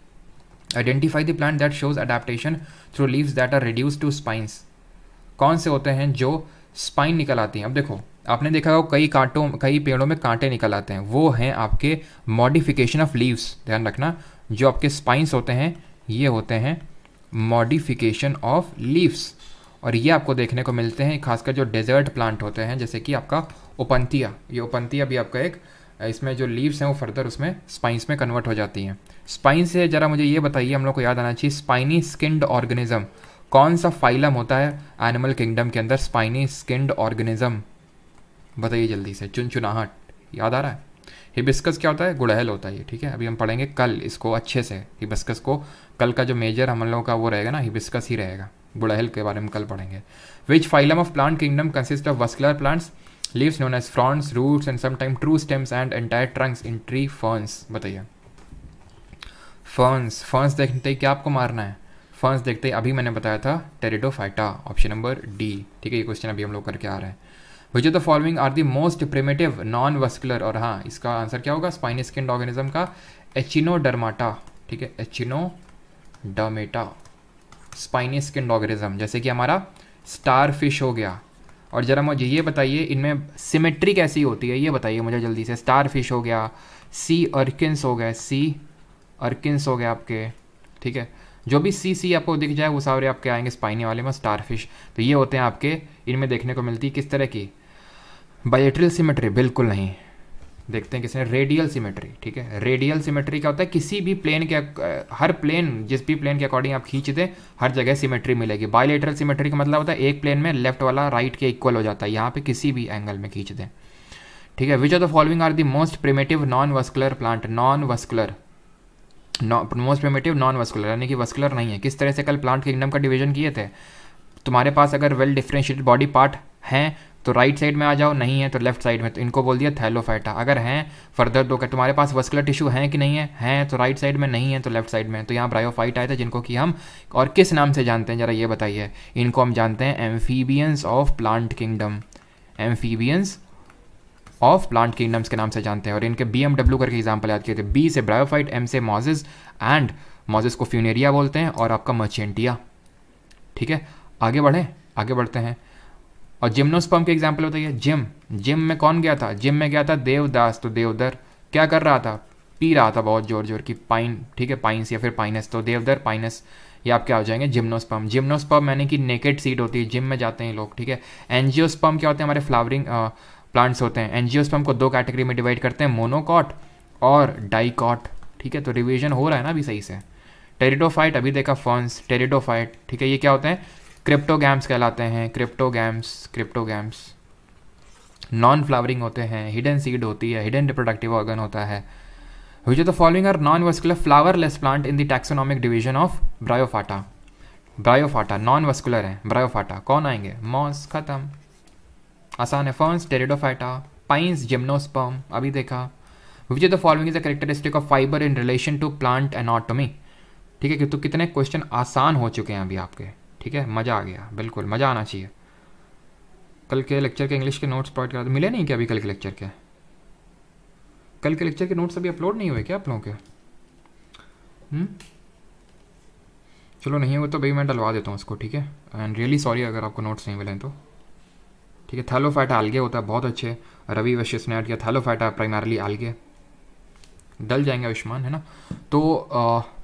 Identify the plant that shows adaptation through leaves that are reduced to spines. कौन से होते हैं जो स्पाइन निकल आती हैं? अब देखो, आपने देखा होगा कई पेड़ों में कांटे निकल आते हैं, वो हैं आपके मॉडिफिकेशन ऑफ लीव्स। ध्यान रखना, जो आपके स्पाइंस होते हैं ये होते हैं मॉडिफिकेशन ऑफ लीव्स, और ये आपको देखने को मिलते हैं खासकर जो डेजर्ट प्लांट होते हैं, जैसे कि आपका ओपंतिया। ये ओपंतिया भी आपका एक, इसमें जो लीव्स हैं वो फर्दर उसमें स्पाइंस में कन्वर्ट हो जाती हैं। स्पाइन से जरा मुझे ये बताइए, हम लोग को याद आना चाहिए, स्पाइनी स्किन्ड ऑर्गेनिज्म कौन सा फाइलम होता है एनिमल किंगडम के अंदर? स्पाइनी स्किन्ड ऑर्गेनिज्म, बताइए जल्दी से। चुनचुनाहट याद आ रहा है? हिबिस्कस क्या होता है? गुड़हल होता है ये। ठीक है, अभी हम पढ़ेंगे कल इसको अच्छे से, हिबिस्कस को। कल का जो मेजर हम लोगों का वो रहेगा ना, हिबिस्कस ही रहेगा। गुड़हल के बारे में कल पढ़ेंगे। विच phylum of plant kingdom consist of vascular plants, leaves known as fronds, roots and sometimes true stems and entire trunks in tree ferns? बताइए। ferns देखते ही क्या आपको मारना है? ferns देखते ही अभी मैंने बताया था टेरिडोफाइटा, ऑप्शन नंबर डी। ठीक है, ये क्वेश्चन अभी हम लोग करके आ रहे हैं। Which of the following are the most primitive non vascular, और हाँ इसका आंसर क्या होगा स्पाइनी स्किन्ड ऑर्गेनिज्म का? एचिनोडर्माटा। ठीक है, एचिनोडर्मेटा स्पाइनी स्किन्ड ऑर्गेनिज्म, जैसे कि हमारा स्टार फिश हो गया। और ज़रा मुझे ये बताइए इनमें सिमेट्री कैसी होती है, ये बताइए मुझे जल्दी से। स्टार फिश हो गया, सी अर्किन्स हो गए आपके। ठीक है, जो भी सी आपको दिख जाए वो सारे आपके आएंगे स्पाइनी वाले में, स्टार फिश। तो ये होते हैं आपके, इनमें देखने को मिलती है किस तरह की? बायलेटरल सिमेट्री बिल्कुल नहीं। देखते हैं किसने? Radial symmetry. ठीक है, रेडियल सिमेट्री क्या होता है? किसी भी प्लेन के हर प्लेन, जिस भी प्लेन के अकॉर्डिंग आप खींच दें हर जगह सिमेट्री मिलेगी। बायलेटरल सिमेट्री का मतलब होता है एक प्लेन में लेफ्ट वाला राइट के इक्वल हो जाता है, यहाँ पे किसी भी एंगल में खींच दें। ठीक है, which of the following are the most primitive non vascular plant? Most primitive non vascular यानी कि वस्कुलर नहीं है। किस तरह से कल प्लांट किंगडम का डिवीजन किए थे? तुम्हारे पास अगर वेल डिफरेंशिएटेड बॉडी पार्ट हैं तो राइट साइड में आ जाओ, नहीं है तो लेफ्ट साइड में, तो इनको बोल दिया थैलोफाइटा। अगर हैं फर्दर दो, तुम्हारे पास वस्कुलर टिश्यू हैं कि नहीं है? हैं तो राइट साइड में, नहीं है तो लेफ्ट साइड में। तो यहाँ ब्रायोफाइट आए थे, जिनको कि हम और किस नाम से जानते हैं जरा ये बताइए? इनको हम जानते हैं amphibians of plant kingdom, amphibians of plant kingdoms के नाम से जानते हैं। और इनके BMW करके एग्जाम्पल याद किए थे। बी से ब्रायोफाइट, M से मॉजेस, एंड मॉजेस को फ्यूनेरिया बोलते हैं, और आपका मर्चेंटिया। ठीक है, आगे बढ़ते हैं। और जिम्नोस्पर्म के एग्जाम्पल बताइए। जिम में कौन गया था? जिम में गया था देवदास। तो देवदर क्या कर रहा था? पी रहा था बहुत जोर जोर की पाइन, ठीक है, पाइन्स या फिर पाइनस, तो देवदार पाइनस ये आपके आ जाएंगे जिम्नोस्पर्म। जिम्नोस्पर्म यानी कि नेकेड सीड होती है, जिम में जाते हैं लोग, ठीक है। एंजियोस्पर्म क्या होते हैं, हमारे फ्लावरिंग प्लांट्स होते हैं। एंजियोस्पर्म को दो कैटेगरी में डिवाइड करते हैं, मोनोकॉट और डाइकॉट, ठीक है। तो रिवीजन हो रहा है ना अभी सही से। टेरिडोफाइट अभी देखा, फॉर्न्स, टेरिडोफाइट, ठीक है। ये क्या होते हैं, क्रिप्टोगैम्स कहलाते हैं, क्रिप्टोगैम्स नॉन फ्लावरिंग होते हैं, हिडन सीड होती है, हिडन रिप्रोडक्टिव ऑर्गन होता है। Which of the following are non-vascular flowerless plant in the taxonomic division of Bryophyta? Bryophyta non-vascular है, Bryophyta कौन आएंगे, मॉस, खत्म, आसान है। फर्न्स, टेरिडोफाइटा, पाइन्स, जिम्नोस्पर्म अभी देखा। Which of the following is a characteristic of fiber in relation to plant anatomy? ठीक है, कि तो कितने क्वेश्चन आसान हो चुके हैं अभी आपके, ठीक है। मज़ा आ गया, बिल्कुल मज़ा आना चाहिए। कल के लेक्चर के इंग्लिश के नोट्स प्रोवाइड करा, मिले नहीं क्या अभी कल के लेक्चर के? कल के लेक्चर के नोट्स अभी अपलोड नहीं हुए क्या आप लोगों के? चलो नहीं हुआ तो भाई मैं डलवा देता हूँ उसको, ठीक है। एंड रियली सॉरी अगर आपको नोट्स नहीं मिले तो, ठीक है। थैलोफाइटा आल्गे होता है, बहुत अच्छे। रवि वशिष्ठ ने ऐड किया, थैलोफाइटा प्राइमरली आल्गे, डल जाएंगे आयुष्मान, है ना। तो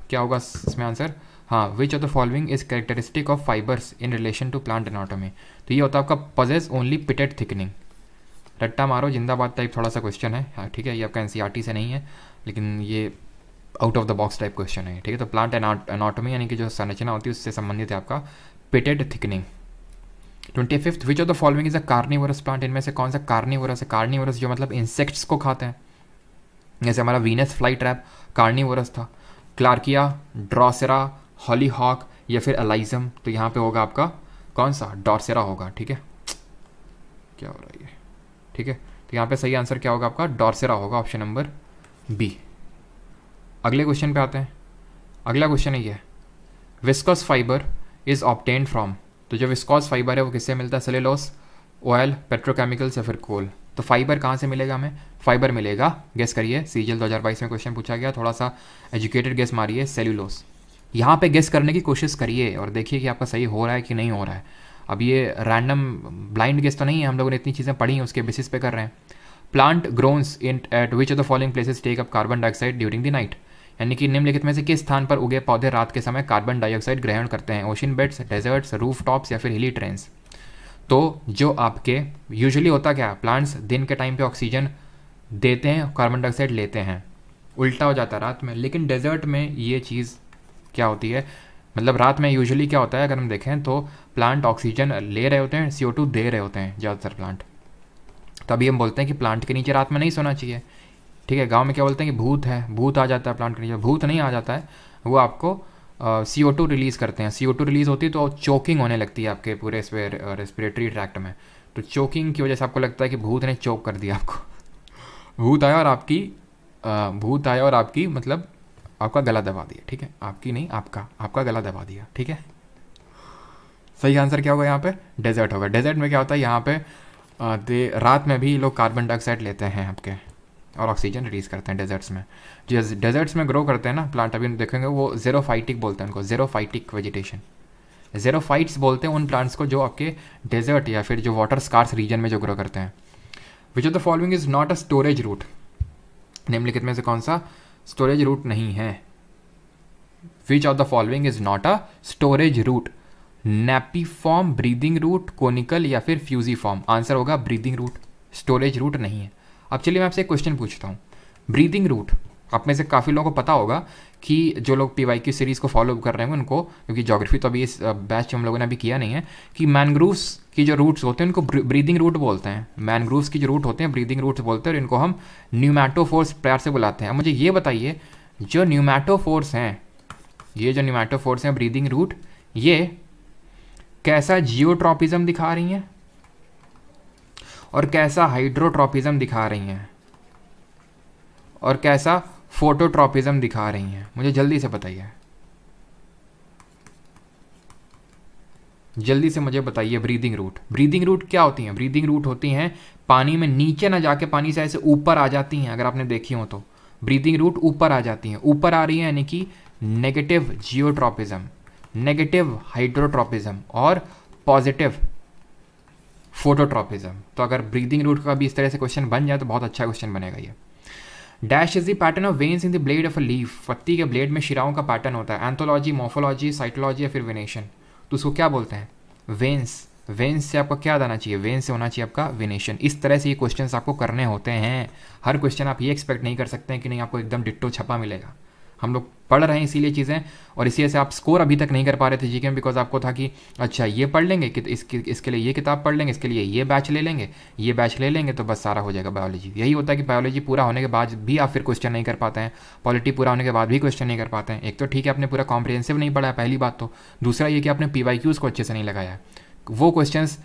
क्या होगा इसमें आंसर, हाँ, which of the following is characteristic of fibres in relation to plant anatomy. तो ये होता है आपका पजेस ओनली पिटेड थिकनिंग, रट्टा मारो जिंदाबाद टाइप थोड़ा सा क्वेश्चन है, हाँ, ठीक है। ये आपका एनसीईआरटी से नहीं है, लेकिन ये out of the box type question है, ठीक है। तो प्लांट एनाटॉमी यानी कि जो संरचना होती है उससे संबंधित है आपका pitted thickening. 25th, which of the following is a carnivorous plant, इनमें से कौन सा कार्निवोरस है। कार्निवोरस जो मतलब इंसेक्ट्स को खाते हैं, जैसे हमारा वीनस फ्लाई ट्रैप कार्निवोरस था। क्लार्किया, ड्रॉसेरा, हॉलीहॉक या फिर एलाइजम, तो यहाँ पे होगा आपका कौन सा, डॉर्सेरा होगा, ठीक है। क्या हो रहा है, ठीक है। तो यहाँ पे सही आंसर क्या होगा आपका, डॉर्सेरा होगा, ऑप्शन नंबर बी। अगले क्वेश्चन पे आते हैं। अगला क्वेश्चन है ये, viscose fibre is obtained from. तो जो विस्कोस फाइबर है वो किससे मिलता है, सेलुलोस, ऑयल, पेट्रोकेमिकल्स या फिर कोल। तो फाइबर कहाँ से मिलेगा हमें, फाइबर मिलेगा, गेस करिए। सीजीएल 2022 में क्वेश्चन पूछा गया, थोड़ा सा एजुकेटेड गेस मारिए, सेलुलोस। यहाँ पे गेस करने की कोशिश करिए और देखिए कि आपका सही हो रहा है कि नहीं हो रहा है। अब ये रैंडम ब्लाइंड गेस तो नहीं है, हम लोगों ने इतनी चीज़ें पढ़ी हैं उसके बेसिस पे कर रहे हैं। Plant grown in at which of the following places take up carbon dioxide during the night, यानी कि निम्नलिखित में से किस स्थान पर उगे पौधे रात के समय कार्बन डाइऑक्साइड ग्रहण करते हैं। Ocean beds, deserts, roof tops या फिर हिली ट्रेन्स। तो जो आपके यूजुअली होता क्या, प्लांट्स दिन के टाइम पे ऑक्सीजन देते हैं, कार्बन डाइऑक्साइड लेते हैं, उल्टा हो जाता है रात में। लेकिन डेजर्ट में ये चीज़ क्या होती है, मतलब रात में यूजुअली क्या होता है अगर हम देखें तो प्लांट ऑक्सीजन ले रहे होते हैं, CO2 दे रहे होते हैं ज़्यादातर प्लांट। तभी हम बोलते हैं कि प्लांट के नीचे रात में नहीं सोना चाहिए, ठीक है। गांव में क्या बोलते हैं कि भूत है, भूत आ जाता है प्लांट के नीचे। भूत नहीं आ जाता है, वो आपको CO2 रिलीज़ करते हैं। CO2 रिलीज़ होती है तो चोकिंग होने लगती है आपके पूरे रेस्पिरेटरी ट्रैक्ट में। तो चोकिंग की वजह से आपको लगता है कि भूत ने चोक कर दिया आपको। भूत आया और आपकी मतलब आपका गला दबा दिया, ठीक है। आपकी नहीं, आपका गला दबा दिया, ठीक है। सही आंसर क्या होगा यहाँ पे, डेजर्ट होगा। डेजर्ट में क्या होता है, यहाँ पे रात में भी लोग कार्बन डाइऑक्साइड लेते हैं आपके और ऑक्सीजन रिलीज़ करते हैं डेजर्ट्स में। जो डेजर्ट्स में ग्रो करते हैं ना प्लांट, अभी देखेंगे वो ज़ेरोफाइटिक बोलते हैं उनको, ज़ेरोफाइटिक वेजिटेशन, ज़ेरोफाइट्स बोलते हैं उन प्लांट्स को जो आपके डेजर्ट या फिर जो वाटर स्कार्स रीजन में जो ग्रो करते हैं। Which of the following is not a storage root, निम्नलिखित में से कौन सा स्टोरेज रूट नहीं है। Which of the following is not a storage root, napiform, breathing root, conical या फिर फ्यूजीफॉर्म। आंसर होगा ब्रीदिंग रूट, स्टोरेज रूट नहीं है। अब चलिए मैं आपसे एक क्वेश्चन पूछता हूँ, ब्रीदिंग रूट आप में से काफ़ी लोगों को पता होगा कि जो लोग PYQ सीरीज़ को फॉलो कर रहे हैं उनको, क्योंकि ज्योग्राफी तो अभी इस बैच हम लोगों ने अभी किया नहीं है, कि मैनग्रूव्स की जो रूट्स होते हैं उनको ब्रीदिंग रूट बोलते हैं। मैनग्रूव्स की जो रूट होते हैं ब्रीदिंग रूट्स बोलते हैं और इनको हम न्यूमैटोफोर्स प्यार से बुलाते हैं। अब मुझे ये बताइए, जो न्यूमैटोफोर्स हैं, ये जो न्यूमैटोफोर्स हैं ब्रीदिंग रूट, ये कैसा जियोट्रॉपिज्म दिखा रही हैं और कैसा हाइड्रोट्रॉपिज्म दिखा रही हैं और कैसा फोटोट्रॉपिज्म दिखा रही हैं, मुझे जल्दी से बताइए, जल्दी से मुझे बताइए। ब्रीदिंग रूट क्या होती हैं, ब्रीदिंग रूट होती हैं पानी में नीचे ना जाके पानी से ऐसे ऊपर आ जाती हैं। अगर आपने देखी हो तो ब्रीदिंग रूट ऊपर आ जाती हैं, ऊपर आ रही हैं यानी कि नेगेटिव जियोट्रॉपिज्म, नेगेटिव हाइड्रोट्रॉपिज्म और पॉजिटिव फोटोट्रॉपिज्म। तो अगर ब्रीदिंग रूट का भी इस तरह से क्वेश्चन बन जाए तो बहुत अच्छा क्वेश्चन बनेगा ये। Dash is the pattern of veins in the blade of a leaf, पत्ती के ब्लेड में शिराओं का पैटर्न होता है। एंथोलॉजी, मॉर्फोलॉजी, साइटोलॉजी या फिर वेनेशन, तो उसको क्या बोलते हैं? वेन्स। वेन्स से आपको क्या आना चाहिए? वेन्स से होना चाहिए आपका वेनेशन। इस तरह से ये क्वेश्चंस आपको करने होते हैं। हर क्वेश्चन आप ये एक्सपेक्ट नहीं कर सकते हैं कि नहीं आपको एकदम डिट्टो छपा मिलेगा। हम लोग पढ़ रहे हैं इसीलिए चीज़ें, और इसी वजह से आप स्कोर अभी तक नहीं कर पा रहे थे जीके में, बिकॉज आपको था कि अच्छा ये पढ़ लेंगे कि इसके लिए ये किताब पढ़ लेंगे, इसके लिए ये बैच ले लेंगे, ये बैच ले लेंगे तो बस सारा हो जाएगा बायोलॉजी। यही होता है कि बायोलॉजी पूरा होने के बाद भी आप फिर क्वेश्चन नहीं कर पाते हैं, पॉलिटी पूरा होने के बाद भी क्वेश्चन नहीं कर पाते हैं। एक तो ठीक है आपने पूरा कॉम्प्रिहेंसिव नहीं पढ़ा है, पहली बात तो। दूसरा ये कि आपने PYQs को अच्छे से नहीं लगाया है। वो क्वेश्चंस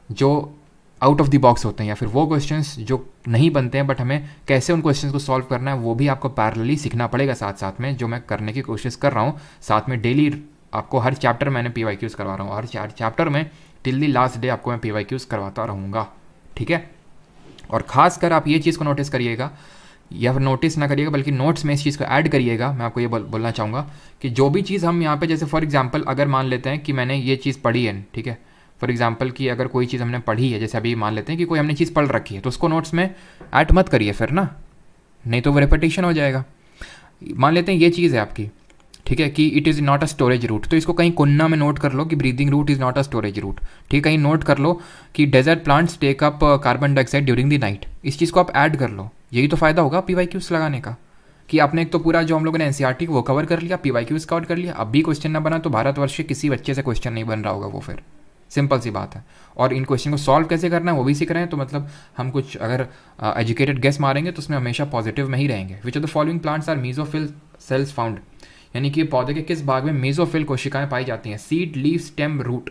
जो आउट ऑफ द बॉक्स होते हैं या फिर वो क्वेश्चंस जो नहीं बनते हैं, बट हमें कैसे उन क्वेश्चंस को सॉल्व करना है वो भी आपको पैरेलली सीखना पड़ेगा साथ साथ में, जो मैं करने की कोशिश कर रहा हूँ। साथ में डेली आपको हर चैप्टर मैंने PYQs करवा रहा हूँ, हर चैप्टर में टिल द लास्ट डे आपको मैं PYQs करवाता रहूँगा, ठीक है। और ख़ासकर आप ये चीज़ को नोटिस करिएगा, या फिर नोटिस ना करिएगा बल्कि नोट्स में इस चीज़ को ऐड करिएगा। मैं आपको ये बोलना चाहूँगा कि जो भी चीज़ हम यहाँ पे, जैसे फॉर एग्जांपल अगर मान लेते हैं कि मैंने ये चीज़ पढ़ी है, ठीक है, फॉर एग्जांपल कि अगर कोई चीज़ हमने पढ़ी है, जैसे अभी मान लेते हैं कि कोई हमने चीज़ पढ़ रखी है, तो उसको नोट्स में ऐड मत करिए फिर ना, नहीं तो वो रेपिटेशन हो जाएगा। मान लेते हैं ये चीज़ है आपकी, ठीक है, कि it is not a storage root, तो इसको कहीं कुन्ना में नोट कर लो कि breathing root is not a storage root, ठीक है। कहीं नोट कर लो कि desert plants take up carbon dioxide during the night, इस चीज़ को आप ऐड कर लो। यही तो फ़ायदा होगा PYQs लगाने का, कि आपने एक तो पूरा जो हम लोगों ने NCERT वो कवर कर लिया, PYQs कवर कर लिया। अब भी क्वेश्चन ना बना तो भारतवर्ष के किसी बच्चे से क्वेश्चन नहीं बन रहा होगा वो, फिर सिंपल सी बात है। और इन क्वेश्चन को सॉल्व कैसे करना है वो भी सीख रहे हैं, तो मतलब हम कुछ अगर एजुकेटेड गेस मारेंगे तो उसमें हमेशा पॉजिटिव में ही रहेंगे। Which of the following plants are mesophyll cells found, यानी कि पौधे के किस भाग में मेसोफिल कोशिकाएं पाई जाती हैं? Seed, leaf, stem, root.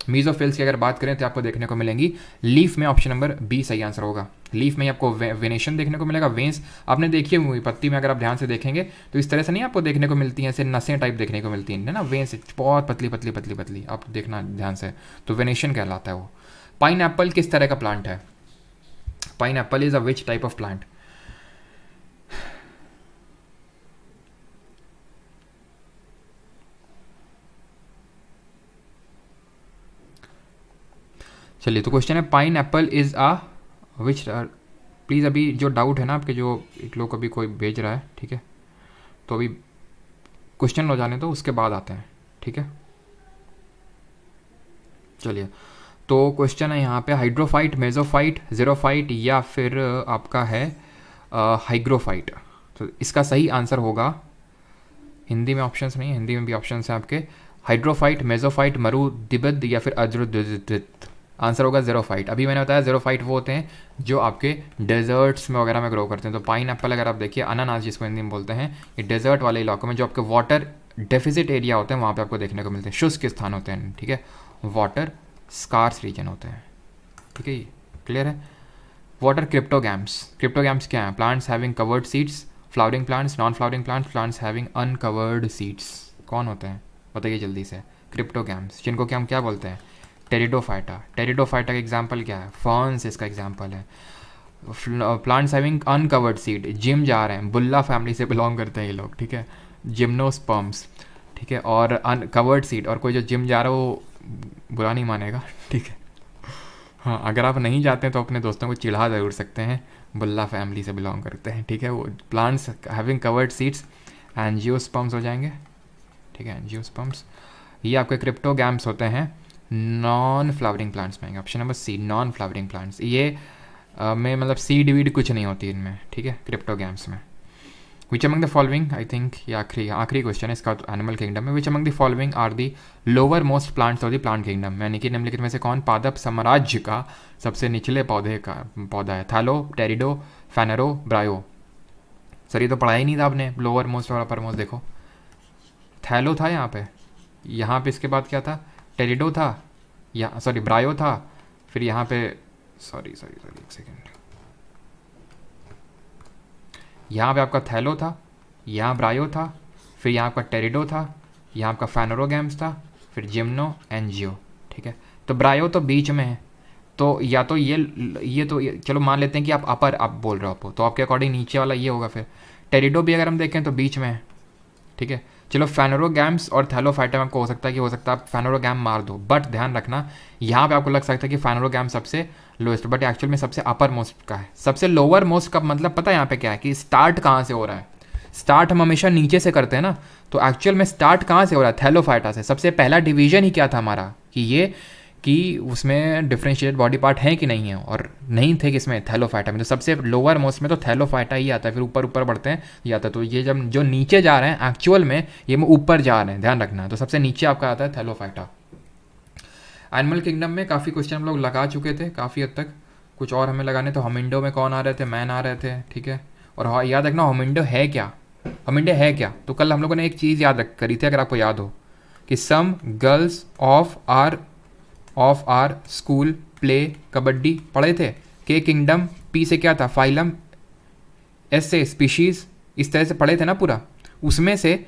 Mesophylls की अगर बात करें तो आपको देखने को मिलेंगी लीफ में, ऑप्शन नंबर B सही आंसर होगा। लीफ में आपको वेनेशन देखने को मिलेगा। वेंस आपने देखी हुई पत्ती में, अगर आप ध्यान से देखेंगे तो इस तरह से नहीं आपको देखने को मिलती हैं, ऐसे नसें टाइप देखने को मिलती हैं ना, वेंस बहुत पतली पतली पतली पतली, आप देखना ध्यान से, तो वेनेशन कहलाता है वो। पाइन एप्पल किस तरह का प्लांट है? Pine Apple is a which type of plant? चलिए, तो क्वेश्चन है pine Apple is a which. Please अभी जो डाउट है ना आपके, जो एक लोग अभी कोई भेज रहा है, ठीक है, तो अभी क्वेश्चन हो जाने तो उसके बाद आते हैं, ठीक है। चलिए, तो क्वेश्चन है यहाँ पे हाइड्रोफाइट, मेजोफाइट, जीरोफाइट या फिर आपका है हाइग्रोफाइट। तो इसका सही आंसर होगा, हिंदी में ऑप्शंस नहीं है, हिंदी में भी ऑप्शंस हैं आपके, हाइड्रोफाइट, मेजोफाइट, मरुदिबद या फिर अज्रुदित। आंसर होगा जीरोफाइट। अभी मैंने बताया जीरोफाइट वो होते हैं जो आपके डेजर्ट्स में वगैरह में ग्रो करते हैं। तो पाइन एप्पल अगर आप देखिए, अनानास जिसको हिंदी में बोलते हैं, ये डेजर्ट वाले इलाकों में जो आपके वाटर डेफिसिट एरिया होते हैं वहाँ पे आपको देखने को मिलते हैं, शुष्क स्थान होते हैं, ठीक है, वाटर स्कार्स रीजन होते हैं, ठीक है, ये क्लियर है। वाटर क्रिप्टोगैम्स, क्रिप्टोगैम्स क्या है? Plants having covered seeds, flowering plants, non flowering plants, plants having uncovered seeds. कौन होते हैं बताइए जल्दी से? क्रिप्टोगैम्स, जिनको क्या हम क्या बोलते हैं? टेरिडोफाइटा। टेरिडोफाइटा का एग्जाम्पल क्या है? फर्न्स इसका एग्जाम्पल है। Plants having uncovered seed, gym जा रहे हैं, बुल्ला फैमिली से बिलोंग करते हैं ये लोग, ठीक है, जिम्नोस्पर्म्स, ठीक है, और अनकवर्ड सीड, और कोई जो जिम जा रहा है वो बुरा नहीं मानेगा, ठीक है। हाँ, अगर आप नहीं जाते हैं तो अपने दोस्तों को चिढ़ा ज़रूर सकते हैं, बुल्ला फैमिली से बिलोंग करते हैं, ठीक है। वो plants having covered seeds angiosperms हो जाएंगे, ठीक है, एंजियोस्पर्म्स। ये आपके क्रिप्टोगैम्स होते हैं, नॉन फ्लावरिंग प्लांट्स में आएंगे, option number C, non flowering plants. ये में मतलब सीड वीड कुछ नहीं होती इनमें, ठीक है, क्रिप्टोगैम्स में। Which among the following, I think ये आखिरी क्वेश्चन है इसका एनिमल किंगडम में, which among the following are the lower most plants of the plant kingdom, यानी कि निम्नलिखित में से कौन पादप साम्राज्य का सबसे निचले पौधा है? थैलो, टेरिडो, फेनेरो, ब्रायो। सर ये तो पढ़ा ही नहीं था आपने, लोअर मोस्ट और अपर मोस्ट। देखो थैलो था यहाँ पे इसके बाद क्या था? टेरिडो था, यहाँ सॉरी ब्रायो था, फिर यहाँ पे सॉरी एक सेकेंड, यहाँ पे आपका थैलो था, यहाँ ब्रायो था, फिर यहाँ आपका टेरिडो था, यहाँ आपका फेनोरोगैम्स था, फिर जिम्नो, एंजियो, ठीक है। तो ब्रायो तो बीच में है, तो या तो ये चलो मान लेते हैं कि आप अपर आप बोल रहे हो, तो आपके अकॉर्डिंग नीचे वाला ये होगा। फिर टेरिडो भी अगर हम देखें तो बीच में है, ठीक है। चलो फेनोरोगैम्स और थैलोफाइटा में आपको हो सकता है आप फेनोरोगैम मार दो, बट ध्यान रखना यहाँ पे आपको लग सकता है कि फेनोरोगैम सबसे लोएस्ट, बट एक्चुअल में सबसे अपर मोस्ट का है। सबसे लोअर मोस्ट का मतलब पता है यहाँ पे क्या है कि स्टार्ट कहाँ से हो रहा है। स्टार्ट हम हमेशा नीचे से करते हैं ना, तो एक्चुअल में स्टार्ट कहाँ से हो रहा है, थैलोफाइटा से। सबसे पहला डिवीजन ही क्या था हमारा कि ये कि उसमें डिफरेंशिएटेड बॉडी पार्ट हैं कि नहीं है, और नहीं थे किसमें, थैलोफाइटा में। तो सबसे लोअर मोस्ट में तो थैलोफाइटा ही आता है, फिर ऊपर ऊपर बढ़ते हैं ये आता है। तो ये जब जो नीचे जा रहे हैं एक्चुअल में ये ऊपर जा रहे हैं, ध्यान रखना है। तो सबसे नीचे आपका आता है थैलोफाइटा। एनिमल किंगडम में काफ़ी क्वेश्चन हम लोग लगा चुके थे काफ़ी हद तक, कुछ और हमें लगाने। तो होमिनिडो में कौन आ रहे थे, मैन आ रहे थे, ठीक है। और हाँ याद रखना होमिनिडो है क्या, होमिनिडो है क्या। तो कल हम लोगों ने एक चीज़ याद रख करी थी, अगर आपको याद हो, कि some girls of our school play kabaddi पढ़े थे। के किंगडम, पी से क्या था, फाइलम, एस से स्पीशीज़, इस तरह से पढ़े थे ना पूरा। उसमें से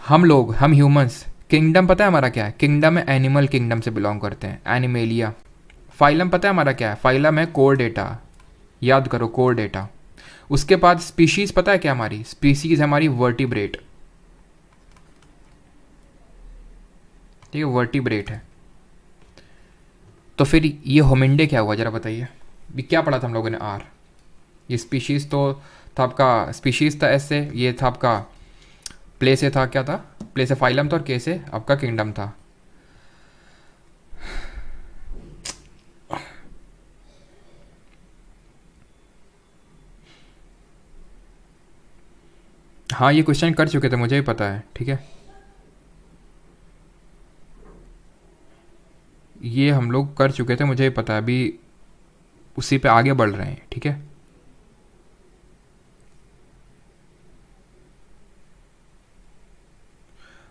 हम लोग, हम ह्यूमंस, किंगडम पता है हमारा क्या है, किंगडम है एनिमल किंगडम से बिलोंग करते हैं, एनिमेलिया। फाइलम पता है हमारा क्या है, फाइलम है कोर डेटा, याद करो कोर डेटा। उसके बाद स्पीशीज़ पता है क्या हमारी, स्पीशीज़ है हमारी वर्टिब्रेट, ठीक है, वर्टिब्रेट है। तो फिर ये होमिनिडे क्या हुआ जरा बताइए, क्या पढ़ा था हम लोगों ने, आर। ये स्पीशीज़ तो था आपका, स्पीशीज़ था एस से, ये था आपका प्ले से, था क्या था, प्ले से फाइलम था, और के से आपका किंगडम था। हाँ ये क्वेश्चन कर चुके थे, मुझे ही पता है, ठीक है। ये हम लोग कर चुके थे, मुझे ही पता है, अभी उसी पे आगे बढ़ रहे हैं, ठीक है।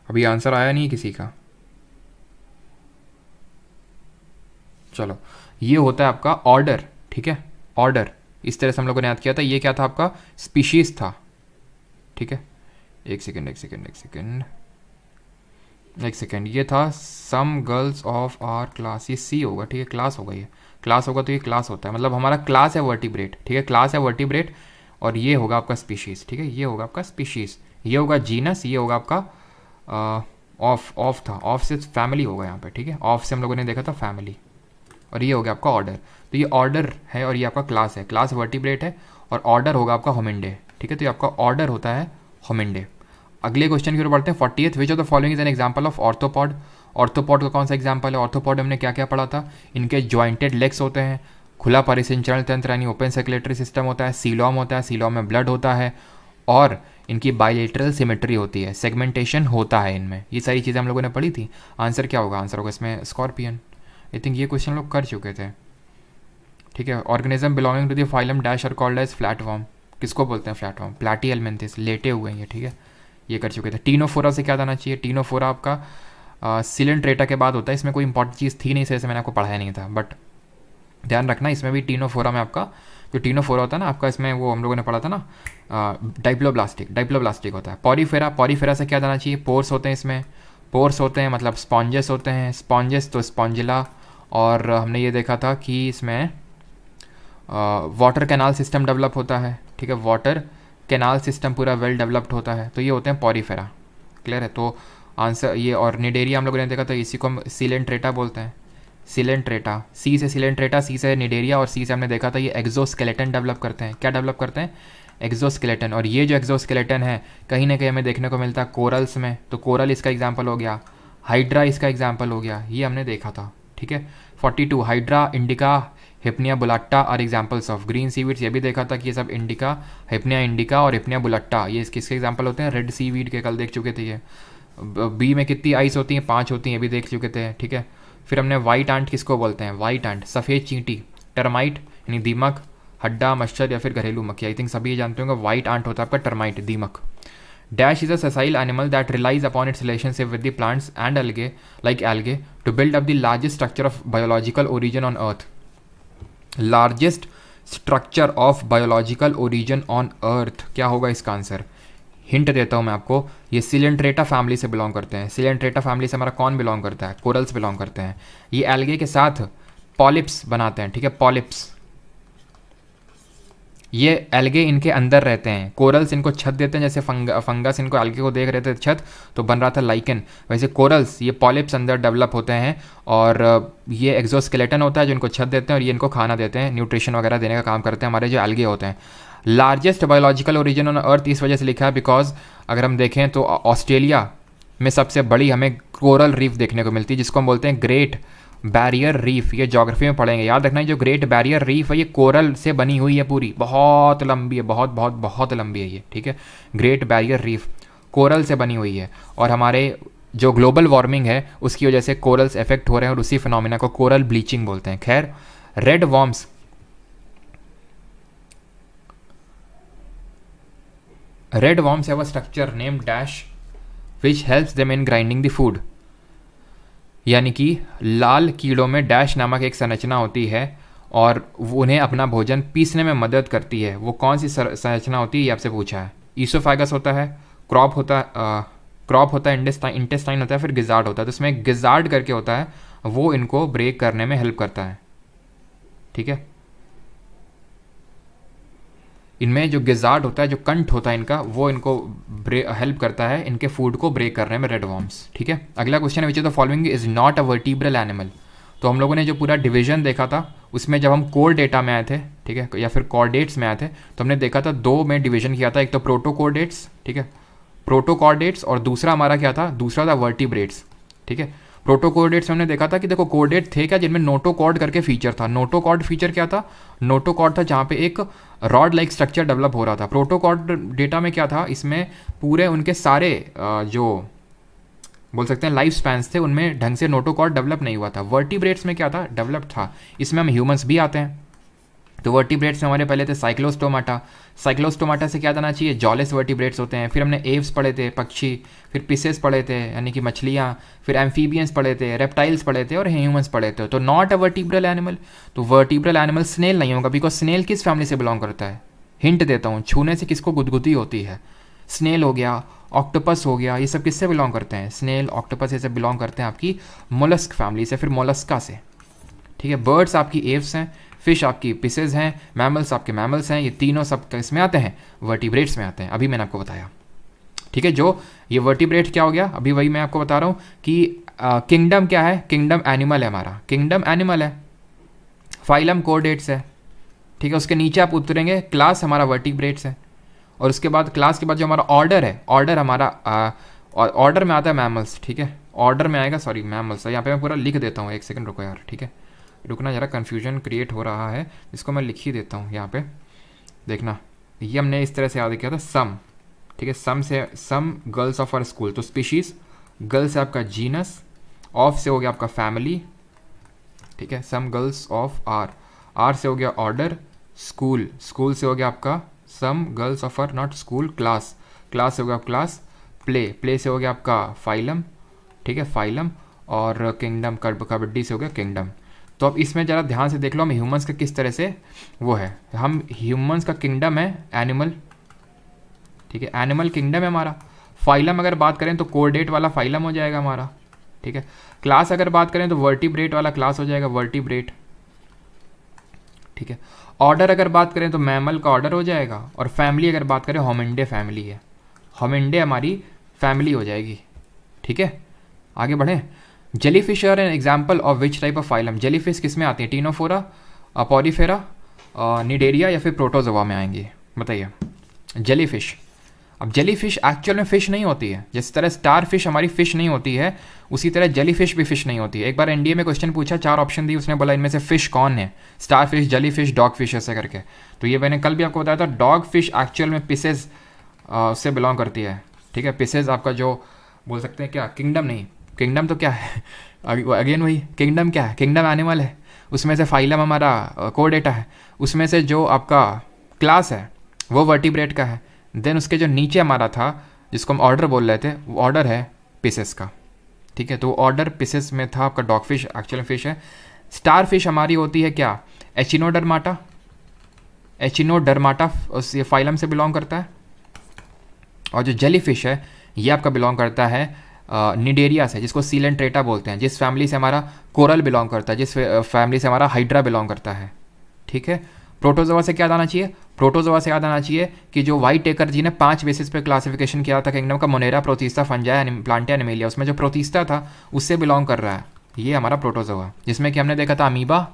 अभी आंसर आया नहीं किसी का, चलो। ये होता है आपका ऑर्डर, ठीक है, ऑर्डर। इस तरह से हम लोगों ने याद किया था। ये क्या था आपका, स्पीशीज था, ठीक है। एक सेकेंड एक सेकेंड एक सेकेंड एक सेकेंड, ये था some girls of our class, ये सी होगा, ठीक है, क्लास होगा, ये क्लास होगा, तो ये क्लास होता है, मतलब हमारा क्लास है वर्टिब्रेट, ठीक है, क्लास है वर्टिब्रेट। और ये होगा आपका स्पीशीज़, ठीक है, ये होगा आपका स्पीशीज़, ये होगा जीनस, ये होगा आपका ऑफ था, ऑफ से फैमिली होगा यहाँ पे, ठीक है, ऑफ से हम लोगों ने देखा था फैमिली। और ये हो गया आपका ऑर्डर। तो ये ऑर्डर है और ये आपका क्लास है, क्लास वर्टिब्रेट है, और ऑर्डर होगा आपका होमिनिडे, ठीक है। तो ये आपका ऑर्डर होता है होमिनिडे। अगले क्वेश्चन की ओर बढ़ते हैं। 40th, which of the following is an example of arthropod. Arthropod का कौन सा एग्जांपल है, ऑर्थोपॉड हमने क्या क्या पढ़ा था, इनके जॉइंटेड लेग्स होते हैं, खुला परिसंचरण तंत्र यानी ओपन सर्कुलेटरी सिस्टम होता है, सीलॉम होता है, सीलॉम में ब्लड होता है, और इनकी बायलेटरल सिमेट्री होती है, सेगमेंटेशन होता है इनमें। ये सारी चीज़ें हम लोगों ने पढ़ी थी। आंसर क्या होगा, आंसर होगा इसमें स्कॉर्पियन। आई थिंक ये क्वेश्चन लोग कर चुके थे, ठीक है। Organism belonging to the phylum dash are called as flatworm. किसको बोलते हैं फ्लैटवर्म, प्लैटीहेल्मिन्थिस, लेटे हुए हैं ये, ठीक है, ये कर चुके थे। टीनोफोरा से क्या आना चाहिए, टीनोफोरा आपका सिलेंट्रेटा के बाद होता है। इसमें कोई इंपॉर्टेंट चीज़ थी नहीं, से मैंने आपको पढ़ाया नहीं था, बट ध्यान रखना इसमें भी टीनोफोरा में आपका जो टीनोफोरा होता है ना आपका, इसमें वो हम लोगों ने पढ़ा था ना, डाइप्लोब्लास्टिक होता है। पॉरीफेरा, पॉरीफेरा से क्या जाना चाहिए, पोर्स होते हैं इसमें, पोर्स होते हैं मतलब स्पॉन्जेस होते हैं, स्पॉन्जेस तो स्पॉन्जिला। और हमने ये देखा था कि इसमें वाटर कैनाल सिस्टम डेवलप होता है, ठीक है, वाटर कैनाल सिस्टम पूरा वेल डेवलप्ड होता है। तो ये होते हैं पॉरीफेरा, क्लियर है। तो आंसर ये, और निडेरिया हम लोगों ने देखा था, इसी को हम सिलेंट्रेटा बोलते हैं, सिलेंट्रेटा, सी से सिलेंट्रेटा, सी से निडेरिया, और सी से हमने देखा था ये एक्सोस्केलेटन डेवलप करते हैं। क्या डेवलप करते हैं, एक्सोस्केलेटन। और ये जो एक्सोस्केलेटन है कहीं ना कहीं हमें देखने को मिलता है कोरल्स में, तो कोरल इसका एग्जाम्पल हो गया, हाइड्रा इसका एग्जाम्पल हो गया, ये हमने देखा था, ठीक है। 42, हाइड्रा, इंडिका, हिप्निया बुलाट्टा are examples of green seaweeds. ये भी देखा था कि ये सब इंडिका, हिप्निया इंडिका और हिप्निया बुलाट्टा ये किसके एग्जाम्पल होते हैं, रेड सीवीड के, कल देख चुके थे ये। बी में कितनी आइस होती हैं, 5 होती हैं, ये भी देख चुके थे, ठीक है। फिर हमने वाइट आंट किसको बोलते हैं, वाइट आंट, सफ़ेद चींटी, टर्माइट यानी दीमक, हड्डा, मच्छर या फिर घरेलू मक्खी। आई थिंक सभी ये जानते होंगे वाइट आंट होता है आपका टर्माइट, दीमक। Dash is a sessile animal that relies upon its relationship with the plants and algae like algae to build up the largest structure of biological origin on earth. Largest structure of biological origin on earth क्या होगा इसका answer, hint देता हूँ मैं आपको, ये Coelenterata family से belong करते हैं। सिलेंट्रेटा फैमिली से हमारा कौन बिलोंग करता है, कोरल्स बिलोंग करते हैं। ये एल्गे के साथ पॉलिप्स बनाते हैं, ठीक है, पॉलिप्स, ये एल्गे इनके अंदर रहते हैं, कोरल्स इनको छत देते हैं, जैसे फंगस इनको एल्गे को देख रहे थे छत तो बन रहा था लाइकन, वैसे कोरल्स ये पॉलिप्स अंदर डेवलप होते हैं और ये एक्सोस्केलेटन होता है जो इनको छत देते हैं और ये इनको खाना देते हैं, न्यूट्रिशन वगैरह देने का काम करते हैं हमारे जो एल्गे होते हैं। लार्जेस्ट बायोलॉजिकल ओरिजिन ऑन अर्थ इस वजह से लिखा है बिकॉज अगर हम देखें तो ऑस्ट्रेलिया में सबसे बड़ी हमें कोरल रीफ देखने को मिलती है जिसको हम बोलते हैं ग्रेट बैरियर रीफ। ये ज्योग्राफी में पढ़ेंगे, याद रखना है जो ग्रेट बैरियर रीफ है ये कोरल से बनी हुई है, पूरी बहुत लंबी है, बहुत बहुत बहुत लंबी है ये, ठीक है। ग्रेट बैरियर रीफ कोरल से बनी हुई है और हमारे जो ग्लोबल वार्मिंग है उसकी वजह से कोरल्स इफेक्ट हो रहे हैं और उसी फिनोमिना को कोरल ब्लीचिंग बोलते हैं। खैर, red worms have a structure name dash which helps them in grinding the food, यानी कि लाल कीड़ों में डैश नामक एक संरचना होती है और उन्हें अपना भोजन पीसने में मदद करती है। वो कौन सी संरचना होती है ये आपसे पूछा है। ईसोफेगस होता है, क्रॉप होता है, इंटेस्टाइन होता है, फिर गिजार्ड होता है। तो इसमें गिजार्ड करके होता है, वो इनको ब्रेक करने में हेल्प करता है, ठीक है। इनमें जो गिजार्ड होता है, जो कंठ होता है इनका, वो इनको हेल्प करता है इनके फूड को ब्रेक करने में, रेड वॉर्म्स, ठीक है। अगला क्वेश्चन है which of the following is not a vertebral animal. तो हम लोगों ने जो पूरा डिवीजन देखा था उसमें जब हम कोर डेटा में आए थे, ठीक है, या फिर कॉर्डेट्स में आए थे तो हमने देखा था दो में डिवीजन किया था, एक तो प्रोटोकॉर्डेट्स, ठीक है, प्रोटोकॉर्डेट्स, और दूसरा हमारा क्या था, दूसरा था वर्टिब्रेट्स, ठीक है। प्रोटोकॉर्डेट्स में हमने देखा था कि देखो कॉर्डेट थे क्या जिनमें नोटोकॉर्ड करके फीचर था। नोटोकॉर्ड फीचर क्या था, नोटोकॉर्ड था जहाँ पे एक रॉड लाइक स्ट्रक्चर डेवलप हो रहा था। प्रोटोकॉर्ड डेटा में क्या था, इसमें पूरे उनके सारे जो बोल सकते हैं लाइफ स्पैन्स थे उनमें ढंग से नोटोकॉर्ड डेवलप नहीं हुआ था। वर्टिब्रेट्स में क्या था, डेवलप था। इसमें हम ह्यूमंस भी आते हैं। तो वर्टिब्रेट्स में हमारे पहले थे साइक्लोस्टोमाटा। साइक्लोस्टोमाटा से क्या जाना चाहिए, जॉलेस वर्टिब्रेट्स होते हैं। फिर हमने एव्स पढ़े थे, पक्षी, फिर पिसेस पढ़े थे यानी कि मछलियाँ, फिर एम्फीबियंस पढ़े थे, रेप्टाइल्स पढ़े थे और ह्यूमंस पढ़े थे। तो नॉट अ वर्टिब्रल एनिमल, तो वर्टिब्रल एनिमल स्नेल नहीं होगा बिकॉज स्नेल किस फैमिली से बिलोंग करता है, हिंट देता हूँ, छूने से किसको गुदगुदी होती है। स्नेल हो गया, ऑक्टोपस हो गया, ये सब किससे बिलोंग करते हैं, स्नेल, ऑक्टोपस, ये सब बिलोंग करते हैं आपकी मोलस्क फैमिली से, फिर मोलस्का से, ठीक है। बर्ड्स आपकी एव्स हैं, फिश आपकी पिसेस हैं, मैमल्स आपके मैमल्स हैं, ये तीनों सब इसमें आते हैं, वर्टिब्रेट्स में आते हैं। अभी मैंने आपको बताया, ठीक है। जो ये वर्टिब्रेट क्या हो गया, अभी वही मैं आपको बता रहा हूँ कि किंगडम क्या है, किंगडम एनिमल है हमारा, किंगडम एनिमल है, फाइलम कोर्डेट्स है, ठीक है। उसके नीचे आप उतरेंगे, क्लास हमारा वर्टिब्रेट्स है, और उसके बाद क्लास के बाद जो हमारा ऑर्डर है, ऑर्डर हमारा ऑर्डर में आता है मैमल्स, ठीक है, ऑर्डर में आएगा, सॉरी मैमल्स, यहाँ पे मैं पूरा लिख देता हूँ, एक सेकंड रुको यार, ठीक है, रुकना जरा, कन्फ्यूजन क्रिएट हो रहा है, इसको मैं लिख ही देता हूँ यहाँ पे, देखना। ये हमने इस तरह से याद किया था, सम, ठीक है, सम से some girls of our school, तो स्पीशीज, गर्ल्स है आपका जीनस, ऑफ से हो गया आपका फैमिली, ठीक है, सम गर्ल्स ऑफ आर से हो गया ऑर्डर, स्कूल, स्कूल से हो गया आपका some girls of our not school, class, class से हो गया क्लास, प्ले से हो गया आपका फाइलम, ठीक है, फाइलम, और किंगडम, कबड्डी से हो गया किंगडम। तो अब इसमें ज़रा ध्यान से देख लो हम ह्यूमंस का किस तरह से वो है, हम ह्यूमंस का किंगडम है एनिमल, ठीक है, एनिमल किंगडम है हमारा। फाइलम अगर बात करें तो कोर्डेट वाला फाइलम हो जाएगा हमारा, ठीक है। क्लास अगर बात करें तो वर्टिब्रेट वाला क्लास हो जाएगा, वर्टिब्रेट, ठीक है। ऑर्डर अगर बात करें तो मैमल का ऑर्डर हो जाएगा, और फैमिली अगर बात करें होमिनिडे फैमिली है, होमिनिडे हमारी फैमिली हो जाएगी, ठीक है। आगे बढ़ें, jellyfish are an example of which type of phylum, jellyfish किस में आती है, टीनोफोरा, पॉरीफेरा, निडेरिया या फिर प्रोटोजोआ में आएंगे, बताइए। जेलीफिश, अब जेलीफिश एक्चुअल में फ़िश नहीं होती है, जिस तरह स्टार फिश हमारी फ़िश नहीं होती है उसी तरह जेलीफिश भी फ़िश नहीं होती है। एक बार एनडीए में क्वेश्चन पूछा, 4 ऑप्शन दी, उसने बोला इनमें से फ़िश कौन है, star fish, jellyfish, dog fish, ऐसे करके। तो ये मैंने कल भी आपको बताया था, डॉग फिश एक्चुअल में पिसेस से बिलोंग करती है, ठीक है। पिसेस आपका जो बोल सकते हैं क्या, किंगडम नहीं, किंगडम तो क्या है, अगेन वही, किंगडम क्या है, किंगडम एनिमल है, उसमें से फाइलम हमारा कोडेटा है, उसमें से जो आपका क्लास है वो वर्टिब्रेट का है, देन उसके जो नीचे हमारा था जिसको हम ऑर्डर बोल रहे थे, वो ऑर्डर है पिसेस का, ठीक है। तो ऑर्डर पिसेस में था आपका डॉग फिश, एक्चुअल फिश है। स्टार फिश हमारी होती है क्या, एचिनोडर्माटा, एचिनोडर्माटा ये फाइलम से बिलोंग करता है। और जो जेली फिश है ये आपका बिलोंग करता है निडेरिया से, जिसको सीलेंट्रेटा बोलते हैं, जिस फैमिली से हमारा कोरल बिलोंग करता है, जिस फैमिली से हमारा हाइड्रा बिलोंग करता है, ठीक है। प्रोटोजोआ से क्या याद आना चाहिए? प्रोटोजोआ से याद आना चाहिए कि जो वाइट टेकर जी ने 5 बेसिस पे क्लासिफिकेशन किया था किंगडम का, मोनेरा, प्रोटिस्टा, फंजाई, प्लांटिया, एनिमेलिया, उसमें जो प्रोटिस्टा था उससे बिलोंग कर रहा है ये हमारा प्रोटोजोआ, जिसमें कि हमने देखा था अमीबा,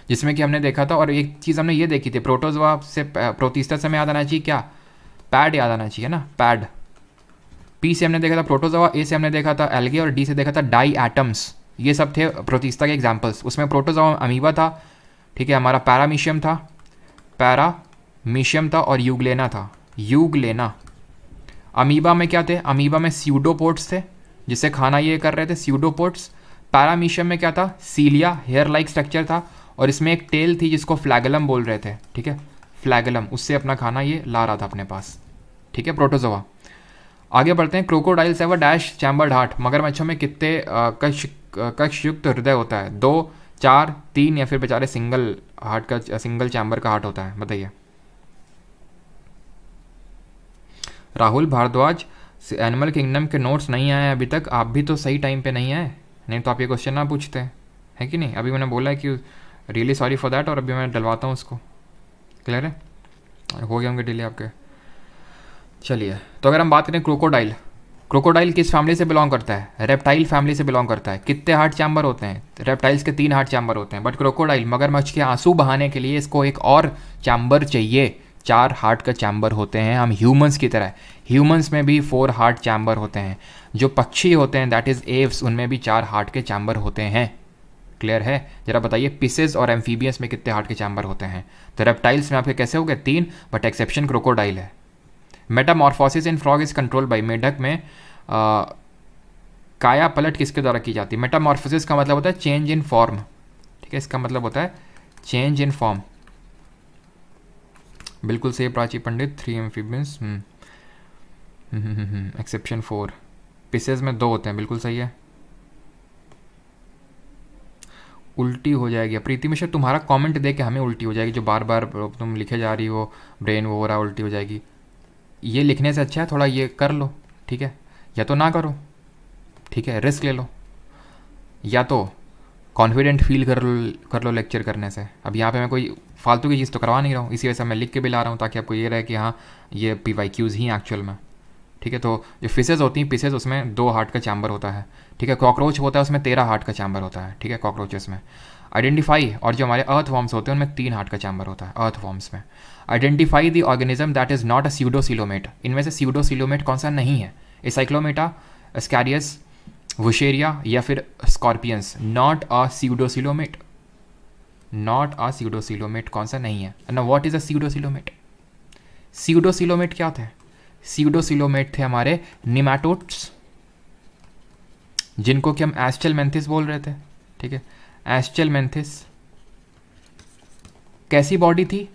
जिसमें कि हमने देखा था। और एक चीज़ हमने ये देखी थी, प्रोटोजोआ से प्रोटिस्टा से हमें याद आना चाहिए क्या? पैड याद आना चाहिए ना, पैड। पी से हमने देखा था प्रोटोजोआ, ए से हमने देखा था एल्गे और डी से देखा था डाई एटम्स। ये सब थे प्रोटिस्टा के एग्जाम्पल्स। उसमें प्रोटोजोआ अमीबा था, ठीक है, हमारा पैरामीशियम था और यूग्लेना था, यूग्लेना। अमीबा में क्या थे? अमीबा में स्यूडोपोड्स थे जिससे खाना ये कर रहे थे, स्यूडोपोड्स। पैरामीशियम में क्या था? सीलिया, हेयर लाइक स्ट्रक्चर था, और इसमें एक टेल थी जिसको फ्लैगलम बोल रहे थे, ठीक है, फ्लैगलम, उससे अपना खाना ये ला रहा था अपने पास, ठीक है, प्रोटोजोआ। आगे बढ़ते हैं। Crocodiles have a dash chambered heart. मगरमच्छों में कितने कक्षयुक्त हृदय होता है? 2, 4, 3 या फिर बेचारे सिंगल हार्ट का, सिंगल चैम्बर का हार्ट होता है? बताइए। राहुल भारद्वाज, एनिमल किंगडम के नोट्स नहीं आए अभी तक। आप भी तो सही टाइम पे नहीं आए, नहीं तो आप ये क्वेश्चन ना पूछते, है कि नहीं? अभी मैंने बोला है कि रियली सॉरी फॉर दैट, और अभी मैं डलवाता हूँ उसको। क्लियर है? हो गए होंगे डिले आपके। चलिए, तो अगर हम बात करें क्रोकोडाइल, क्रोकोडाइल किस फैमिली से बिलोंग करता है? रेप्टाइल फैमिली से बिलोंग करता है। कितने हार्ट चैम्बर होते हैं? रेप्टाइल्स के 3 हार्ट चैम्बर होते हैं, बट क्रोकोडाइल, मगरमच्छ के आंसू बहाने के लिए इसको एक और चैम्बर चाहिए। 4 हार्ट का चैम्बर होते हैं। हम ह्यूमंस की तरह, ह्यूमंस में भी 4 हार्ट चैम्बर होते हैं। जो पक्षी होते हैं दैट इज़ एव्स, उनमें भी 4 हार्ट के चैम्बर होते हैं। क्लियर है? जरा बताइए पिसेस और एम्फीबियंस में कितने हार्ट के चैम्बर होते हैं? तो रेप्टाइल्स में आपके कैसे हो गए? 3, बट एक्सेप्शन क्रोकोडाइल है। Metamorphosis in frog is control by, मेढक में काया पलट किसके द्वारा की जाती है? मेटामॉर्फोसिस का मतलब होता है चेंज इन फॉर्म, ठीक है, इसका मतलब होता है चेंज इन फॉर्म। बिल्कुल सही प्राची पंडित। 3 एम्फीबियंस, एक्सेप्शन 4। पिसेस में 2 होते हैं, बिल्कुल सही है। उल्टी हो जाएगी प्रीति मिश्र, तुम्हारा कमेंट देख के हमें उल्टी हो जाएगी, जो बार बार तुम लिखे जा रही हो, ब्रेन वो हो रहा है, उल्टी हो जाएगी। ये लिखने से अच्छा है थोड़ा ये कर लो, ठीक है, या तो ना करो, ठीक है, रिस्क ले लो, या तो कॉन्फिडेंट फील कर लो लेक्चर करने से। अब यहाँ पे मैं कोई फालतू की चीज़ तो करवा नहीं रहा हूँ, इसी वजह से मैं लिख के भी ला रहा हूँ ताकि आपको ये रहे कि हाँ ये PYQs ही एक्चुअल में, ठीक है। तो जो फिशेज़ होती हैं, पिसेज, उसमें 2 हार्ट का चैम्बर होता है, ठीक है। कॉकरोच होता है उसमें 13 हार्ट का चैम्बर होता है, ठीक है, कॉकरोचेस में। आइडेंटिफाई, और जो हमारे अर्थ वॉर्म्स होते हैं उनमें 3 हार्ट का चैम्बर होता है, अर्थ वॉर्म्स में। Identify the organism that is not a pseudocoelomate. इनमें से स्यूडोसिलोमेट कौन सा नहीं है? एसाइक्लोमेटा, एस्कैरियस, वुशेरिया या फिर scorpions. Not a pseudocoelomate, not a pseudocoelomate कौन सा नहीं है ना? What is a pseudocoelomate? Pseudocoelomate क्या थे? स्यूडोसिलोमेट थे हमारे निमैटोड्स, जिनको कि हम एस्चेलमेंथिस बोल रहे थे, ठीक है, एस्चेलमेंथिस। कैसी बॉडी थी?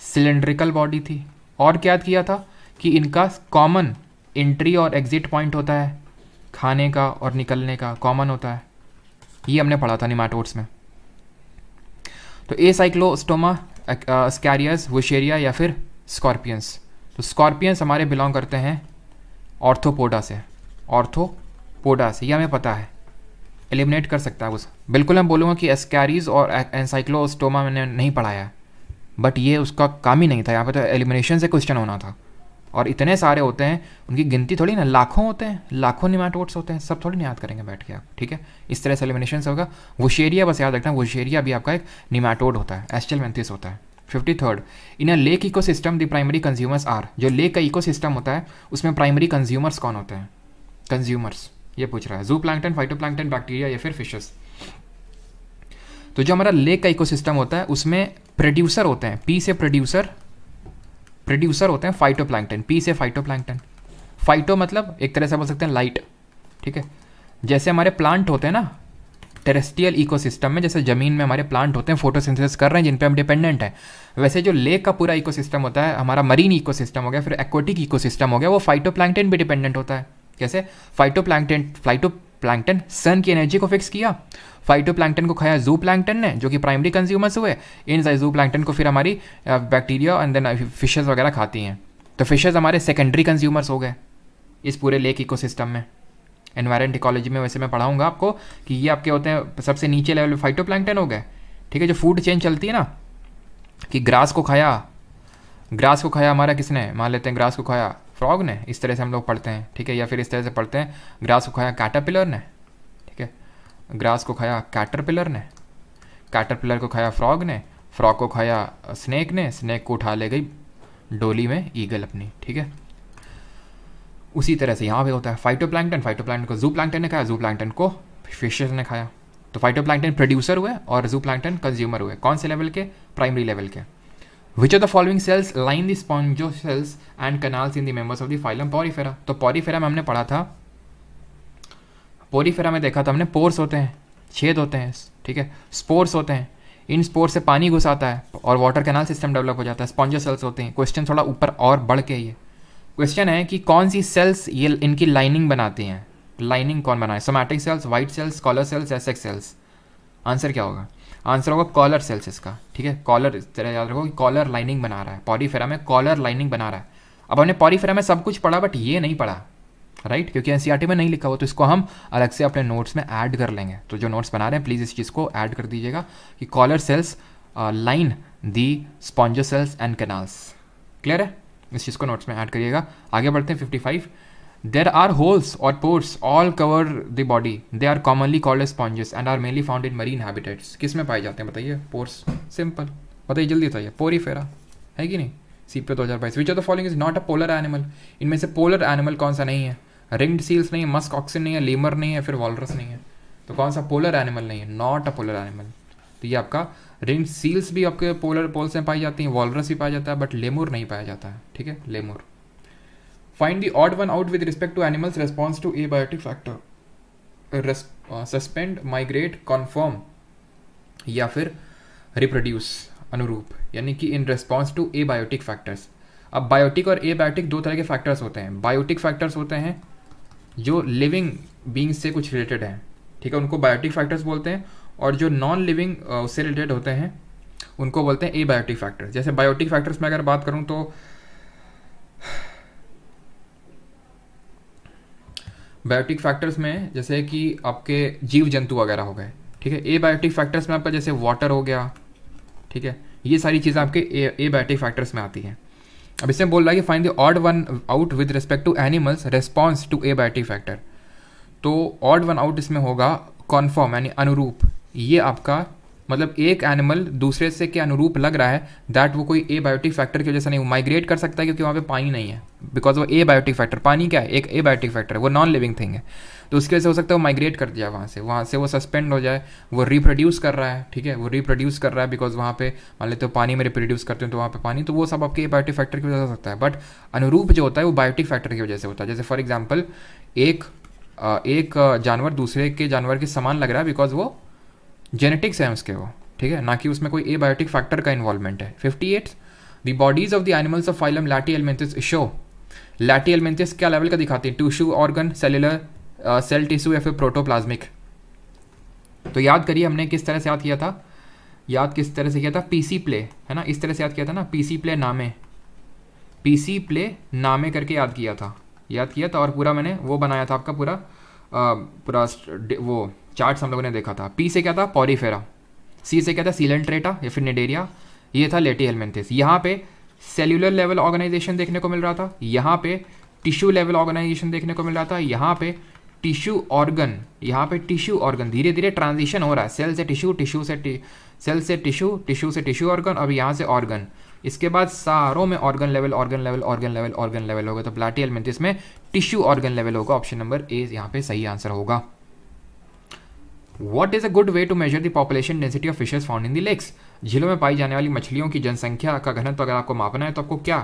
सिलेंड्रिकल बॉडी थी। और क्या किया था कि इनका कॉमन एंट्री और एग्जिट पॉइंट होता है, खाने का और निकलने का कॉमन होता है। ये हमने पढ़ा था निमैटोड्स में। तो एसाइक्लोस्टोमा, स्कैरियस, वुशेरिया या फिर स्कॉर्पियंस। तो स्कॉर्पियंस हमारे बिलोंग करते हैं ऑर्थोपोडा से, ऑर्थोपोडा से, ये हमें पता है, एलिमिनेट कर सकता है उस। बिल्कुल मैं बोलूँगा कि एस्कैरीज और एनसाइक्लोस्टोमा मैंने नहीं पढ़ाया, बट ये उसका काम ही नहीं था, यहाँ पे तो एलिमिनेशन से क्वेश्चन होना था। और इतने सारे होते हैं, उनकी गिनती थोड़ी ना, लाखों होते हैं, लाखों निमैटोड्स होते हैं, सब थोड़ी ना याद करेंगे बैठ के आप, ठीक है। इस तरह से एलिमिनेशन से होगा। वुशेरिया बस याद रखना, वुशेरिया भी आपका एक निमैटोड होता है, एस्चेलमेंथिस होता है। 53rd, in a lake ecosystem the primary consumers are. जो लेक का इकोसिस्टम होता है उसमें प्राइमरी कंज्यूमर्स कौन होते हैं? कंज्यूमर्स, ये पूछ रहा है। जू प्लैंक्टन, फाइटोप्लैंक्टन, बैक्टीरिया या फिर फिशेस। तो जो हमारा लेक का इकोसिस्टम होता है उसमें प्रोड्यूसर होते हैं, पी से प्रोड्यूसर होते हैं फाइटोप्लैंक्टन, पी से फाइटोप्लैंक्टन। फाइटो मतलब एक तरह से बोल सकते हैं लाइट, ठीक है। जैसे हमारे प्लांट होते हैं ना टेरेस्ट्रियल इकोसिस्टम में, जैसे ज़मीन में हमारे प्लांट होते हैं फोटोसिंथेसिस कर रहे हैं जिन पे हम डिपेंडेंट हैं, वैसे जो लेक का पूरा इकोसिस्टम होता है, हमारा मरीन इकोसिस्टम हो गया, फिर एक्वाटिक इकोसिस्टम हो गया, वो फाइटोप्लैंक्टन भी डिपेंडेंट होता है। कैसे? फाइटोप्लैंक्टन सन की एनर्जी को फिक्स किया, फाइटोप्लैंक्टन को खाया जू प्लैंक्टन ने, जो कि प्राइमरी कंज्यूमर्स हुए। इन जू प्लैंक्टन को फिर हमारी बैक्टीरिया एंड देन फिशेज वगैरह खाती हैं। तो फिशेज हमारे सेकेंडरी कंज्यूमर्स हो गए इस पूरे लेक इकोसिस्टम में। एनवायरमेंट इकोलॉजी में वैसे मैं पढ़ाऊंगा आपको कि ये आपके होते हैं सबसे नीचे लेवल फाइटोप्लैंक्टन हो गए, ठीक है। जो फूड चेन चलती है ना, कि ग्रास को खाया हमारा किसने, मान लेते हैं ग्रास को खाया फ्रॉग ने, इस तरह से हम लोग पढ़ते हैं, ठीक है, या फिर इस तरह से पढ़ते हैं ग्रास को खाया कैटरपिलर ने, ठीक है, ग्रास को खाया कैटरपिलर ने, कैटरपिलर को खाया फ्रॉग ने, फ्रॉग को खाया स्नेक ने, स्नेक को उठा ले गई डोली में ईगल अपनी, ठीक है। उसी तरह से यहाँ पे होता है फाइटोप्लैंक्टन, फाइटोप्लैंक्टन को ज़ूप्लैंक्टन ने खाया, ज़ूप्लैंक्टन को फिशेस ने खाया। तो फाइटोप्लैंक्टन प्रोड्यूसर हुए और ज़ूप्लैंक्टन कंज्यूमर हुए, कौन से लेवल के, प्राइमरी लेवल के। Which of the following cells line the spongocoel and canals in the members of the phylum Porifera. तो पॉरीफेरा में हमने पढ़ा था, पॉरीफेरा में देखा था हमने, पोर्स होते हैं, छेद होते हैं, ठीक है, स्पोर्स होते हैं, इन स्पोर से पानी घुस आता है और वाटर कैनाल सिस्टम डेवलप हो जाता है, स्पॉन्जो सेल्स होते हैं। क्वेश्चन थोड़ा ऊपर और बढ़ के ये क्वेश्चन है कि कौन सी सेल्स ये इनकी लाइनिंग बनाती हैं, लाइनिंग कौन बनाए, somatic cells, white cells, collar cells, essex cells. Answer क्या होगा, आंसर होगा कॉलर सेल्स इसका, ठीक है, कॉलर, इस तरह याद रखो कि कॉलर लाइनिंग बना रहा है, पॉरीफेरा में कॉलर लाइनिंग बना रहा है। अब हमने पॉरीफेरा में सब कुछ पढ़ा बट ये नहीं पढ़ा, राइट, क्योंकि एनसीईआरटी में नहीं लिखा हुआ, तो इसको हम अलग से अपने नोट्स में ऐड कर लेंगे। तो जो नोट्स बना रहे हैं प्लीज़ इस चीज़ को ऐड कर दीजिएगा कि collar cells line the spongocoel and canals. Clear है, इस चीज़ को नोट्स में ऐड करिएगा। आगे बढ़ते हैं 55। देर आर होल्स और pores all cover the body, they are commonly called as sponges and are mainly found in marine habitats. किस में पाए जाते हैं बताइए, पोर्स, सिंपल बताइए, जल्दी बताइए, पोरीफेरा है कि नहीं, CPO 2022। Which of the following is not a polar animal, इनमें से पोलर एनिमल कौन सा नहीं है, रिंग्ड सील्स नहीं है, मस्क ऑक्सिन नहीं है, लीमर नहीं है, फिर वॉलरस नहीं है, तो कौन सा पोलर एनिमल नहीं है, नॉट अ पोलर एनिमल। तो ये आपका रिंग्ड सील्स भी आपके पोलर पोल्स में पाई जाती हैं, वॉलरस भी पाया जाता है, बट लेमुर नहीं पाया जाता है, ठीक है, lemur. Find the odd one out with respect to animals response to abiotic factor, suspend, migrate, conform या फिर रिप्रोड्यूस, अनुरूप, यानी कि in response to abiotic factors. अब बायोटिक और एबायोटिक दो तरह के फैक्टर्स होते हैं। बायोटिक फैक्टर्स होते हैं जो लिविंग बींग्स से कुछ रिलेटेड हैं, ठीक है, उनको बायोटिक फैक्टर्स बोलते हैं, और जो नॉन लिविंग उससे रिलेटेड होते हैं उनको बोलते हैं एबायोटिक फैक्टर्स। जैसे बायोटिक फैक्टर्स में अगर बात करूं तो बायोटिक फैक्टर्स में जैसे कि आपके जीव जंतु वगैरह हो गए, ठीक है। एबायोटिक फैक्टर्स में आपका जैसे वाटर हो गया, ठीक है, ये सारी चीज़ें आपके एबायोटिक फैक्टर्स में आती हैं। अब इसमें बोल रहा है कि find the odd one out with respect to animals response to abiotic factor. तो ऑड वन आउट इसमें होगा कॉन्फर्म, यानी अनुरूप। ये आपका मतलब एक एनिमल दूसरे से के अनुरूप लग रहा है, दैट वो कोई एबायोटिक फैक्टर की वजह से नहीं, वो माइग्रेट कर सकता है क्योंकि वहाँ पे पानी नहीं है, बिकॉज वो एबायोटिक फैक्टर, पानी क्या है, एक एबायोटिक फैक्टर है, वो नॉन लिविंग थिंग है, तो उसकी वजह से हो सकता है वो माइग्रेट कर जाए, वहाँ से वो सस्पेंड हो जाए, वो रिप्रोड्यूस कर रहा है, ठीक है, वो रिप्रोड्यूस कर रहा है बिकॉज वहाँ पे मान लेते हो पानी में रिप्रोड्यूस करते हैं तो वहाँ पे पानी, तो वो सब आपके एबायोटिक फैक्टर की वजह से हो सकता है। बट अनुरूप जो होता है वो बायोटिक फैक्टर की वजह से होता है। जैसे फॉर एग्जाम्पल एक जानवर दूसरे के जानवर के समान लग रहा है बिकॉज वो जेनेटिक्स है उसके, वो ठीक है, ना कि उसमें कोई एबायोटिक फैक्टर का इन्वॉल्वमेंट है। 58 the bodies of the animals of phylum Platyhelminthes show, Platyhelminthes क्या लेवल का दिखाती है, tissue organ, cellular, cell tissue या फिर प्रोटोप्लाज्मिक। तो याद करिए हमने किस तरह से याद किया था, किस तरह से किया था, पीसी प्ले है ना, इस तरह से याद किया था ना, पीसी प्ले नामे करके याद किया था और पूरा मैंने वो बनाया था आपका पूरा वो चार्ट्स हम लोगों ने देखा था। पी से क्या था, पॉरीफेरा, सी से क्या था, सीलेंट्रेटा या फिर निडेरिया, ये था लेटिहेल्मिन्थिस। यहाँ पे सेल्यूलर लेवल ऑर्गेनाइजेशन देखने को मिल रहा था, यहाँ पे टिश्यू लेवल ऑर्गेनाइजेशन देखने को मिल रहा था, यहाँ पे टिश्यू ऑर्गन, धीरे धीरे ट्रांजिशन हो रहा है, सेल से टिश्यू, सेल से टिश्यू ऑर्गन, अब यहाँ से ऑर्गन, इसके बाद सारों में ऑर्गन लेवल होगा। तो प्लैटिहेल्मिन्थिस में टिश्यू ऑर्गन लेवल होगा, ऑप्शन नंबर ए यहाँ पे सही आंसर होगा। What is a good way to measure the population density of fishes found in the lakes? झीलों में पाई जाने वाली मछलियों की जनसंख्या का घनत्व अगर आपको मापना है तो आपको क्या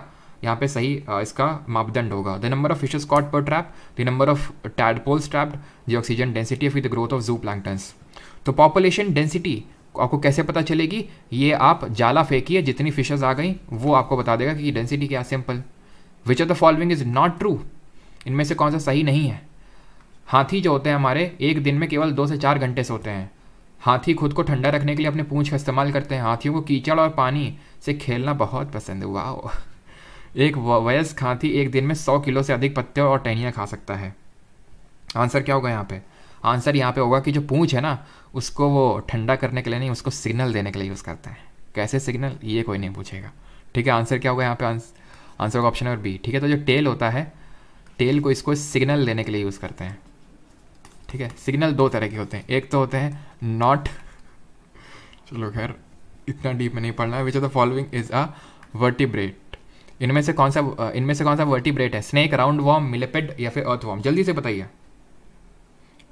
यहाँ पे सही इसका मापदंड होगा, the number of fishes caught per trap, the number of tadpoles trapped, the oxygen density with the growth of zooplanktons. तो पॉपुलेशन डेंसिटी आपको कैसे पता चलेगी, ये आप जाला फेंकिए, जितनी फिशेस आ गई वो आपको बता देगा कि डेंसिटी क्या, simple. Which of the following is not true, इनमें से कौन सा सही नहीं है। हाथी जो होते हैं हमारे एक दिन में केवल 2 से 4 घंटे सोते हैं। हाथी खुद को ठंडा रखने के लिए अपने पूंछ का इस्तेमाल करते हैं। हाथियों को कीचड़ और पानी से खेलना बहुत पसंद है। वाह, एक वयस्क हाथी एक दिन में 100 किलो से अधिक पत्ते और टहनियाँ खा सकता है। आंसर क्या होगा यहाँ पे, आंसर यहाँ पे होगा कि जो पूंछ है ना उसको वो ठंडा करने के लिए नहीं, उसको सिग्नल देने के लिए यूज़ करता है। कैसे सिग्नल, ये कोई नहीं पूछेगा। ठीक है, आंसर क्या होगा यहाँ पे, आंसर का ऑप्शन नंबर बी। ठीक है, तो जो टेल होता है, टेल को इसको सिग्नल देने के लिए यूज़ करते हैं। ठीक है, सिग्नल दो तरह के होते हैं, एक तो होते हैं नॉट, चलो खैर इतना डीप में नहीं पढ़ना है। Which of the following is a vertebrate, इनमें से कौन सा वर्टिब्रेट है, स्नेक, राउंड वॉर्म, मिलेपेड या फिर अर्थ वॉर्म? जल्दी से बताइए।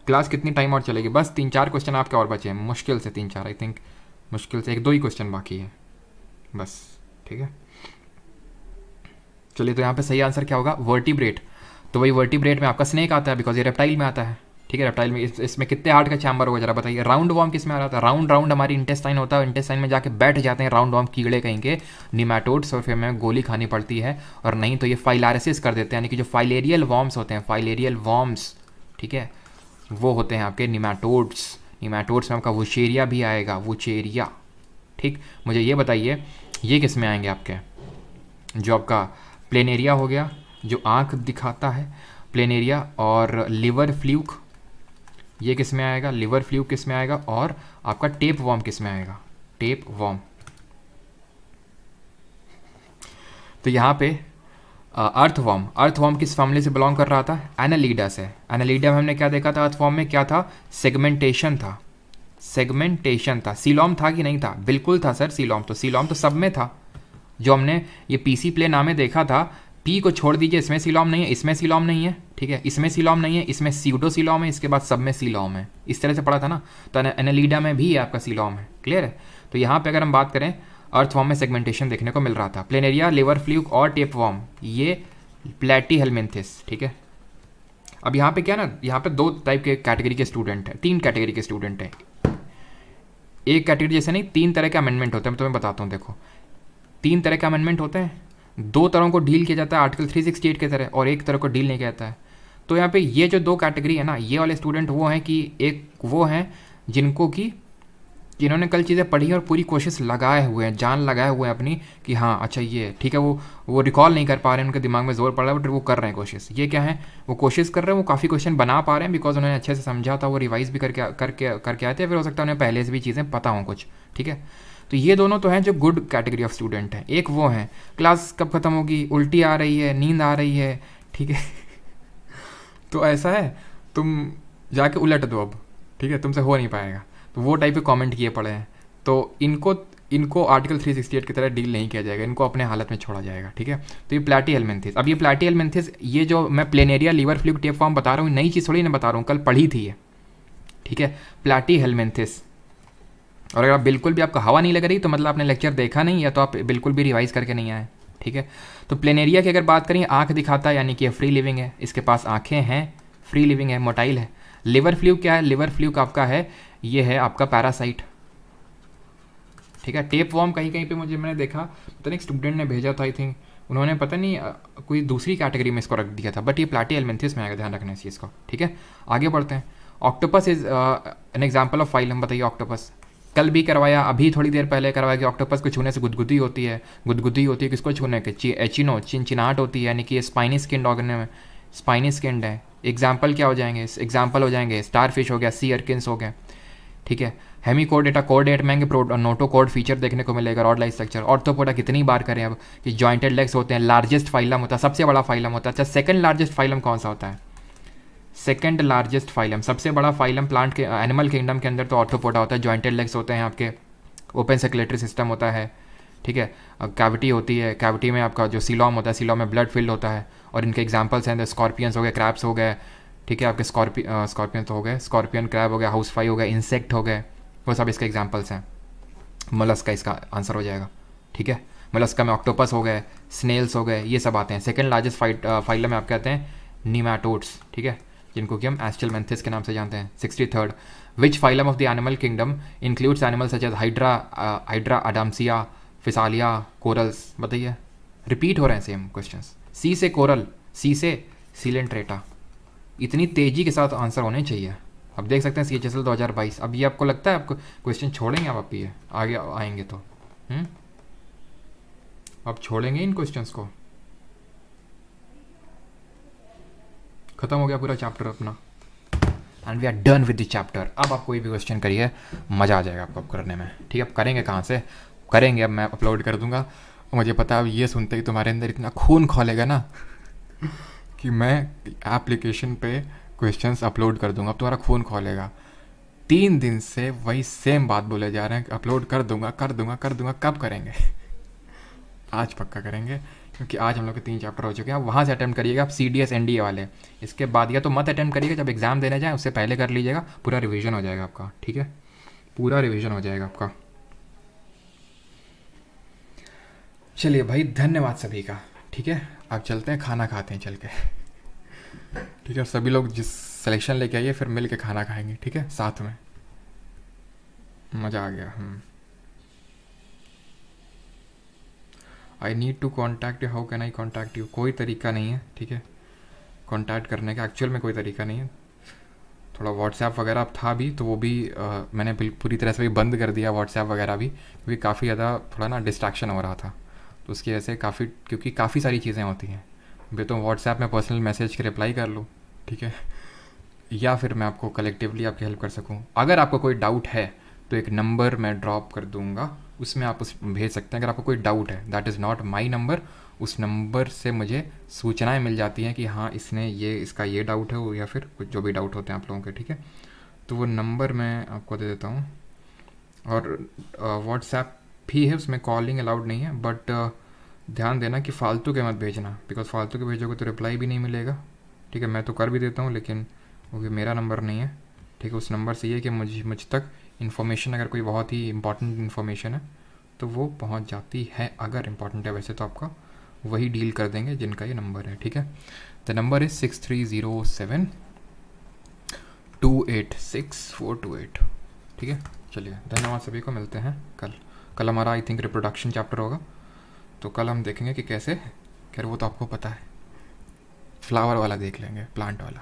क्लास कितनी टाइम और चलेगी? बस 3-4 क्वेश्चन आपके और बचे हैं, मुश्किल से 3-4, आई थिंक मुश्किल से 1-2 ही क्वेश्चन बाकी है बस। ठीक है, चलिए, तो यहाँ पे सही आंसर क्या होगा, वर्टिब्रेट। तो वही वर्टिब्रेट में आपका स्नेक आता है, बिकॉज ये रेप्टाइल में आता है। ठीक है, रेप्टाइल में इसमें कितने हार्ट का चैम्बर होगा जरा बताइए। राउंड वॉर्म किस में आ रहा था, राउंड राउंड हमारी इंटेस्टाइन होता है, इंटेस्टाइन में जाके बैठ जाते हैं राउंड वॉर्म, कीड़े कहीं के निमेटोड्स, और फिर हमें गोली खानी पड़ती है, और नहीं तो ये फाइलारिसिस कर देते हैं, यानी कि जो फाइलेरियल वॉर्म्स होते हैं, फाइलेरियल वॉर्म्स, ठीक है, वो होते हैं आपके निमेटोड्स। निमेटोड्स में आपका वुचेरिया भी आएगा, वुचेरिया। ठीक, मुझे ये बताइए ये किस में आएंगे आपके, जो आपका प्लेनेरिया हो गया जो आँख दिखाता है, प्लेनेरिया, और लिवर फ्लूक, ये किस में आएगा, लिवर फ्लूक किस में आएगा, और आपका टेप वॉर्म किस में आएगा, टेप वॉर्म। तो यहाँ पे अर्थवॉर्म किस फैमिली से बिलोंग कर रहा था, एनालीडा से। एनालीडा में हमने क्या देखा था, अर्थवॉर्म में क्या था, सेगमेंटेशन था, सेगमेंटेशन था। सीलॉम था कि नहीं था, बिल्कुल था सर, सीलॉम तो सब में था। जो हमने ये पीसी प्ले नामे देखा था, पी को छोड़ दीजिए, इसमें सीलॉम नहीं है, इसमें सीलॉम नहीं है, ठीक है, इसमें सीलॉम नहीं है, इसमें सीडो सीलॉम है, इसके बाद सब में सीलॉम है, इस तरह से पढ़ा था ना। तो एनालीडा में भी आपका सीलॉम है, क्लियर है। तो यहाँ पे अगर हम बात करें, अर्थवॉर्म में सेगमेंटेशन देखने को मिल रहा था। प्लेनेरिया, लिवर फ्लूक और टेपवॉर्म, ये प्लैटीहेल्मिन्थिस। ठीक है, अब यहाँ पे क्या ना, यहाँ पे 2 टाइप के कैटेगरी के स्टूडेंट हैं, 3 कैटेगरी के स्टूडेंट हैं। एक कैटेगरी जैसे नहीं, 3 तरह के अमेंडमेंट होते हैं, मैं तुम्हें बताता हूँ। देखो, 3 तरह के अमेंडमेंट होते हैं, 2 तरह को डील किया जाता है आर्टिकल 368 के तरह, और 1 तरह को डील नहीं किया जाता है। तो यहाँ पे ये जो 2 कैटेगरी है ना, ये वाले स्टूडेंट वो हैं कि एक वो हैं जिनको कि जिन्होंने कल चीज़ें पढ़ी और पूरी कोशिश लगाए हुए हैं, जान लगाए हुए हैं अपनी, कि हाँ अच्छा ये ठीक है, वो रिकॉल नहीं कर पा रहे हैं, उनके दिमाग में जोर पड़ रहा है, बट वो कर रहे हैं कोशिश। ये क्या है, वो कोशिश कर रहे हैं, वो काफ़ी क्वेश्चन बना पा रहे हैं, बिकॉज उन्होंने अच्छे से समझा था, वो रिवाइज भी करके आए थे, फिर हो सकता है उन्हें पहले से भी चीज़ें पता हों कुछ। ठीक है, तो ये दोनों तो हैं जो गुड कैटेगरी ऑफ स्टूडेंट हैं। एक वो हैं, क्लास कब खत्म होगी, उल्टी आ रही है, नींद आ रही है, ठीक है तो ऐसा है, तुम जाके उलट दो अब, ठीक है, तुमसे हो नहीं पाएगा। तो वो टाइप के कमेंट किए पड़े हैं, तो इनको आर्टिकल 368 की तरह डील नहीं किया जाएगा, इनको अपने हालत में छोड़ा जाएगा। ठीक है, तो ये प्लैटीहेल्मिन्थिस। अब ये प्लैटीहेल्मिन्थिस, ये जो मैं प्लेनेरिया, लिवर फ्लूक, टेपवॉर्म बता रहा हूँ, नई चीज़ थोड़ी ना बता रहा हूँ, कल पढ़ी थी ये। ठीक है, प्लैटीहेल्मिन्थिस। और अगर आप बिल्कुल भी आपको हवा नहीं लग रही, तो मतलब आपने लेक्चर देखा नहीं, या तो आप बिल्कुल भी रिवाइज करके नहीं आए। ठीक है, तो प्लेनेरिया की अगर बात करें, आँख दिखाता है, यानी कि फ्री लिविंग है, इसके पास आँखें हैं, फ्री लिविंग है, मोटाइल है। लिवर फ्लूक क्या है, लिवर फ्लूक आपका है, ये है आपका पैरासाइट। ठीक है, टेप वॉर्म कहीं कहीं पे मैंने देखा, पता नहीं एक स्टूडेंट ने भेजा था, आई थिंक उन्होंने पता नहीं कोई दूसरी कैटेगरी में इसको रख दिया था, बट ये प्लैटीहेल्मिन्थिस में आएगा, ध्यान रखना इस चीज़ को। ठीक है, आगे बढ़ते हैं। Octopus is an example of phylum. बताइए ऑक्टोपस, कल भी करवाया, अभी थोड़ी देर पहले करवाया कि ऑक्टोपस को छूने से गुदगुदी होती है। गुदगुदी होती है किसको छूने के, चिनचिनाहट होती है, यानी कि ये spiny skinned organism, spiny skinned है। एग्जाम्पल क्या हो जाएंगे, एग्जाम्पल हो जाएंगे स्टार फिश हो गया, सी अर्किन्स हो गया। ठीक है, हेमीकोडेटा, कोडेट में नोटोकोड फीचर देखने को मिलेगा, रॉड लाइफ स्ट्रक्चर। ऑर्थोपोडा कितनी बार करें अब, कि जॉइंटेड लेग्स होते हैं, लार्जेस्ट फाइलम होता है, सबसे बड़ा फाइलम होता है। अच्छा, सेकंड लार्जेस्ट फाइलम कौन सा होता है, सेकंड लार्जेस्ट फाइलम, सबसे बड़ा फाइलम प्लांट के एनिमल किंगडम के अंदर तो ऑर्थोपोडा होता है। जॉइंटेड लेग्स होते हैं आपके, ओपन सर्कुलेटरी सिस्टम होता है। ठीक है, कैविटी होती है, कैविटी में आपका जो सीलॉम होता है, सीलॉम में ब्लड फिल्ड होता है। और इनके एग्जाम्पल्स हैं, स्कॉर्पियंस हो गए, क्रैब्स हो गए। ठीक है, आपके स्कॉर्पियन तो हो गए, स्कॉर्पियन, क्रैब हो गया, हाउस फ्लाई हो गया, इंसेक्ट हो गए, वो सब इसके एग्जाम्पल्स हैं। मलस्का इसका आंसर हो जाएगा। ठीक है, मलस्का में ऑक्टोपस हो गए, स्नेल्स हो गए, ये सब आते हैं। सेकंड लार्जेस्ट फाइलम में आप कहते हैं नीमेटोड्स। ठीक है, जिनको कि हम एस्टेलमेंथिस के नाम से जानते हैं। 63rd, which phylum of the animal kingdom includes animal such as hydra, Adamsia, Physalia, corals. बताइए, रिपीट हो रहे हैं सेम क्वेश्चंस। सी से कोरल, सी से सीलेंट्रेटा। इतनी तेज़ी के साथ आंसर होने चाहिए। अब देख सकते हैं CHSL 2022। अब ये आपको लगता है आपको क्वेश्चन छोड़ेंगे आप ये आगे आएंगे तो आप छोड़ेंगे इन क्वेश्चंस को? खत्म हो गया पूरा चैप्टर अपना, and we are done with the chapter. अब आप कोई भी क्वेश्चन करिए, मज़ा आ जाएगा आपको करने में। ठीक है, अब करेंगे कहाँ से, करेंगे। अब मैं अपलोड कर दूंगा और मुझे पता है अब ये सुनते ही तुम्हारे अंदर इतना खून खौलेगा ना कि मैं एप्लीकेशन पे क्वेश्चंस अपलोड कर दूंगा। अब तुम्हारा खून खौलेगा। 3 दिन से वही सेम बात बोले जा रहे हैं कि अपलोड कर दूंगा कर दूंगा कर दूंगा। कब करेंगे? आज पक्का करेंगे, क्योंकि आज हम लोग के 3 चैप्टर हो चुके हैं। आप वहाँ से अटेम्प्ट करिएगा, आप CDS NDA वाले। इसके बाद या तो मत अटेम्प्ट करिएगा, जब एग्ज़ाम देने जाए उससे पहले कर लीजिएगा। पूरा रिवीजन हो जाएगा आपका, ठीक है? पूरा रिवीजन हो जाएगा आपका। चलिए भाई, धन्यवाद सभी का, ठीक है? अब चलते हैं, खाना खाते हैं चल के, ठीक है? सभी लोग जिस सिलेक्शन लेके आइए, फिर मिल के खाना खाएंगे, ठीक है? साथ में मज़ा आ गया। I need to contact you, how can I contact you? कोई तरीका नहीं है, ठीक है? कॉन्टैक्ट करने का एक्चुअल में कोई तरीका नहीं है। थोड़ा व्हाट्सएप वगैरह था भी, तो वो भी मैंने पूरी तरह से भी बंद कर दिया व्हाट्सएप वगैरह भी, क्योंकि काफ़ी ज़्यादा थोड़ा ना डिस्ट्रैक्शन हो रहा था। तो उसकी वजह से क्योंकि काफ़ी सारी चीज़ें होती हैं। मैं तो व्हाट्सएप में पर्सनल मैसेज के रिप्लाई कर लूँ, ठीक है? या फिर मैं आपको कलेक्टिवली आपकी हेल्प कर सकूँ। अगर आपको कोई डाउट है तो एक नंबर मैं ड्रॉप कर दूँगा, उसमें आप उस भेज सकते हैं। अगर आपको कोई डाउट है, that is not my number, उस नंबर से मुझे सूचनाएं मिल जाती हैं कि हाँ इसने इसका ये डाउट है, या फिर कुछ जो भी डाउट होते हैं आप लोगों के, ठीक है? तो वो नंबर मैं आपको दे देता हूँ। और व्हाट्सएप भी है, उसमें कॉलिंग अलाउड नहीं है, बट ध्यान देना कि फ़ालतू के मत भेजना, बिकॉज फालतू के भेजोगे तो रिप्लाई भी नहीं मिलेगा, ठीक है? मैं तो कर भी देता हूँ, लेकिन वो भी मेरा नंबर नहीं है, ठीक है? उस नंबर से ये कि मुझ तक इन्फॉर्मेशन, अगर कोई बहुत ही इंपॉर्टेंट इन्फॉर्मेशन है तो वो पहुंच जाती है। अगर इंपॉर्टेंट है, वैसे तो आपका वही डील कर देंगे जिनका ये नंबर है, ठीक है? द नंबर इज़ 6307286428, ठीक है? चलिए, धन्यवाद सभी को, मिलते हैं कल हमारा आई थिंक रिप्रोडक्शन चैप्टर होगा, तो कल हम देखेंगे कि कैसे। खैर वो तो आपको पता है, फ्लावर वाला देख लेंगे, प्लांट वाला।